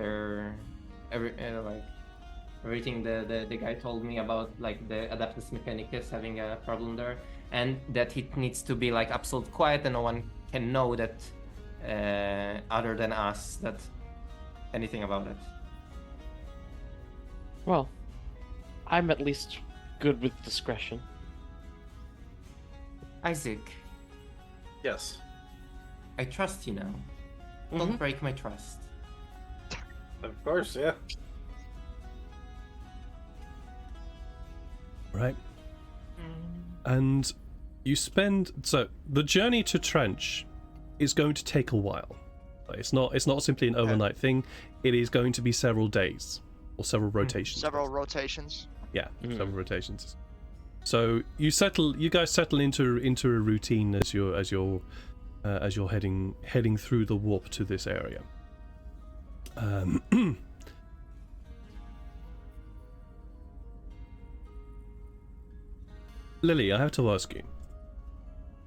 everything the guy told me about, like the Adaptus Mechanicus having a problem there, and that it needs to be like absolute quiet and no one can know that other than us that anything about it. Well, I'm at least good with discretion. Isaac, Yes. I trust you now. Don't break my trust. Of course, yeah. Right. And you spend the journey to Trench is going to take a while. It's not simply an overnight thing. It is going to be several days or several rotations. Several rotations. Yeah, several rotations. So you guys settle into a routine as you're heading through the warp to this area. Lily, I have to ask you.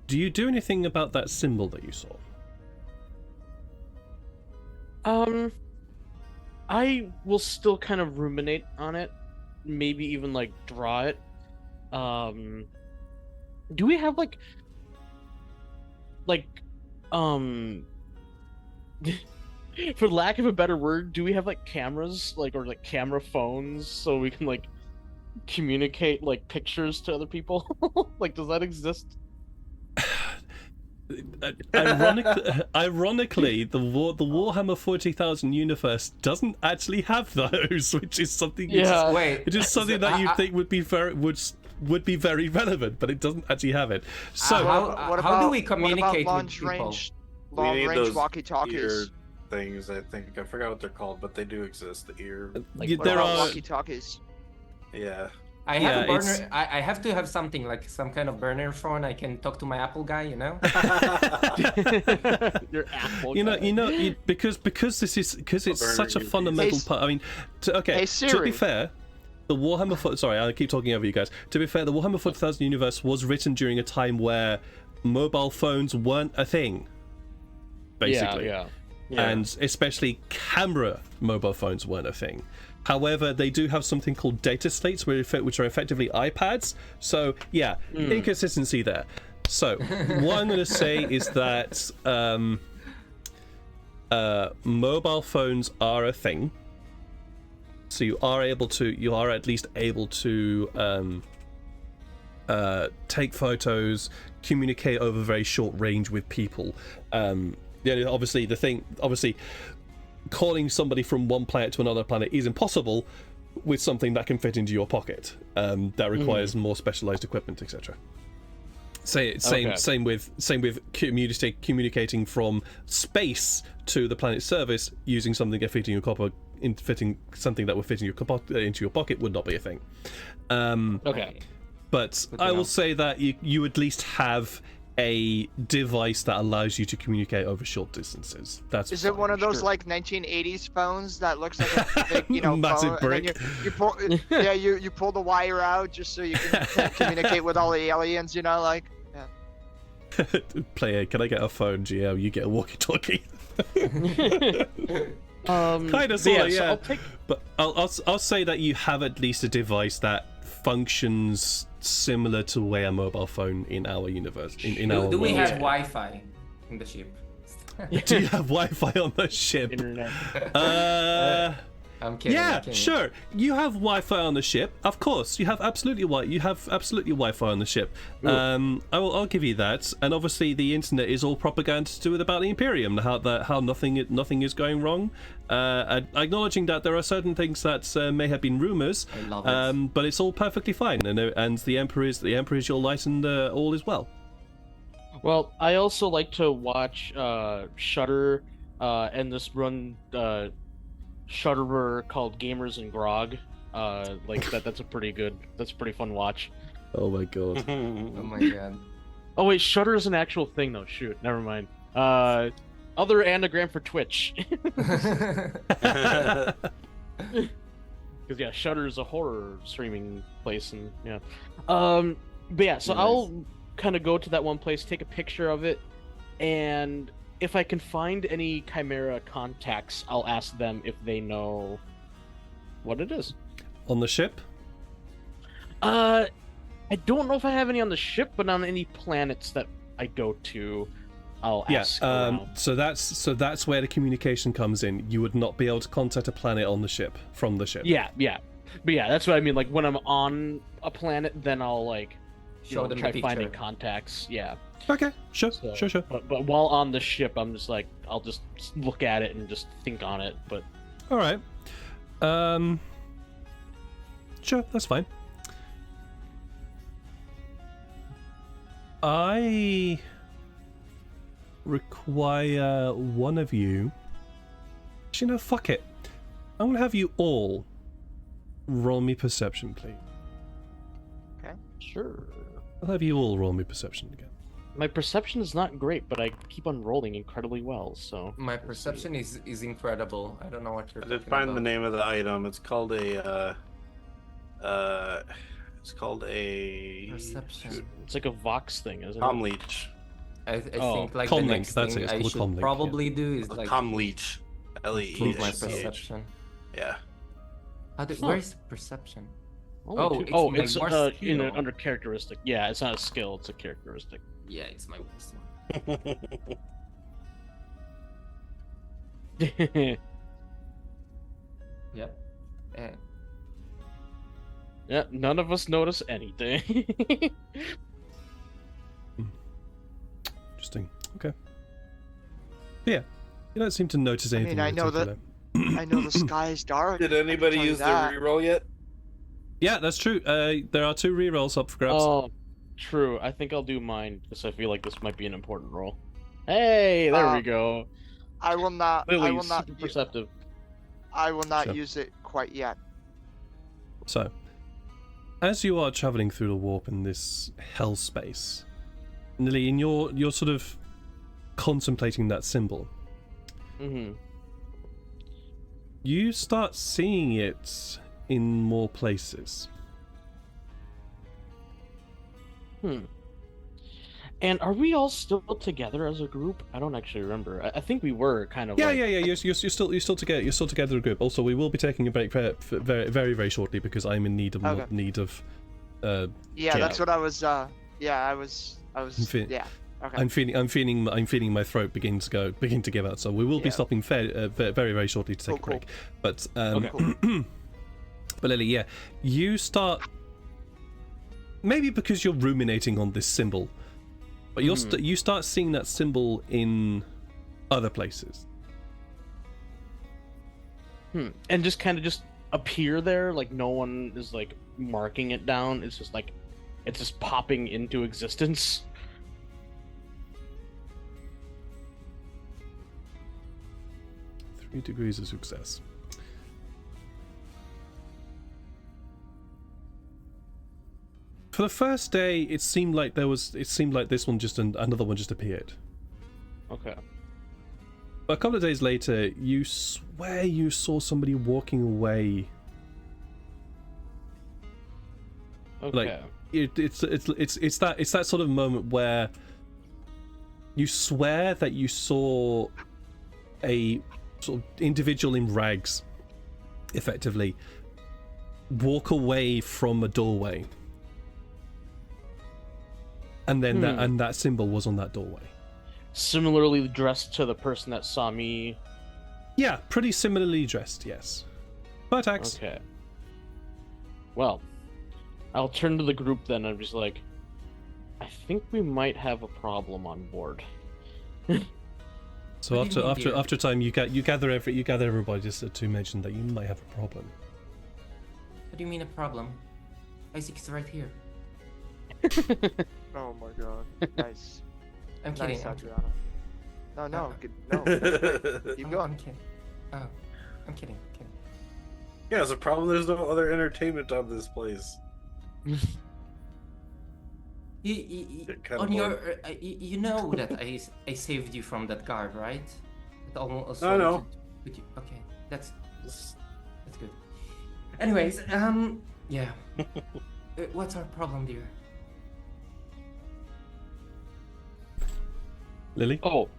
Do you do anything about that symbol that you saw? I will still kind of ruminate on it, maybe even like draw it. Do we have like for lack of a better word, do we have like cameras, or camera phones, so we can like communicate like pictures to other people? Like, does that exist? Ironically, the Warhammer 40,000 universe doesn't actually have those, which is something. Yeah. Wait. It is something that you think would be very relevant, but it doesn't actually have it. So how do we communicate with people? We need Long-range those ear walkie-talkies? things. I think I forgot what they're called, but they do exist. The ear. What there about are. walkie-talkies? Yeah. I have a it's- burner. I have to have something like some kind of burner phone. I can talk to my Apple guy, you know. Your Apple. Because it's such a Burner fundamental earpiece. part. I mean, to be Siri. fair, the Warhammer. Sorry, I keep talking over you guys. To be fair, the Warhammer 40,000 universe was written during a time where mobile phones weren't a thing. Basically, Yeah. and especially camera mobile phones weren't a thing. However, they do have something called data slates, which are effectively iPads. So, yeah, inconsistency there. So, what I'm going to say is that mobile phones are a thing. So you are at least able to take photos, communicate over very short range with people. Obviously, calling somebody from one planet to another planet is impossible with something that can fit into your pocket. That requires more specialized equipment, etc. Same with communicating from space to the planet's surface using something that fitting that would fit in into your pocket would not be a thing. Okay. But I will say that you at least have a device that allows you to communicate over short distances. Is it one of those Sure. like 1980s phones that looks like a big, Massive phone, and brick. then you pull, you pull the wire out just so you can communicate with all the aliens, like. Player, can I get a phone? GM, you get a walkie-talkie. Kind of, sort of, so yeah. I'll take... But I'll say that you have at least a device that functions similar to the way a mobile phone in our universe. In our Do we world. have Wi-Fi in the ship? Do you have Wi-Fi on the ship? Internet. I'm kidding. Yeah, I'm kidding. sure. You have Wi-Fi on the ship, of course. You have absolutely Wi-Fi on the ship. I'll give you that. And obviously, the internet is all propaganda to do with about the Imperium, how nothing is going wrong. Acknowledging that there are certain things that may have been rumors, I love it. but it's all perfectly fine. And the Emperor is your light, and all is well. Well, I also like to watch Shudder and this run Shudderer called Gamers and Grog. That's a pretty fun watch. Oh my god. Oh my god. Oh wait, Shudder is an actual thing though. Shoot, never mind. Other anagram for Twitch. Because yeah, Shudder is a horror streaming place, and yeah. But yeah, so Nice. I'll kind of go to that one place, take a picture of it, and if I can find any Chimera contacts, I'll ask them if they know what it is. On the ship? I don't know if I have any on the ship, but on any planets that I go to, I'll ask around. So that's where the communication comes in. You would not be able to contact a planet on the ship from the ship. Yeah. But yeah, that's what I mean. Like when I'm on a planet, then I'll Show them try the finding picture. contacts. Yeah. Okay. Sure. So, Sure. But while on the ship, I'm just like, I'll just look at it and just think on it. But All right. Sure, that's fine. I require one of you. Actually, no, fuck it. I'm gonna have you all roll me perception, please. sure. I'll have you all roll me perception again. My perception is not great, but I keep on rolling incredibly well. So My perception is incredible. I don't know what you're I did talking find about. the name of the item. It's called a Perception. it's like a Vox thing, isn't comm it? leech. I Oh, think like comlink, the next that's it, thing it's I called a should comlink, yeah. probably do is like Comm leech. improve my LEECH. perception. Yeah. Where's perception? Only Oh, two- it's oh, my it's worst in skill. under characteristic. Yeah, it's not a skill; it's a characteristic. Yeah, it's my worst one. Yep. Eh, Yeah, none of us notice anything. Interesting. Okay. Yeah, you don't seem to notice I anything. mean, I in know that- particular. I know the sky is dark. Did I can anybody tell you use the that. reroll yet? Yeah, that's true. There are 2 rerolls up for grabs. Oh, true. I think I'll do mine because I feel like this might be an important roll. Hey, there we go. I will not. I Lily, will not. super perceptive. I will not Sure. use it quite yet. So, as you are traveling through the warp in this hell space, Lily, and you're sort of contemplating that symbol, Mm-hmm. you start seeing it in more places. And are we all still together as a group? I don't actually remember. I think we were kind of. Yeah, like... yeah. You're still together. You're still together as a group. Also, we will be taking a break very, very, very shortly because I'm in need of Okay. uh, Yeah, Yeah. that's what I was. Yeah, I was. Fe- Yeah. Okay. I'm feeling my throat begin to give out. So we will be Yeah. stopping very, very shortly to take Cool, a break. But Okay. but Lily, yeah, you start maybe because you're ruminating on this symbol, but you start seeing that symbol in other places. And just kind of just appear there, like no one is like marking it down. It's just like it's just popping into existence. 3 degrees of success. For the first day, it seemed like this one another one just appeared. Okay. But a couple of days later, you swear you saw somebody walking away. Okay. Like it's that sort of moment where you swear that you saw a sort of individual in rags, effectively, walk away from a doorway, and then that symbol was on that doorway. Similarly dressed to the person that saw me. Yeah, pretty similarly dressed. Yes. Attacks. Okay. Well, I'll turn to the group then. I'm just like, I think we might have a problem on board. So What do you mean, dear? after time, you gather everybody just to mention that you might have a problem. What do you mean a problem? Isaac's right here. Oh my god. Nice. I'm Nice, kidding. Adriana. No, no, no. Keep I'm going. kidding. Oh, I'm kidding. Kidding. Yeah, it's a problem. There's no other entertainment on this place. Kind On of your, you know that I saved you from that guard, right? It almost I know. wanted with you. Okay, that's good. Anyways, yeah. What's our problem, dear? Lily? Oh,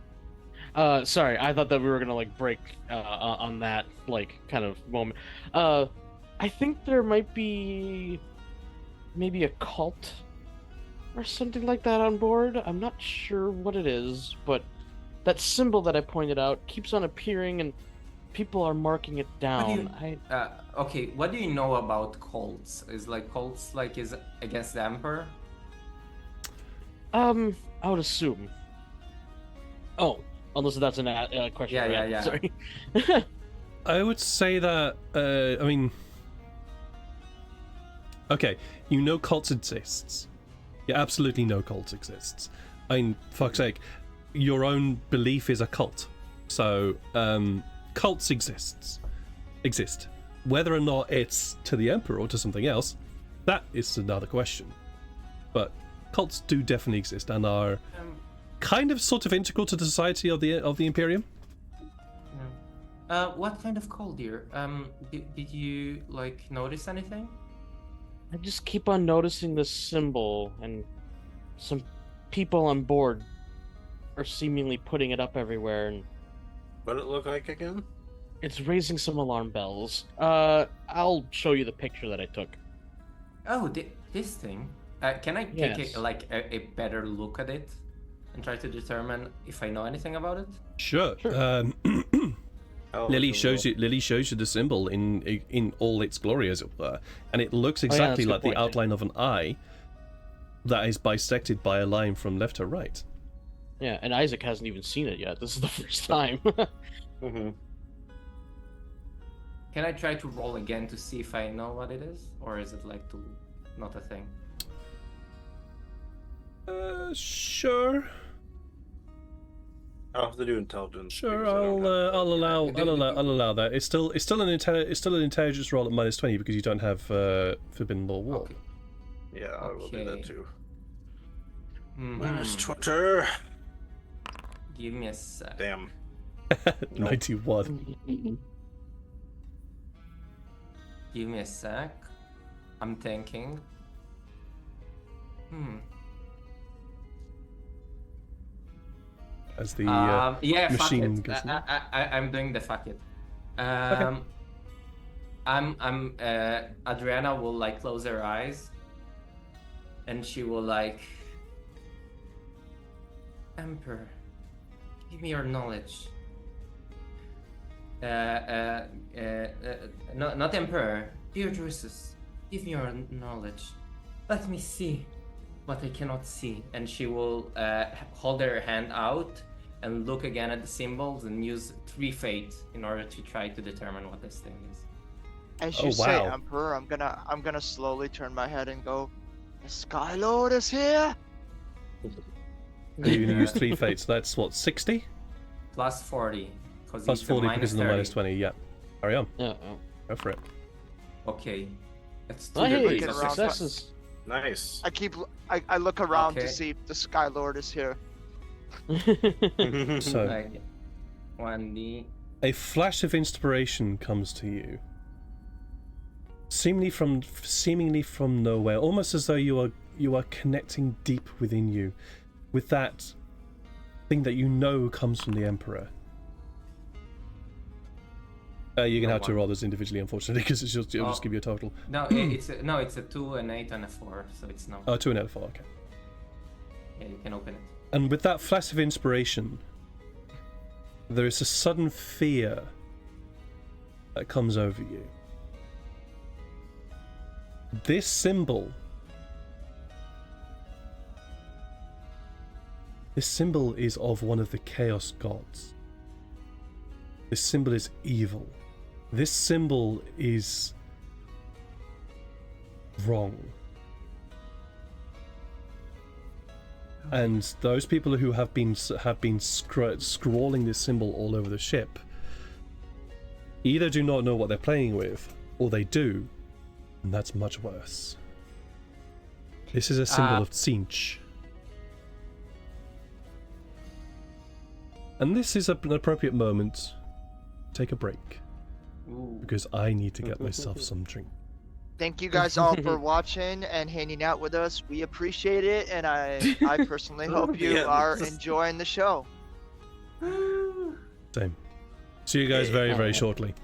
sorry. I thought that we were gonna like break on that like kind of moment. I think there might be maybe a cult or something like that on board. I'm not sure what it is, but that symbol that I pointed out keeps on appearing, and people are marking it down. Okay, what do you know about cults? Is like cults like is against the emperor? I would assume. Oh, unless that's a question. Yeah, right? yeah. Sorry. I would say that, I mean... Okay, you know cults exists. You absolutely know cults exists. I mean, fuck's sake, your own belief is a cult. So, cults exist. Whether or not it's to the Emperor or to something else, that is another question. But cults do definitely exist and are kind of sort of integral to the society of the Imperium. What kind of cult, dear? Did you like notice anything? I just keep on noticing this symbol, and some people on board are seemingly putting it up everywhere, and What it look like again? it's raising some alarm bells. I'll show you the picture that I took. Oh, this thing. Can I take Yes. a better look at it and try to determine if I know anything about it? Sure. Oh, Lily okay, shows well, you. Lily shows you the symbol in all its glory, as it were, and it looks exactly that's a like good the point, outline of an eye that is bisected by a line from left to right. Yeah, and Isaac hasn't even seen it yet. This is the first time. mhm. Can I try to roll again to see if I know what it is, or is it like not a thing? Sure. I'll have to do intelligence. Sure, because I don't have- I'll allow that. It's still an intelligence roll at -20 because you don't have Forbidden Law War. Okay. Yeah, I will do that Okay. too. Mhm. Where's Twitter? Give me a sec. Damn. 91. Give me a sec. I'm thinking. As the Yeah, machine fuck goes it. in. I'm doing the fuck it. Adriana will like close her eyes, and she will like, Emperor, give me your knowledge. Not Emperor, dear Drusus, give me your knowledge. Let me see what I cannot see. And she will hold her hand out and look again at the symbols and use 3 fate in order to try to determine what this thing is. As Oh, you say, wow. Emperor, I'm gonna slowly turn my head and go, the Sky Lord is here. Are you gonna use 3 fates? That's what, 60? Plus 40. Plus 40 because of the -20. Yeah. Carry on. Yeah. Go for it. Okay. Let's do Oh, hey, looking around. successes. Nice. I look around Okay. to see if the Sky Lord is here. So, Like 1D. a flash of inspiration comes to you, seemingly from nowhere, almost as though you are connecting deep within you with that thing that you know comes from the Emperor. You're gonna have to roll those individually, unfortunately, because it'll just give you a total. No, it's a 2, an 8, and a 4, so it's no. Oh, 2 and a 4. Okay. Yeah, you can open it. And with that flash of inspiration, there is a sudden fear that comes over you. This symbol. This symbol is of one of the Chaos Gods. This symbol is evil. This symbol is wrong. And those people who have been scrawling this symbol all over the ship either do not know what they're playing with, or they do, and that's much worse. This is a symbol of Tzeentch. And this is an appropriate moment to take a break, because I need to get myself some drink. Thank you guys all for watching and hanging out with us. We appreciate it, and I personally hope you are enjoying the show. Same. See you guys very, very shortly.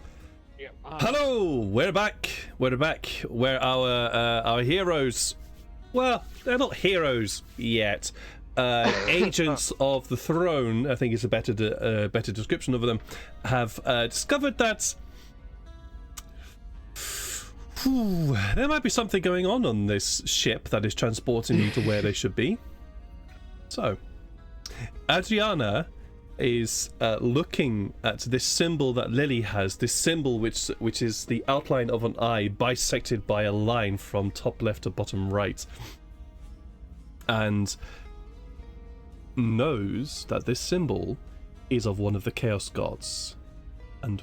Yeah. Hello, we're back. We're back. Where our heroes, well, they're not heroes yet. Agents of the throne, I think is a better description of them, have discovered that there might be something going on this ship that is transporting them to where they should be. So, Adriana is looking at this symbol that Lily has, this symbol which is the outline of an eye bisected by a line from top left to bottom right, and knows that this symbol is of one of the Chaos Gods, and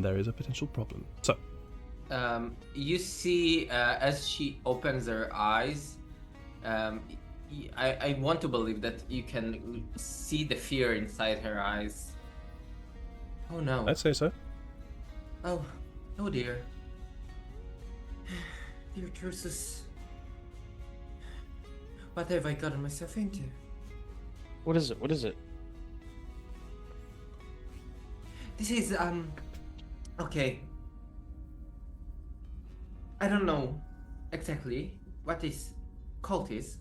there is a potential problem. So, you see, as she opens her eyes, I want to believe that you can see the fear inside her eyes. Oh no. I'd say so. Oh dear. Dear Drusus. What have I gotten myself into? What is it? What is it? This is, okay. I don't know exactly what this cult is,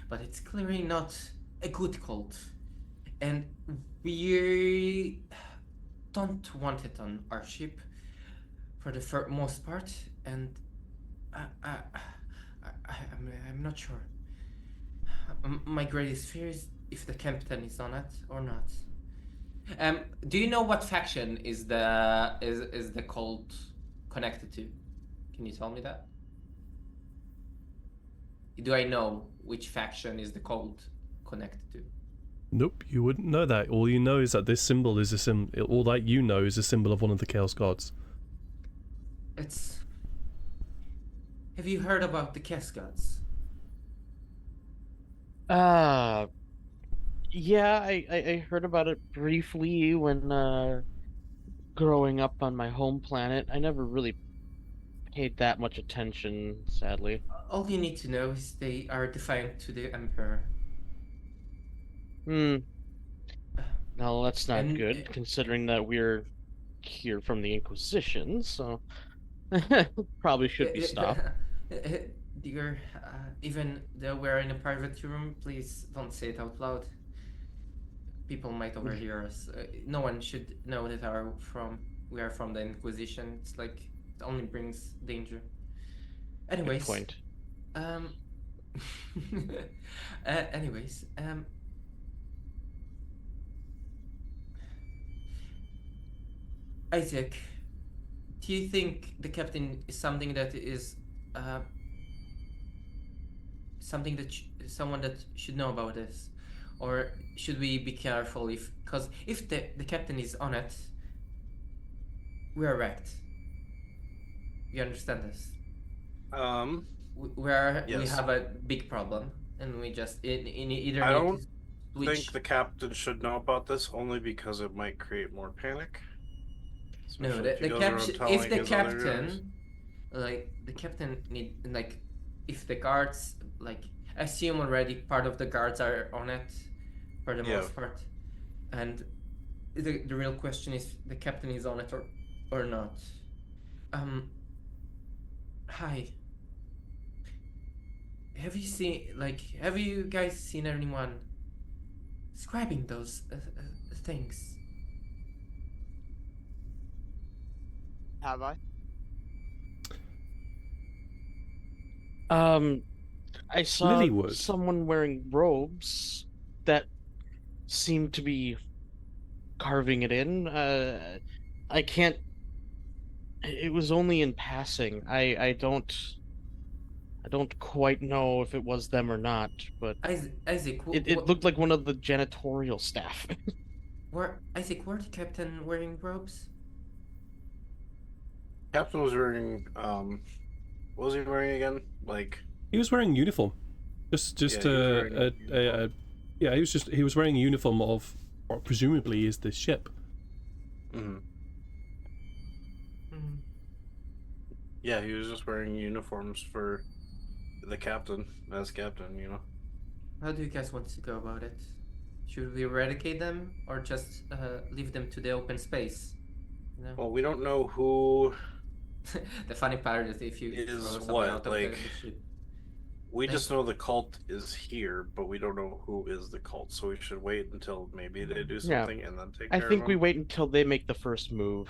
but it's clearly not a good cult. And we don't want it on our ship for the most part, and I'm not sure. My greatest fear is if the captain is on it or not. Do you know what faction is the cult connected to? Can you tell me that? Do I know which faction is the cult connected to? Nope, you wouldn't know that. All you know is that this symbol is a symbol. All that you know is a symbol of one of the Chaos Gods. It's. Have you heard about the Chaos Gods? Yeah, I heard about it briefly when growing up on my home planet. I never really paid that much attention, sadly. All you need to know is they are defiant to the Emperor. No, that's not good, considering that we're here from the Inquisition, so probably should be stopped. Dear, even though we're in a private room, please don't say it out loud. People might overhear us. No one should know that we are from the Inquisition. It's like it only brings danger. Anyways. Good point. Isaac, do you think the captain is something that is something that someone that should know about this, or should we be careful because if the captain is on it, we are wrecked. You understand this? We have a big problem, and we just either. I don't think the captain should know about this, only because it might create more panic. No, if the captain, like the captain if the guards, like, assume already part of the guards are on it, for the most part, and the real question is the captain is on it or not. Hi. Have you guys seen anyone scribing those things? Have I? I saw Lily would. someone wearing robes that seemed to be carving it in. I can't. It was only in passing. I don't quite know if it was them or not, but Isaac, it looked like one of the janitorial staff. Isaac, were the captain wearing robes? Captain was wearing what was he wearing again? Like He was wearing uniform. Just Yeah, he was wearing uniform. yeah, he was wearing a uniform of what presumably is the ship. mhm. Hmm. Yeah, he was just wearing uniforms for the captain as captain, you know. How do you guys want to go about it? Should we eradicate them or just leave them to the open space? You know? Well, we don't know who The funny part is if you is throw something what, out of like the ship. we Like- just know the cult is here, but we don't know who is the cult, so we should wait until maybe they do Yeah. something and then take I care think of we them. wait until they make the first move.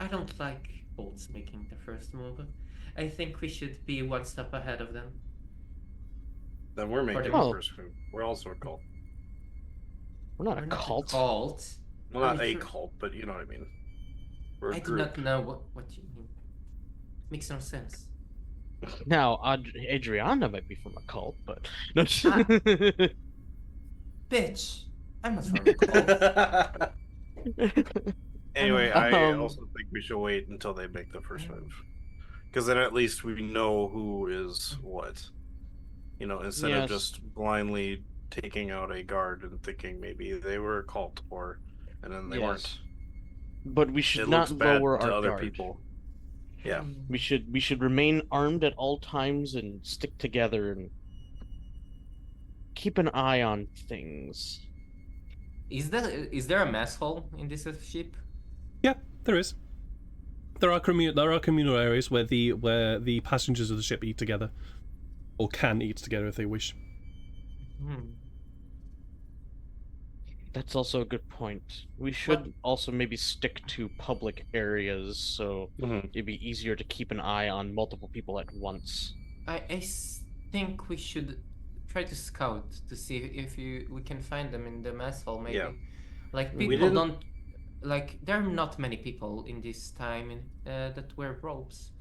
I don't like bolts making the first move. I think we should be one step ahead of them. Then we're making Oh. the first move. We're also a cult. We're not We're a not cult. cult. Well, Are not you a sure? cult, but you know what I mean. We're a I do group. not know what you mean. Makes no sense. Now, Adriana might be from a cult, but no. Bitch, I'm not from a cult. Anyway, I Um, also think we should wait until they make the first move, because then at least we know who is what. You know, instead Yes. of just blindly taking out a guard and thinking maybe they were a cult and then they Yes. weren't. But we should It not looks bad lower to our other guard. people. Yeah. We should remain armed at all times and stick together and keep an eye on things. Is there a mess hall in this ship? Yeah, there is. There are communal areas where the passengers of the ship eat together, or can eat together if they wish. Hmm. That's also a good point. We should also maybe stick to public areas so it'd be easier to keep an eye on multiple people at once. Think we should try to scout to see if we can find them in the mess hall. Maybe, Yeah. like We people didn't- don't like. There are not many people in this time that wear robes.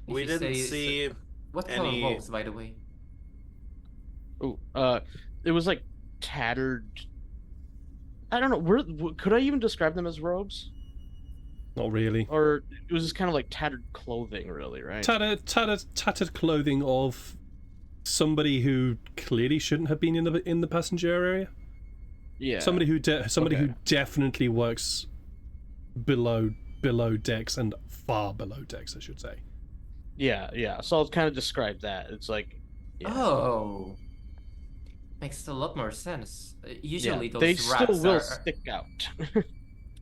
If We you didn't say- see What color any- robes, by the way? Oh, it was like tattered. I don't know. Could I even describe them as robes? Not really. Or it was just kind of like tattered clothing, really, right? Tattered clothing of somebody who clearly shouldn't have been in the passenger area. Yeah. Somebody who Okay. definitely works below decks and far below decks, I should say. Yeah. So I'll kind of describe that. It's like, yeah. Oh, makes a lot more sense. Usually yeah, those they rats still will are. stick out.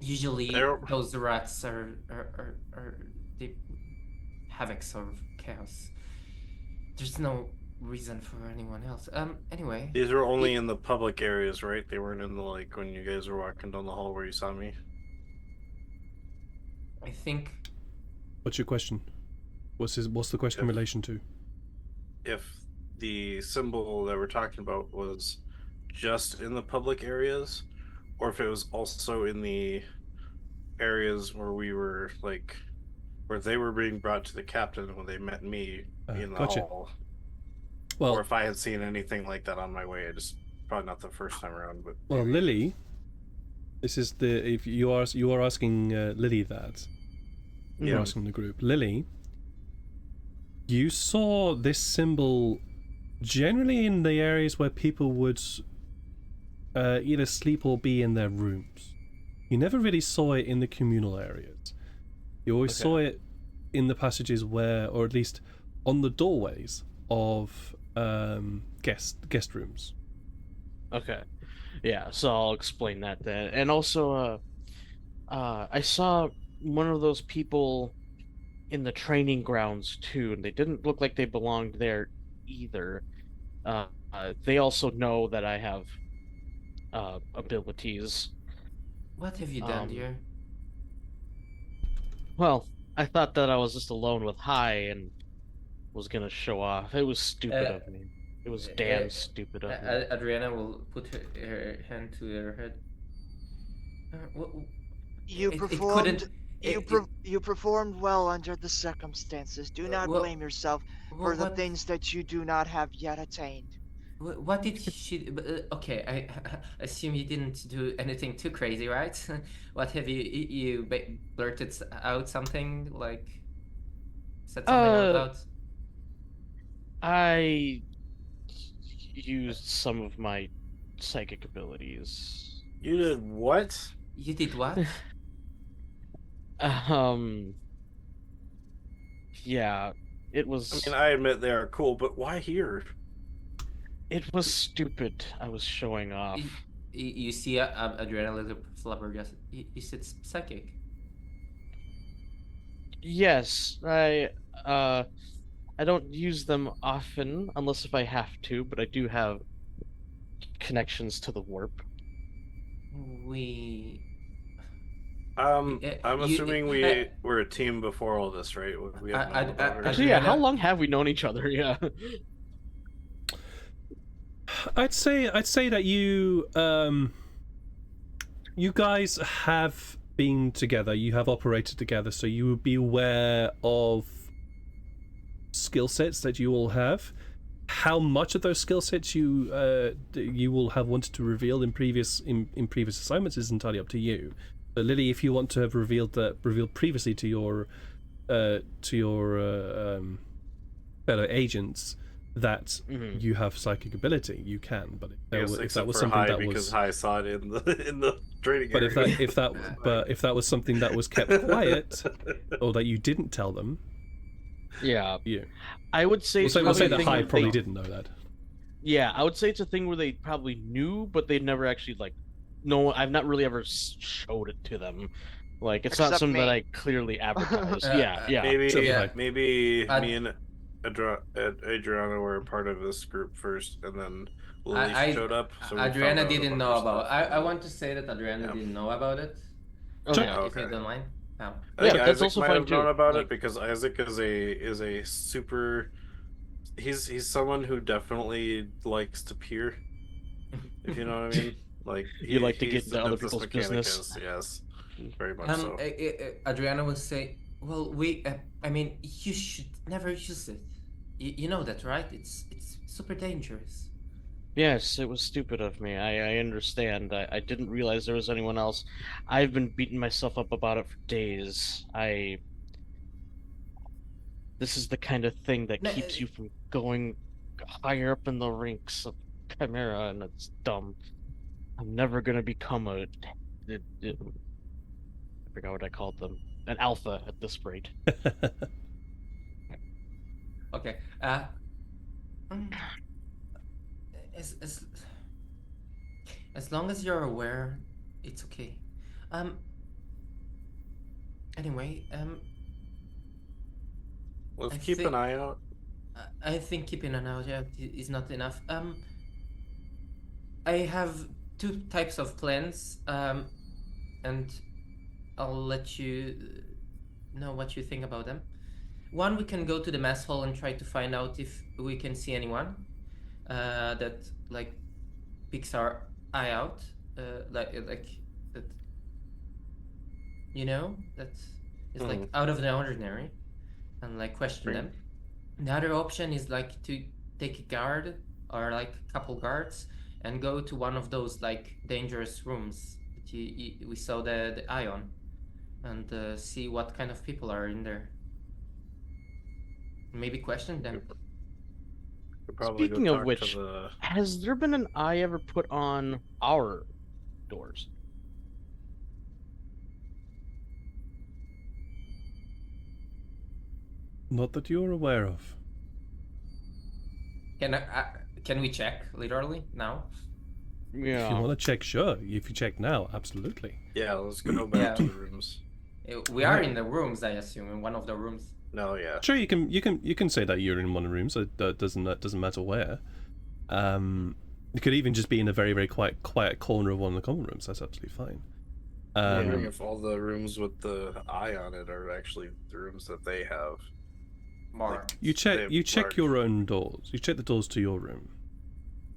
Usually They're- those rats are the havocs or chaos. There's no reason for anyone else. Anyway. These were only in the public areas, right? They weren't in the like when you guys were walking down the hall where you saw me. I think What's your question? What's the question in relation to? If the symbol that we're talking about was just in the public areas, or if it was also in the areas where we were like where they were being brought to the captain when they met me in the Gotcha. hall. Well, Or if I had seen anything like that on my way. I just probably not the first time around, but well, Lily. This is if you are asking Lily that. You're Yeah. asking the group. Lily, you saw this symbol generally in the areas where people would either sleep or be in their rooms. You never really saw it in the communal areas. You always saw it in the passages where, or at least on the doorways of guest rooms. Okay. Yeah, so I'll explain that then. And also, I saw one of those people in the training grounds too, and they didn't look like they belonged there either. They also know that I have abilities. what have you done, Um, dear? Well, I thought that I was just alone with Hai, and was gonna show off. It was stupid Uh, of me. It was damn stupid of me. Adriana will put her hand to her head. You It couldn't. performed. You performed well under the circumstances. Do not What? blame yourself for the What? things that you do not have yet attained. What did she? Okay, I assume you didn't do anything too crazy, right? What have you blurted out something like said something out loud? I used some of my psychic abilities. You did what? You did what? Yeah, it was. I mean, I admit they are cool, but why here? It was stupid. I was showing off. You see, Adriana little flabbergasted. You said psychic. Yes, I don't use them often unless if I have to, but I do have connections to the warp. I'm assuming we were a team before all this, right? We have known about it. Actually, yeah. How long have we known each other? Yeah. I'd say that you you guys have been together. You have operated together, so you would be aware of skill sets that you all have. How much of those skill sets you will have wanted to reveal in previous assignments is entirely up to you. But Lily, if you want to have revealed previously to your fellow agents that you have psychic ability, you can. But if that was something that was because High saw it in the training but area. if that was something that was kept quiet or that you didn't tell them, yeah, I would say we'll say that High probably didn't know that. Yeah, I would say it's a thing where they probably knew, but they never actually no, I've not really ever showed it to them. Like, it's not something that I clearly advertise. Yeah. Maybe me and Adriana were part of this group first, and then Lily showed up. So Adriana didn't know about. I want to say that Adriana didn't know about it. Okay. If you don't mind. I think that's Isaac also might fine have known too. about it because Isaac is a super. He's someone who definitely likes to peer. If you know what I mean. Like you like to get into other people's business. Yes, very much so. Adriana will say, "Well, I mean, you should never use it. You know that, right? It's super dangerous." Yes, it was stupid of me. I understand. I didn't realize there was anyone else. I've been beating myself up about it for days. This is the kind of thing that keeps you from going higher up in the ranks of Chimera, and it's dumb. I'm never gonna become I forgot what I called them. An alpha at this rate. Okay. As long as you're aware, it's okay. Anyway, let's keep an eye out. I think keeping an eye out is not enough. I have 2 types of plans, and I'll let you know what you think about them. One, we can go to the mess hall and try to find out if we can see anyone that picks our eye out, that that is out of the ordinary, and question them. The other option is to take a guard or a couple guards and go to one of those dangerous rooms that we saw the eye on, and see what kind of people are in there. Maybe question them. Speaking of which, has there been an eye ever put on our doors? Not that you're aware of. Can we check literally now? Yeah. If you want to check, sure. If you check now, absolutely. Yeah, let's go back to the rooms. We are in the rooms, I assume, in one of the rooms. No, yeah. Sure, you can say that you're in one of the rooms. That doesn't matter where. It could even just be in a very, very quiet corner of one of the common rooms. That's absolutely fine. Wondering if all the rooms with the eye on it are actually the rooms that they have. marked. You check marked. your own doors. You check the doors to your room.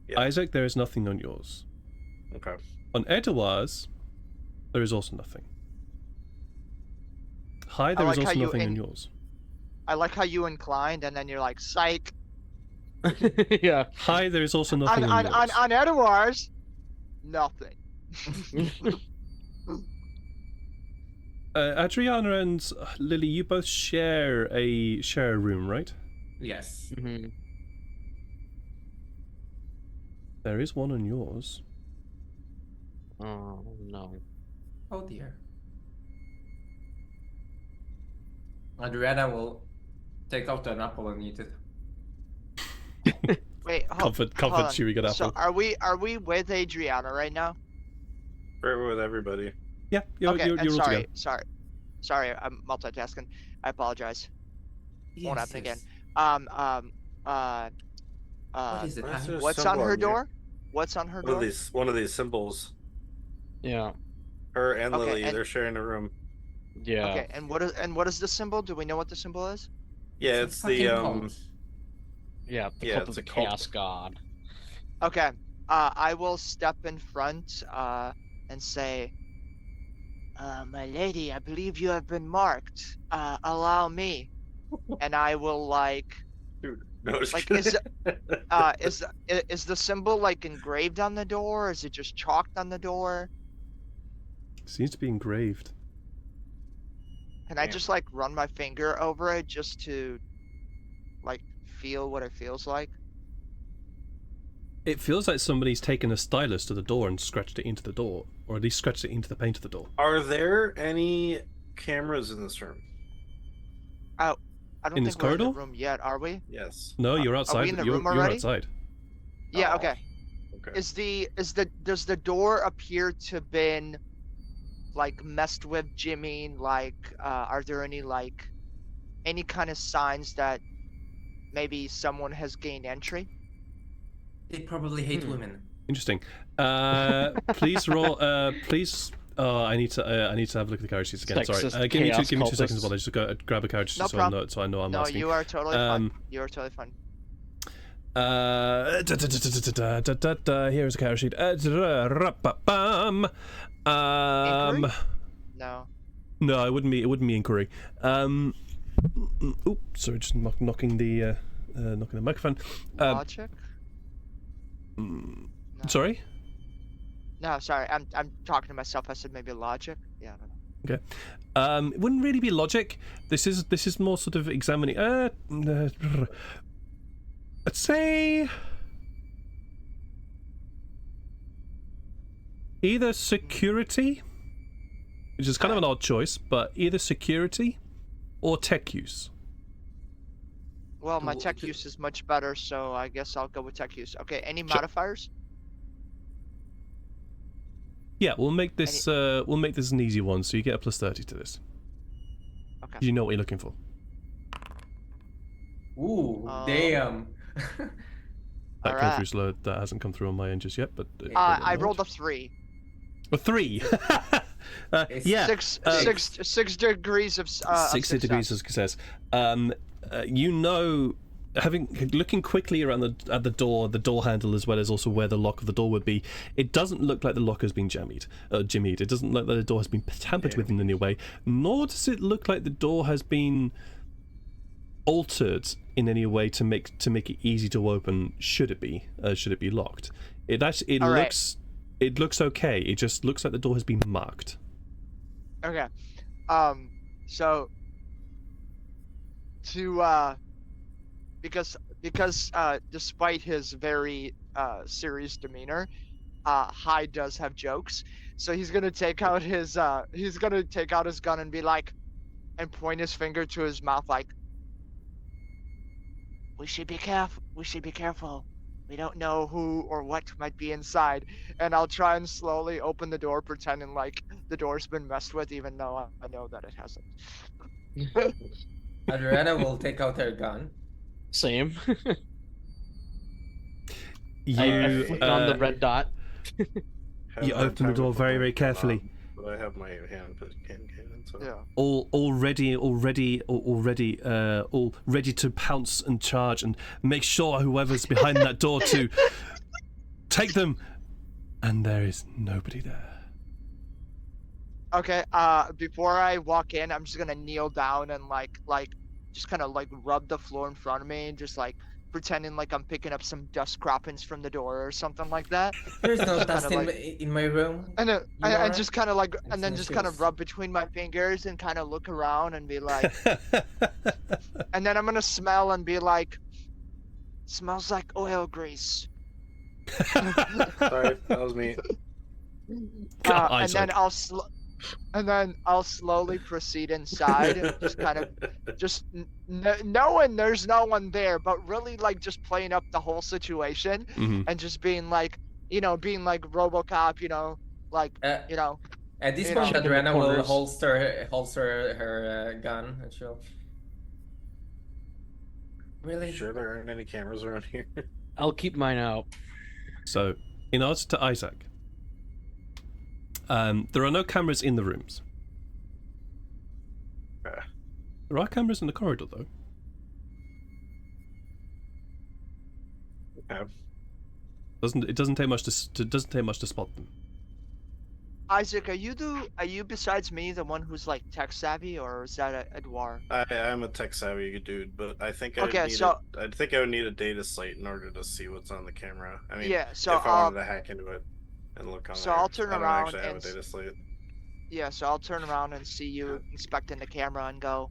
Yeah. Isaac, there is nothing on yours. Okay. On Edouard's, there is also nothing. Hi, there is like how also you nothing on yours. I like how you inclined and then you're like, psych. Yeah. Hi, there is also nothing on yours. On Edouard's, nothing. Adriana and Lily, you both share a room, right? Yes. Mhm. There is one on yours. Oh no. Oh dear. Adriana will take out an apple and eat it. Wait, Comfort, hold on. chewing an So apple. are we with Adriana right now? We're with everybody. Yeah, you're Okay, all and together. sorry, I'm multitasking. I apologize. Won't happen again. What is it? Where's the What's symbol on her here? door? What's on her door? One of these symbols. Yeah. Her and Okay, Lily, and- they're sharing a room. Yeah. Okay, and what is the symbol? Do we know what the symbol is? Yeah, a it's the fucking cult. Yeah. The Yeah, cult of it's the a cult. chaos god. Okay. I will step in front and say, my lady, I believe you have been marked. Allow me. And I will No, just Like, kidding. is the symbol like engraved on the door? Or is it just chalked on the door? Seems to be engraved. Can I Damn. just like run my finger over it just to like feel what it feels like? It feels like somebody's taken a stylus to the door and scratched it into the door, or at least scratched it into the paint of the door. Are there any cameras in this room? I don't In think this we're in corridor? the room yet, are we? Yes. No, you're outside. in the you're, room you're already? outside. Yeah, Oh. okay. Okay. Does the door appear to been like messed with, Jimmy? Like, are there any kind of signs that maybe someone has gained entry? They probably hate women. Interesting. Please roll. Please. Oh, I need to have a look at the character sheets again. Sexist Sorry. Give me chaos 2 seconds cultists. while I just go grab a character No sheet problem. so I know I'm No, asking. you are totally fine. You are totally fine. Here's a character sheet. Inquiry? No. No, it wouldn't be inquiry. Oops, sorry, just knocking the microphone. Logic? No. Sorry. No, sorry. I'm talking to myself. I said maybe logic. Yeah. I don't know. Okay. It wouldn't really be logic. This is more sort of examining. Let's say either security, which is kind of an odd choice, but either security or tech use. Well, my Cool. tech use is much better, so I guess I'll go with tech use. Okay. Any modifiers? Yeah, we'll make this an easy one, so you get a plus 30 to this. Okay. You know what you're looking for. Ooh, damn. That came Alright. through slow. That hasn't come through on my end just yet, but I rolled a 3. a 3. It's Yeah, Six degrees of 60 degrees of success. You know, looking quickly around at the door handle, as well as also where the lock of the door would be, it doesn't look like the lock has been jimmied. It doesn't look like the door has been tampered with in any way, nor does it look like the door has been altered in any way to make it easy to open. Should it be locked? It looks okay. It just looks like the door has been marked. Okay. So to because despite his very serious demeanor, Hyde does have jokes. So he's gonna take out his gun and be like, and point his finger to his mouth like, we should be careful. We don't know who or what might be inside. And I'll try and slowly open the door, pretending like the door's been messed with, even though I know that it hasn't. Adriana will take out her gun. Same. You flick on the red dot. You open the door very, very carefully. But I have my hand put can cannon. So. Yeah. all ready to pounce and charge and make sure whoever's behind that door to take them, and there is nobody there. Okay. Before I walk in, I'm just gonna kneel down and just kind of like rub the floor in front of me and just like pretending like I'm picking up some dust croppings from the door or something like that. There's no Just dust kinda in my room. And then, You and alright? just kind of like, And and then some just kind of shoes. rub between my fingers and kind of look around and be like, and then I'm gonna smell and be like, smells like oil grease. Sorry, that was me. And then I'll slowly proceed inside, just kind of, knowing there's no one there, but really like just playing up the whole situation and just being like, being like RoboCop, like, At this You point, know. Check in the Adriana will corners. holster her gun, and she'll. Really? Sure, there aren't any cameras around here. I'll keep mine out. So, in answer to Isaac, there are no cameras in the rooms. There are cameras in the corridor, though. Okay. It doesn't take much to spot them. Isaac, are you besides me the one who's like tech savvy, or is that Edouard? I'm a tech savvy dude, but I think I would need a data slate in order to see what's on the camera. I mean, Yeah, so if I wanted to hack into it and look on so there. I'll turn I don't around actually have a and data slate. Yeah, so I'll turn around and see you inspecting the camera and go,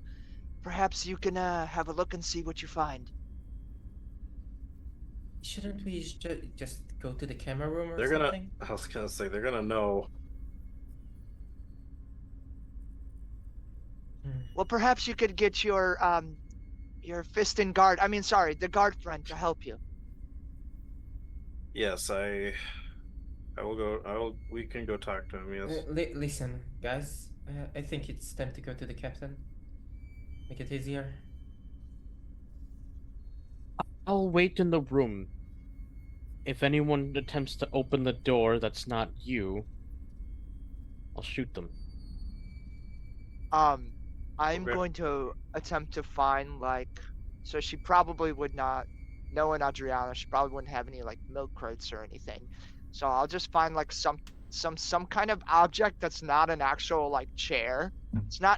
perhaps you can have a look and see what you find. Shouldn't we just go to the camera room or They're something? I was gonna say they're gonna know. Well, perhaps you could get your fist in guard. I mean, sorry, the guard friend to help you. Yes, I will go. We can go talk to him. Yes. Listen, guys. I think it's time to go to the captain. Make it easier. I'll wait in the room. If anyone attempts to open the door that's not you, I'll shoot them. I'm Okay. going to attempt to find so she probably would not, knowing Adriana, she probably wouldn't have any like milk crates or anything. So I'll just find like some kind of object that's not an actual like chair.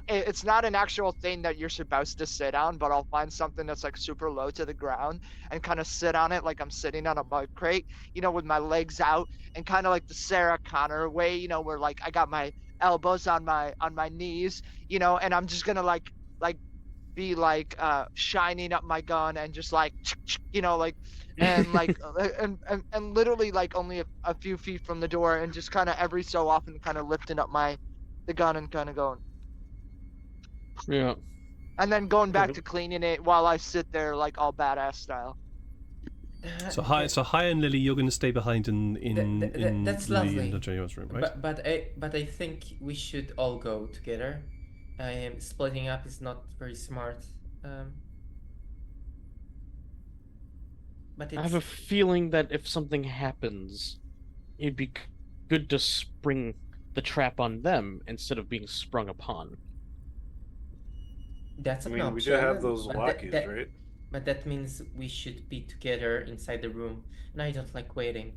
It's not an actual thing that you're supposed to sit on, but I'll find something that's like super low to the ground and kind of sit on it like I'm sitting on a milk crate, with my legs out and kind of like the Sarah Connor way, where like I got my elbows on my knees, and I'm just gonna like be like shining up my gun and just like and like and literally like only a few feet from the door and just kind of every so often kind of lifting up the gun and kind of going, Yeah. and then going back to cleaning it while I sit there like all badass style. So Hi and Lily, you're going to stay behind in that's Lily lovely. and Adriana's room, right? But I think we should all go together. Splitting up is not very smart. But I have a feeling that if something happens, it'd be good to spring the trap on them instead of being sprung upon. That's I an mean, we do option, have those but walkies, right? But that means we should be together inside the room, and I don't like waiting.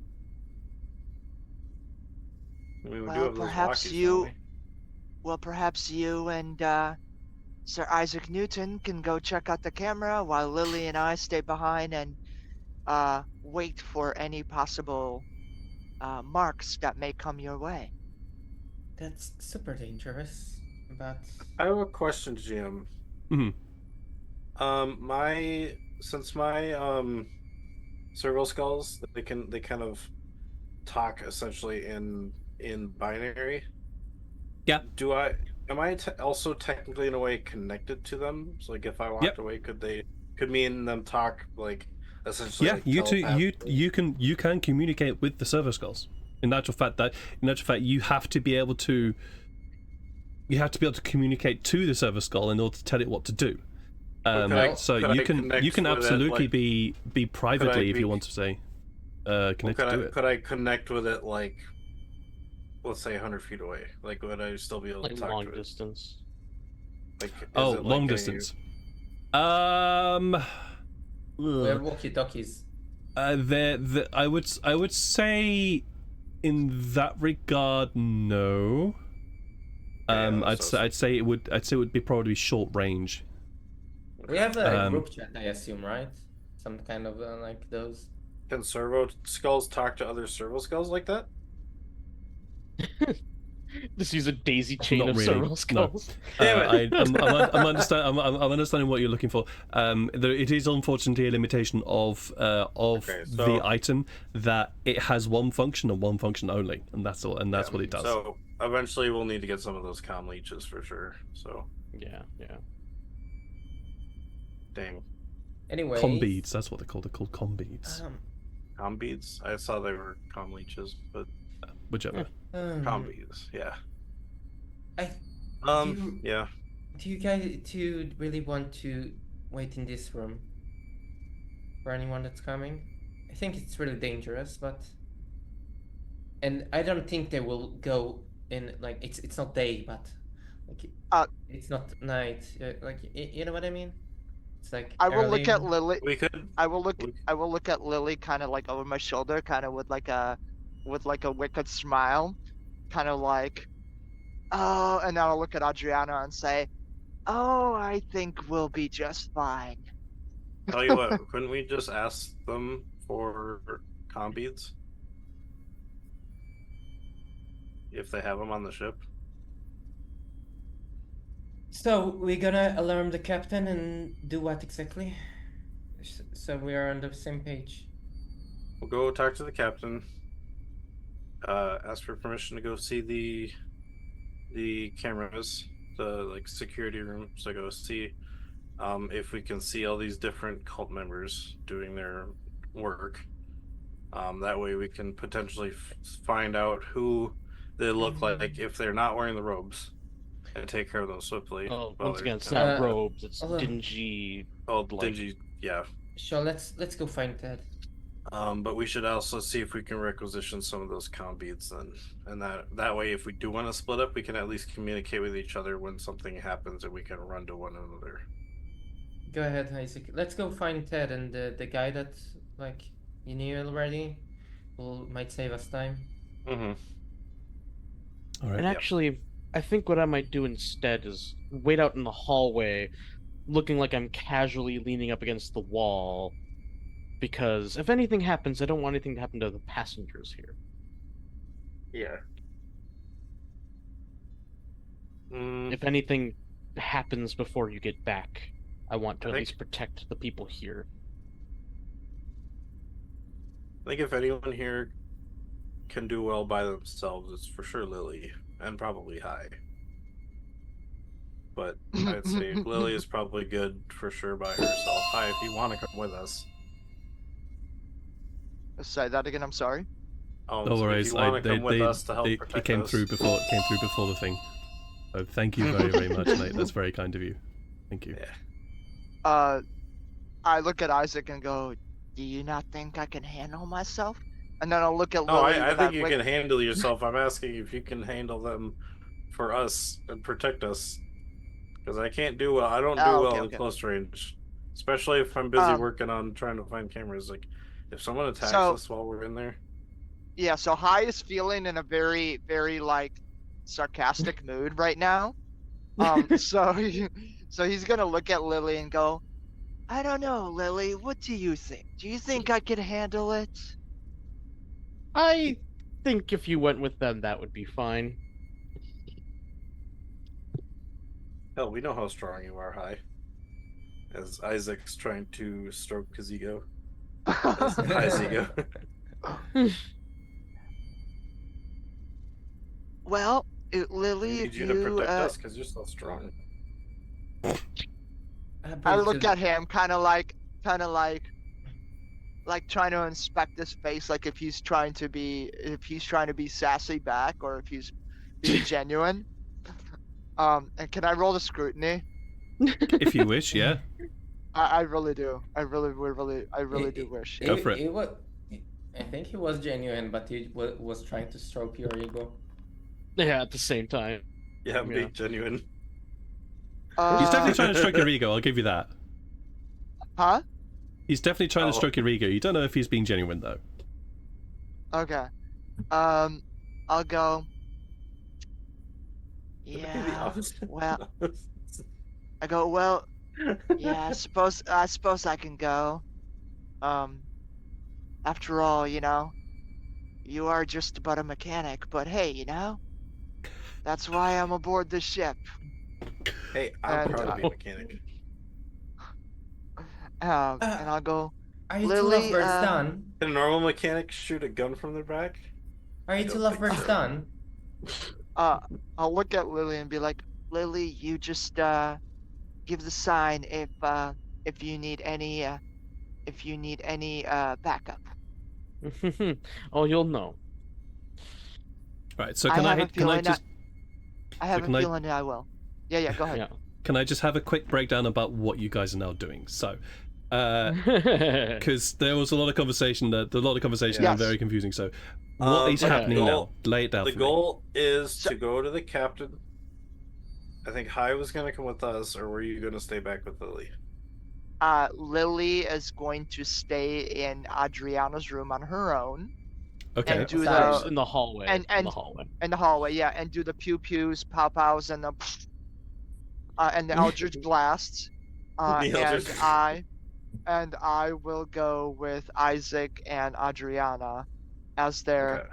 I mean, we do Well, have those perhaps walkies, you- don't we? Well, perhaps you and Sir Isaac Newton can go check out the camera while Lily and I stay behind and wait for any possible marks that may come your way. That's super dangerous, but I have a question, GM. Mhm. Since my servo skulls, they kind of talk essentially in binary. Yeah. Am I also technically in a way connected to them? So like if I walked Yep. away, could me and them talk like essentially? Yeah, like, you telepathically? you can communicate with the servo skulls. In actual fact, you have to be able to communicate to the servo skull in order to tell it what to do. So could you I can connect with it, absolutely like- be privately if be- you want to say connected to it. Could I connect with it like, let's say 100 feet away? Like, would I still be able Like to talk long to it? distance. Like, Oh, it, like, long any- distance. We have walkie-talkies. I would say, in that regard, no. Yeah, I'd say it would be probably short range. We have a Um, group chat, I assume, right? Some kind of like those. Can servo skulls talk to other servo skulls like that? Just use a daisy chain Not of really, serval no. skulls. I'm understanding what you're looking for. It is unfortunately a limitation of Okay, the item that it has one function and one function only, and that's all. And that's Yeah, what it does. So eventually we'll need to get some of those comm leeches for sure. So Yeah. dang, Anyway. Com beads. That's what they're called. They're called com beads. comm beads. I saw they were comm leeches, but Whichever. comm beads. Yeah. I Yeah. Do you guys really want to wait in this room for anyone that's coming? I think it's really dangerous, but and I don't think they will go in like it's not day, but like it's not night. Like you know what I mean? It's like I will early. look at Lily. We could. I will look at Lily kind of like over my shoulder, kind of with like a wicked smile, kind of like, oh, and then I'll look at Adriana and say, oh, I think we'll be just fine. Tell you what, couldn't we just ask them for comm beads? If they have them on the ship? So we're gonna alarm the captain and do what exactly? So we are on the same page. We'll go talk to the captain. Ask for permission to go see the cameras, the like security room. So go see if we can see all these different cult members doing their work. That way we can potentially find out who they look like if they're not wearing the robes, and take care of them swiftly. Oh, while once they're again, it's kind not of- robes. It's dingy. Oh, like- dingy. Yeah. Sure, let's go find Ted. But we should also see if we can requisition some of those comm beads then, and that way, if we do want to split up, we can at least communicate with each other when something happens, and we can run to one another. Go ahead, Isaac. Let's go find Ted and the guy that like you knew already. Might save us time. Mm-hmm. All right. And actually, I think what I might do instead is wait out in the hallway, looking like I'm casually leaning up against the wall, because if anything happens, I don't want anything to happen to the passengers here. Yeah. If anything happens before you get back, I want to I at think- least protect the people here. I think if anyone here can do well by themselves, it's for sure Lily, and probably High. But I'd say Lily is probably good for sure by herself. High, if you want to come with us. Say that again. I'm sorry. No So if worries. you want to come with us to help it protect came us. through before the thing. So thank you very, very much, mate. That's very kind of you. Thank you. Yeah. I look at Isaac and go, do you not think I can handle myself? And then I'll look at No, Lily. I with think that you can handle yourself. I'm asking if you can handle them for us and protect us. Because I can't do well. I don't do well at close range. Especially if I'm busy working on trying to find cameras. Like, if someone attacks us while we're in there. Yeah, so High is feeling in a very, very, like, sarcastic mood right now. So he's going to look at Lily and go, I don't know, Lily, what do you think? Do you think I could handle it? I think if you went with them, that would be fine. Hell, we know how strong you are, High. As Isaac's trying to stroke his ego. High's ego. Well, We Lily, need if you to protect us because you're so strong. I look at him kind of like trying to inspect his face, like if he's trying to be sassy back or if he's being genuine. And can I roll the scrutiny? If you wish, yeah. I really do. I really do wish. Go for it. I think he was genuine, but he was trying to stroke your ego. Yeah, at the same time. Yeah, be genuine. He's definitely trying to stroke your ego. I'll give you that. Huh? He's definitely trying to stroke your ego. You don't know if he's being genuine though. Okay. I'll go. Would it be the Yeah. opposite? Well, I go. Well, yeah. I suppose I can go. After all, you are just but a mechanic. But hey, that's why I'm aboard this ship. Hey, I'm And, proud to be a mechanic. And I'll go. Are you Lily, two lovebirds done? Can a normal mechanic shoot a gun from their back? Are you I two don't think lovebirds so. done? I'll look at Lily and be like, Lily, you just give the sign if you need any backup. Oh, you'll know. Right. So I can have I a can I feeling just I have can a I- feeling that I will. Yeah, go ahead. Yeah. can I just have a quick breakdown about what you guys are now doing? So, because there was a lot of conversation that and Yes. very confusing. So, what is Okay. happening now? Goal- Lay it down The for goal is So- to go to the captain. I think Hai was gonna come with us, or were you gonna stay back with Lily? Lily is going to stay in Adriana's room on her own me. Okay. and do Sorry. the in the hallway. and- in the hallway. in the hallway, yeah, and do the pew pews, pow pows, and the Eldritch blasts. The Eldritch- And I will go with Isaac and Adriana as their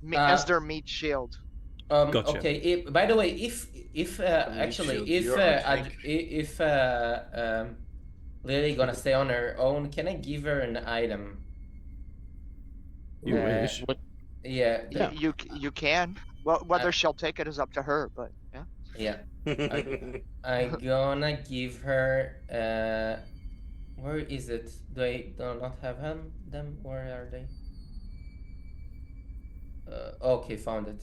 Okay. as their meat shield. Gotcha. Okay. By the way, if actually shield, if you're our tank. if Lily gonna stay on her own, can I give her an item? You Uh, wish. What? Yeah. Yeah. You can. Well, whether she'll take it is up to her, but yeah. Yeah. I gonna give her. Where is it? Do not have them? Where are they? Okay, found it.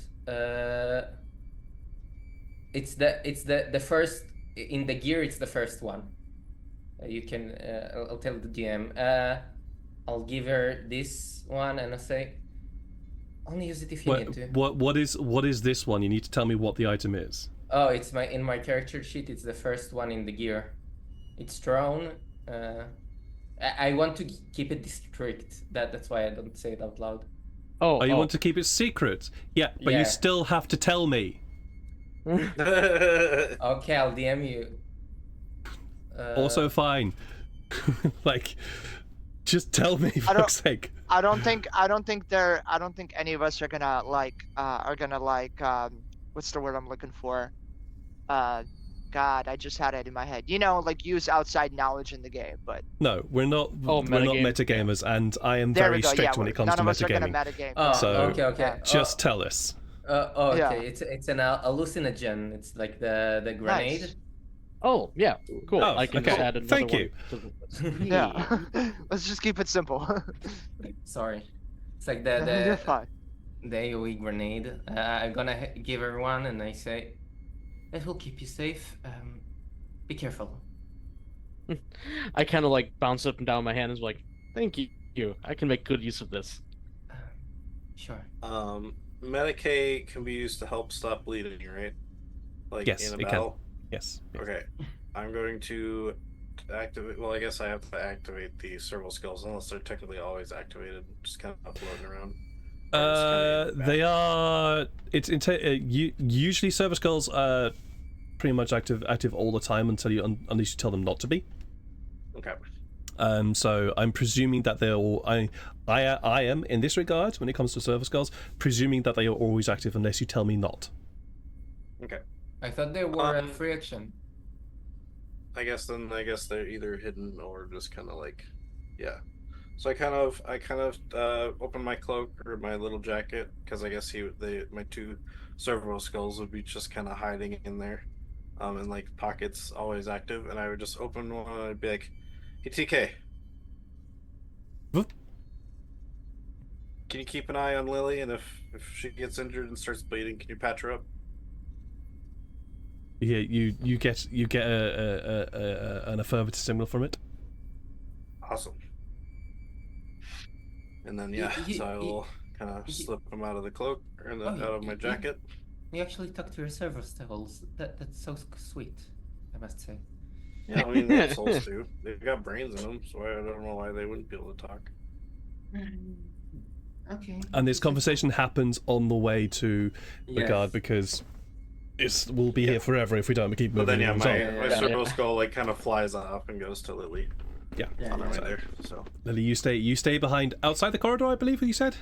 It's the first in the gear. It's the first one. You can. I'll tell the GM. I'll give her this one, and I'll say, only use it if you need to. What is this one? You need to tell me what the item is. Oh, it's in my character sheet. It's the first one in the gear. It's thrown. I want to keep it discreet. That's why I don't say it out loud. Oh, you want to keep it secret? Yeah, but Yeah. you still have to tell me. Okay, I'll DM you. Also fine. Like, just tell me for fuck's sake. I don't think any of us are gonna what's the word I'm looking for? God, I just had it in my head. Use outside knowledge in the game, but No, we're not. Oh, we're not metagame. metagamers, and I am there very we go. strict Yeah, when it comes none to of us are gonna metagaming. metagame. Oh, So, okay. Just tell us. Okay. Yeah. It's an hallucinogen. It's like the grenade. Nice. Oh, yeah. Cool. Oh, I can okay. just add another Thank one you. to the- Yeah. Let's just keep it simple. Sorry. It's like You're the fine. AoE grenade. I'm gonna give her one, and I say, "That will keep you safe. Be careful." I kind of like bounce up and down my hand and is like, thank you. I can make good use of this. Sure. Medicaid can be used to help stop bleeding, right? Like Yes, in a it can. battle. Yes. Okay. I'm going to activate. Well, I guess I have to activate the serval skills, unless they're technically always activated, just kind of floating around. Or just kinda in the They back. are. Usually service girls are pretty much active all the time unless you tell them not to be. Okay. So I'm presuming that they're all. I am in this regard when it comes to service girls, presuming that they are always active unless you tell me not. Okay. I thought they were a free action. I guess they're either hidden or just kind of like, yeah. So I kind of open my cloak or my little jacket because I guess my two servo skulls would be just kind of hiding in there, in like pockets, always active, and I would just open one and I'd be like, "Hey TK, Huh? can you keep an eye on Lily? And if she gets injured and starts bleeding, can you patch her up?" Yeah, you get an affirmative signal from it. Awesome. And then so I will kind of slip them out of the cloak or out of my jacket. You actually talk to your server skulls. That's so sweet. must say. Yeah, I mean, they have souls too. They've got brains in them, so I don't know why they wouldn't be able to talk. Okay. And this conversation happens on the way to the Yes. guard because we'll be here forever if we don't keep But moving. then, yeah, things on. my servo skull like kind of flies off and goes to Lily. Yeah. Yeah, On the yeah. way there. So Lily, you stay behind outside the corridor, I believe you said.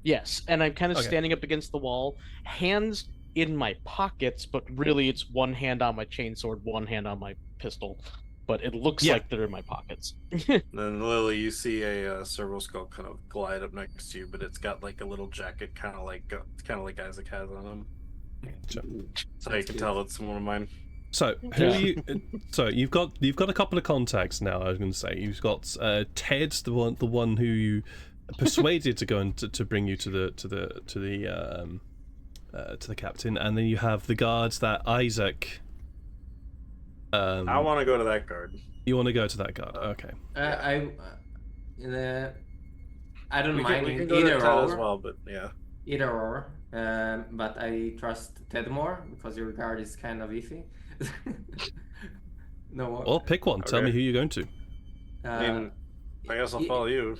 Yes, and I'm kind of Okay. standing up against the wall, hands in my pockets, but really it's one hand on my chainsword, one hand on my pistol. But it looks Yeah. like they're in my pockets. then Lily, you see a servo skull kind of glide up next to you, but it's got like a little jacket, kind of like Isaac has on him. Sure. So you can tell it's one of mine. So who are you? So you've got a couple of contacts now. I was going to say you've got Ted, the one who you persuaded to go and to bring you to the captain, and then you have the guards that Isaac. I want to go to that guard. You want to go to that guard? Okay. I don't We mind can go to either Ted or. as well, but yeah. Either or. But I trust Ted more because your guard is kind of iffy. No. Well, pick one. Tell me Okay. who you're going to. I mean, I guess I'll follow you.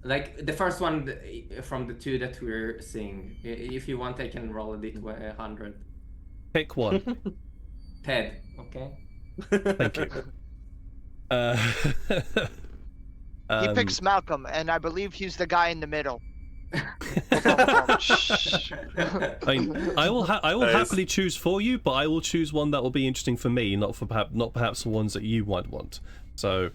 Like the first one from the two that we're seeing. If you want, I can roll a d100. Pick one. Ted, okay? Thank you. He picks Malcolm, and I believe he's the guy in the middle. I mean, I will Nice. happily choose for you, but I will choose one that will be interesting for me, not perhaps the ones that you might want. So,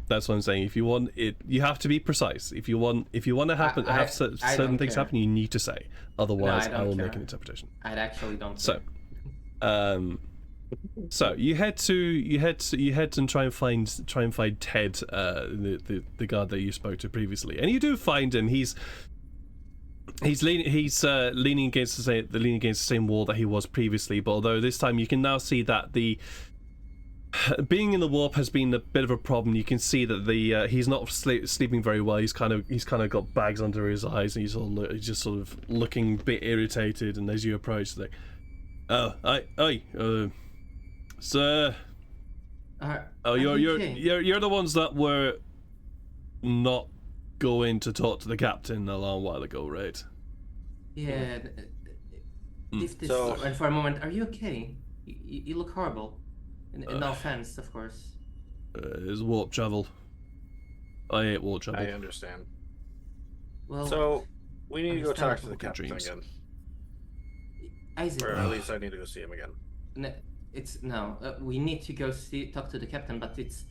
that's what I'm saying. If you want it, you have to be precise. If you want to have certain don't things care. happen, you need to say. Otherwise, No, I I don't will care. make an interpretation. I actually don't. So, care. so you head and try and find Ted, the guard that you spoke to previously, and you do find him. He's leaning against the same wall that he was previously, but although this time you can now see that the being in the warp has been a bit of a problem. You can see that he's not sleeping very well. He's kind of got bags under his eyes, and he's just sort of looking a bit irritated. And as you approach, like, sir. Oh, you're the ones that were not going to talk to the captain a long while ago, right? Yeah. If this, So- and for a moment, are you okay? You look horrible. No offense, of course. It's warp travel. I hate warp travel. I understand. Well, So we need to go talk to the Fucking captain dreams. again, Isaac, or at least I need to go see him again. we need to go talk to the captain, but it's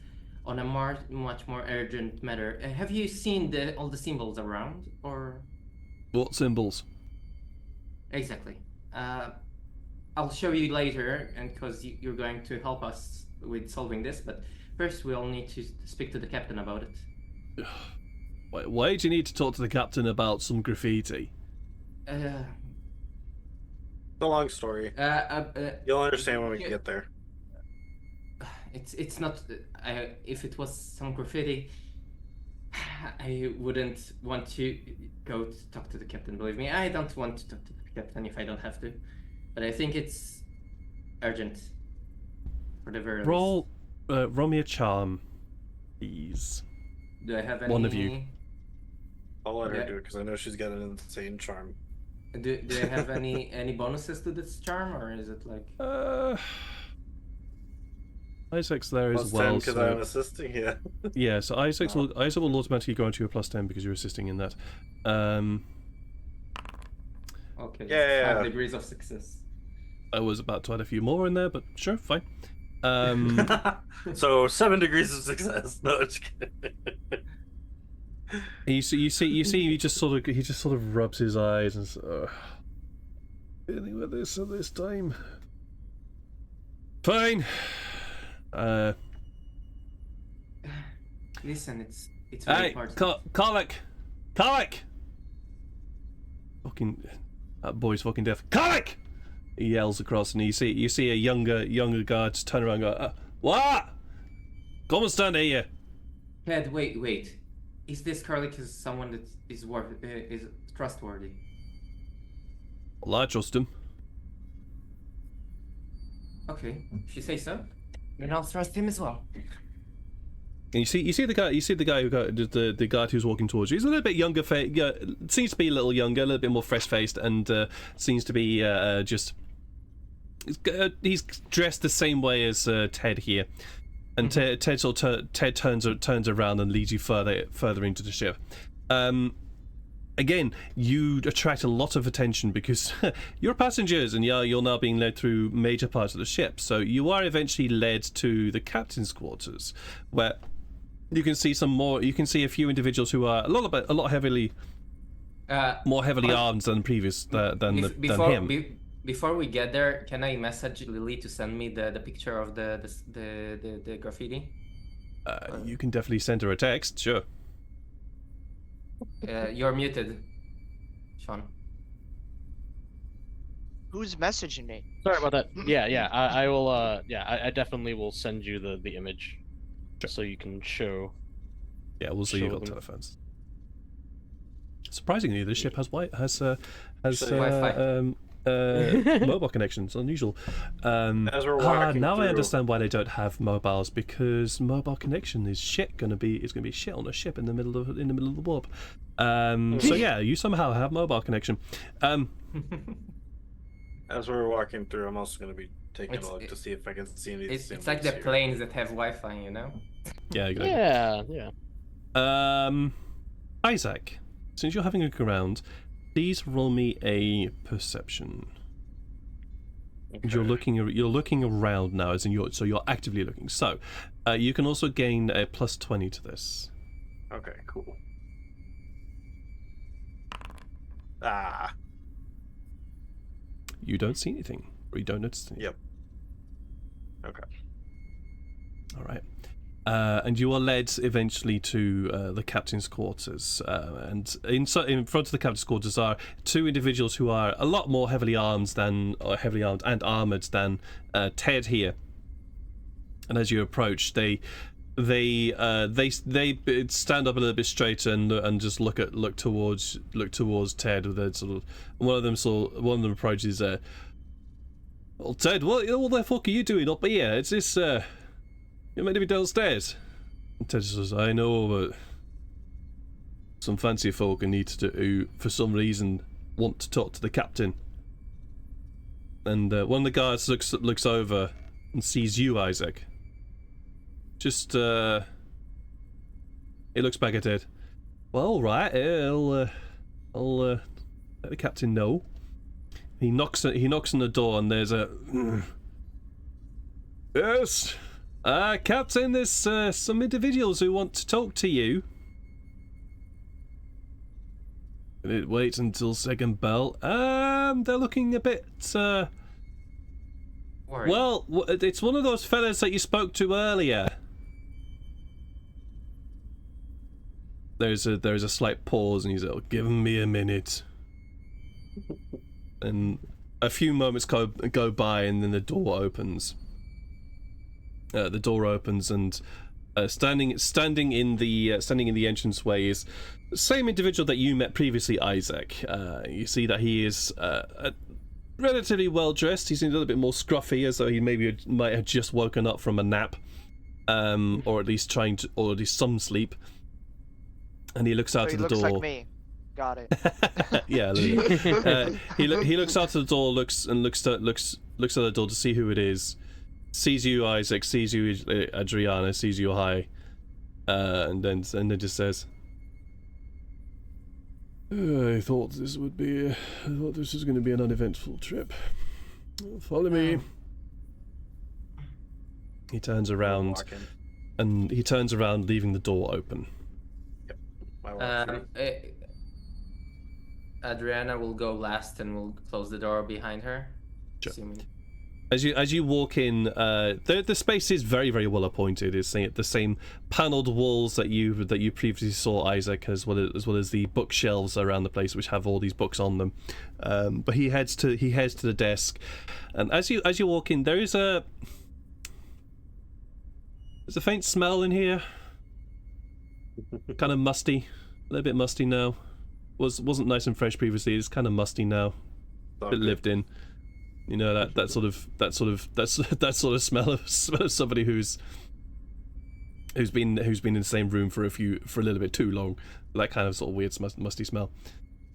on a much more urgent matter. Have you seen all the symbols around, or What symbols? exactly? I'll show you later, and because you're going to help us with solving this. But first, we'll need to speak to the captain about it. Why do you need to talk to the captain about some graffiti? It's a long story. You'll understand when we get there. It's not. If it was some graffiti, I wouldn't want to go to talk to the captain. Believe me, I don't want to talk to the captain if I don't have to. But I think it's urgent. For the very Roll me a charm, please. least. Do I have any? One of you. I'll let her Yeah. do it because I know she's got an insane charm. Do I have any bonuses to this charm, or is it like? Isaac's there Plus as 10 well. because So I'm assisting. Yeah. yeah, so Isaac will automatically go into a +10 because you're assisting in that. Okay. Yeah. 5 degrees of success. I was about to add a few more in there, but sure, fine. So 7 degrees of success. No, just kidding. you see, he just sort of rubs his eyes and says, dealing with this at this time. Fine. Listen, it's very Hey, important. Karlak! Fucking, that boy's fucking deaf. Karlak! He yells across, and you see a younger guard just turn around and go, what? Come and stand here. Ted, wait. Is this Karlik is someone that is trustworthy? Well, I trust him. Okay, she says so. Then I'll trust him as well. And you see the guy who got the guard who's walking towards you. He's a little bit younger, seems to be a little younger, a little bit more fresh faced, and seems to be just. He's dressed the same way as Ted here, and Ted turns around and leads you further into the ship. Again, you attract a lot of attention because you're passengers, and you're now being led through major parts of the ship. So you are eventually led to the captain's quarters, where you can see some more. You can see a few individuals who are a lot more heavily armed than him. Before we get there, can I message Lily to send me the picture of the graffiti? You can definitely send her a text, sure. You're muted, Sean. Who's messaging me? Sorry about that. Yeah. I will. I definitely will send you the image, so you can show. Yeah, we'll see you got telephones. Surprisingly, this ship has Wi-Fi. Mobile connections. Unusual. As we're walking now I through- understand why they don't have mobiles, because mobile connection is gonna be shit on a ship in the middle of the warp. So yeah, you somehow have mobile connection. As we're walking through, I'm also going to be taking a look to see if I can see any. It's like the symbols here. planes that have Wi-Fi, you know. Yeah, exactly. Yeah. Isaac, since you're having a look around, please roll me a perception. Okay. You're looking around now, as in you're actively looking. So, you can also gain a +20 to this. Okay, cool. Ah, You don't see anything, or you don't notice anything. yep. Okay. All right. And you are led eventually to the captain's quarters, and in front of the captain's quarters are two individuals who are a lot more heavily armed and armored than Ted here. And as you approach, they stand up a little bit straighter and just look towards Ted with a sort of one of them approaches. Well, Ted, what the fuck are you doing up here? It's this. You're meant to be downstairs. And Ted says, I know, but some fancy folk who, for some reason, want to talk to the captain. And one of the guards looks over and sees you, Isaac. Just, he looks back at Ted. Well, all right, I'll let the captain know. He knocks on the door, and there's a... Yes? Captain, there's some individuals who want to talk to you. It waits until second bell. They're looking a bit, Worried. well, it's one of those fellas that you spoke to earlier. There's a slight pause, and he's like, give me a minute. And a few moments go by, and then the door opens. The door opens, and standing in the entranceway is the same individual that you met previously, Isaac. You see that he is relatively well dressed. He seems a little bit more scruffy, as though he might have just woken up from a nap, or at least some sleep. And he looks out to the door. He looks like me. Got it. Yeah, he looks out to the door, looks at the door to see who it is. Sees you, Isaac. Sees you, Adriana. Sees you, hi. And then just says, I thought this was going to be an uneventful trip. Follow me. He turns around, leaving the door open. Yep. I walk through. Adriana will go last and will close the door behind her. Sure. Assuming... As you walk in, the space is very, very well appointed. It's the same panelled walls that you previously saw, Isaac, as well as the bookshelves around the place, which have all these books on them. But he heads to the desk, and as you walk in, there's a faint smell in here, kind of musty, a little bit musty now. Wasn't nice and fresh previously. It's kind of musty now, a bit lived in. You know, that sort of that sort of smell of somebody who's been in the same room for a little bit too long. That kind of sort of weird musty smell.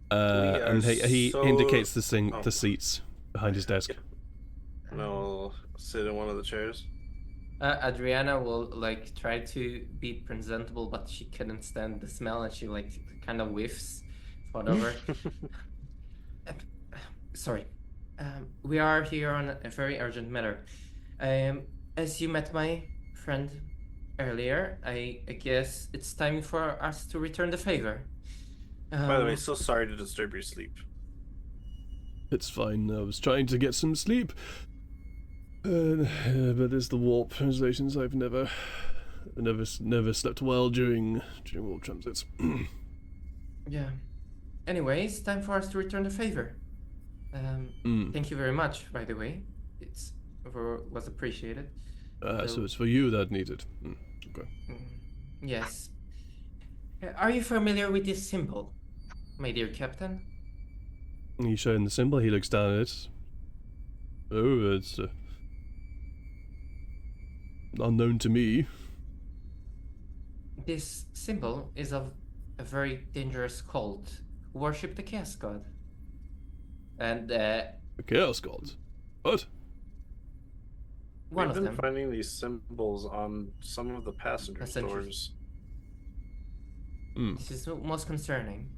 And he indicates the seats behind his desk. And I'll sit in one of the chairs. Adriana will like try to be presentable, but she couldn't stand the smell, and she like kind of whiffs, whatever. Sorry, we are here on a very urgent matter. As you met my friend earlier, I guess it's time for us to return the favor. By the way, so sorry to disturb your sleep. It's fine. I was trying to get some sleep. But it's the warp translations. I've never slept well during warp transits. Yeah. Anyways, time for us to return the favor. Thank you very much, by the way. Was appreciated. So it's for you that needed. Okay. Yes. Are you familiar with this symbol, my dear captain? He's showing the symbol. He looks down at it. Oh, it's unknown to me. This symbol is of a very dangerous cult who worship the Chaos God. And The Chaos God? What? One We've of been them. finding these symbols on some of the passengers' doors. This is most concerning.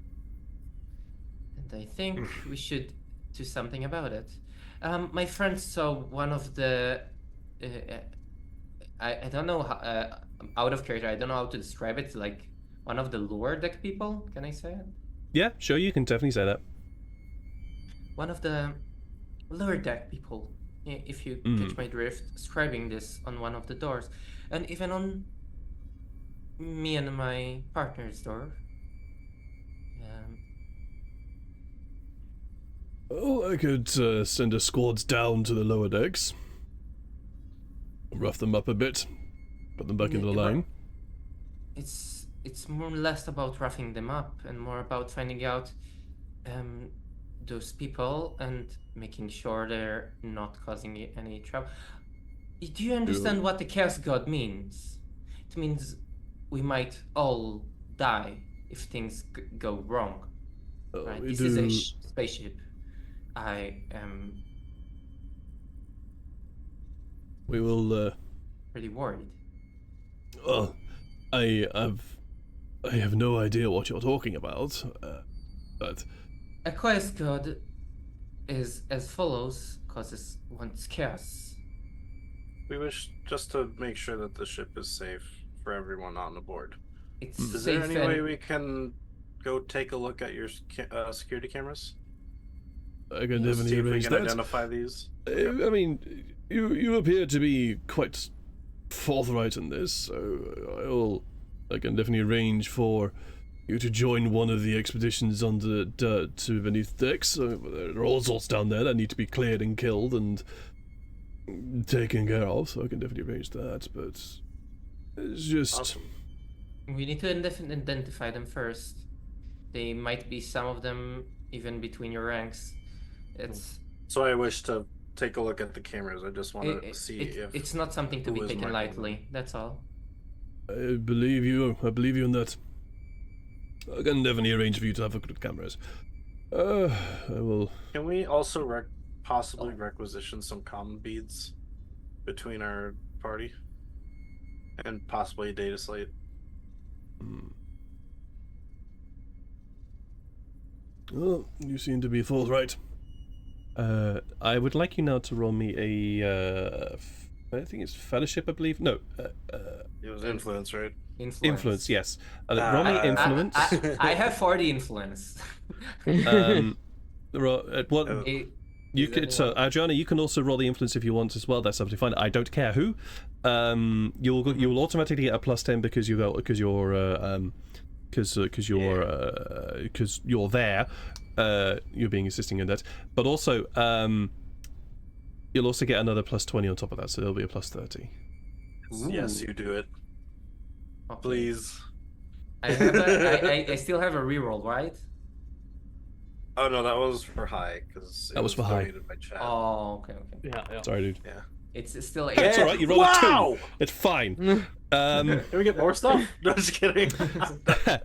And I think we should do something about it. My friend saw one of the... I don't know how... out of character, I don't know how to describe it. Like, one of the lower deck people? Can I say it? Yeah, sure, you can definitely say that. One of the lower deck people, if you catch my drift, scribing this on one of the doors. And even on me and my partner's door. Well, I could send a squad down to the lower decks. Rough them up a bit. Put them back into the line. It's more or less about roughing them up and more about finding out those people and making sure they're not causing any trouble. Do you understand what the Chaos God means? It means we might all die if things go wrong. Right? This is a spaceship. We will. Pretty worried. Well, I have no idea what you're talking about, but A Chaos God is as follows: causes one's chaos. We wish just to make sure that the ship is safe for everyone on the board. Is there any way we can go take a look at your security cameras? I can definitely arrange that. Identify these. I mean, you appear to be quite forthright in this, so I can definitely arrange for you to join one of the expeditions on to beneath decks. There are all sorts down there that need to be cleared and killed and taken care of, so I can definitely arrange that. But it's just Awesome. We need to identify them first. They might be some of them even between your ranks. So I wish to take a look at the cameras. I just want to see if it's not something to be taken lightly. That's all. I believe you in that. I can definitely arrange for you to have a look at cameras. I will. Can we also possibly requisition some common beads between our party and possibly a data slate? Well, you seem to be forthright. I would like you now to roll me a. I think it's fellowship, I believe. No. It was influence, right? Influence, yes. Roll me influence. I have 40 influence. What? You could. So, Adriana, you can also roll the influence if you want as well. That's absolutely fine. I don't care who. You will automatically get a +10 because you're there. You're being assisting in that, but also you'll also get another +20 on top of that, so there'll be a +30. Yes, you do it. Okay. Please. I still have a reroll, right? Oh no, that was for high because That was for high. By chat. Oh, okay. Yeah. Sorry, dude. Yeah. It's still. It's all right. You rolled a Wow! 2. It's fine. Can we get more stuff? No, just kidding.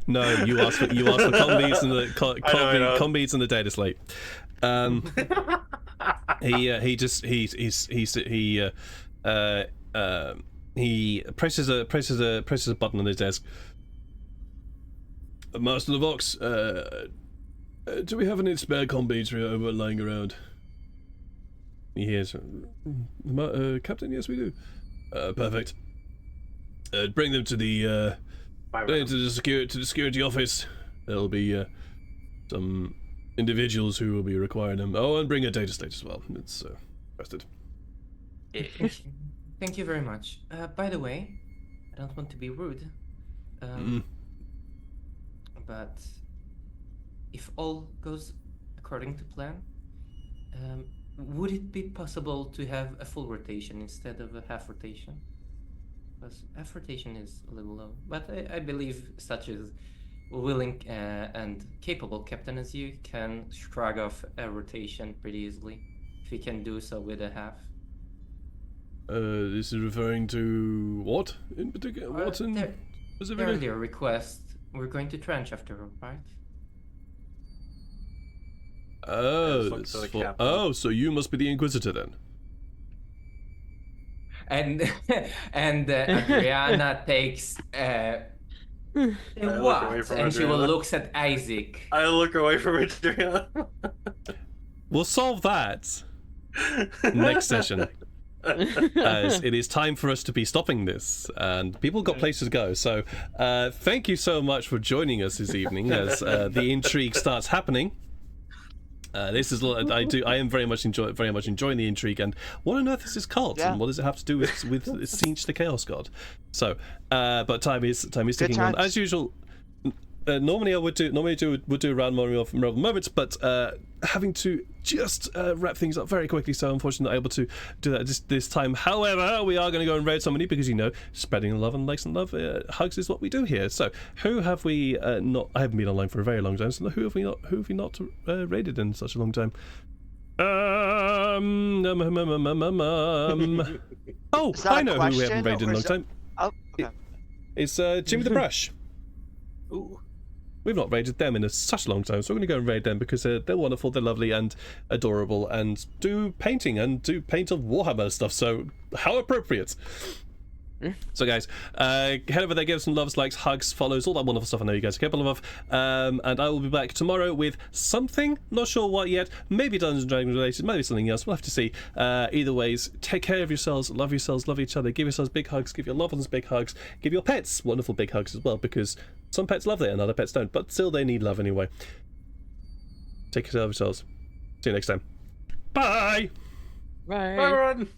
No, you asked for combeats and the I know. combeats and the data slate. He presses a button on his desk. Master Levox, do we have any spare combeats lying around? He hears, Captain, yes we do. Perfect. Bring them to the security office. There'll be some individuals who will be requiring them. Oh, and bring a data slate as well. It's rested. Thank you very much. By the way, I don't want to be rude, but if all goes according to plan, would it be possible to have a full rotation instead of a half rotation? Because half rotation is a little low, but I believe such as willing and capable captain as you can shrug off a rotation pretty easily if you can do so with a half. This is referring to what in particular? What in specifically? Earlier request. We're going to trench after all, right? Oh, so you must be the Inquisitor then. And Adriana takes what? And she will looks at Isaac. I look away from Adriana. We'll solve that next session. As it is time for us to be stopping this, and people got places to go. So, thank you so much for joining us this evening as the intrigue starts happening. This is I am very much enjoying the intrigue and what on earth is this cult and what does it have to do with Siege the Chaos God? So, but time is ticking on as usual. Normally I would do around more moments, but having to just wrap things up very quickly, so unfortunately not able to do that this time. However, we are going to go and raid somebody because spreading love and likes and love, hugs is what we do here. So who have we not? I haven't been online for a very long time. So who have we not raided in such a long time? Oh, I know who we haven't raided in a long time. Oh, okay. It's Jimmy the Brush. Ooh. We've not raided them in such a long time, so we're going to go and raid them because they're wonderful, they're lovely and adorable, and do painting and do paint of Warhammer stuff. So how appropriate! So guys, head over there, give us some loves, likes, hugs, follows, all that wonderful stuff I know you guys are capable of. And I will be back tomorrow with something, not sure what yet, maybe Dungeons & Dragons related, maybe something else, we'll have to see. Either ways, take care of yourselves, love each other, give yourselves big hugs, give your loved ones big hugs, give your pets wonderful big hugs as well, because some pets love it and other pets don't, but still they need love anyway. Take care of yourselves. See you next time. Bye! Bye. Bye, everyone.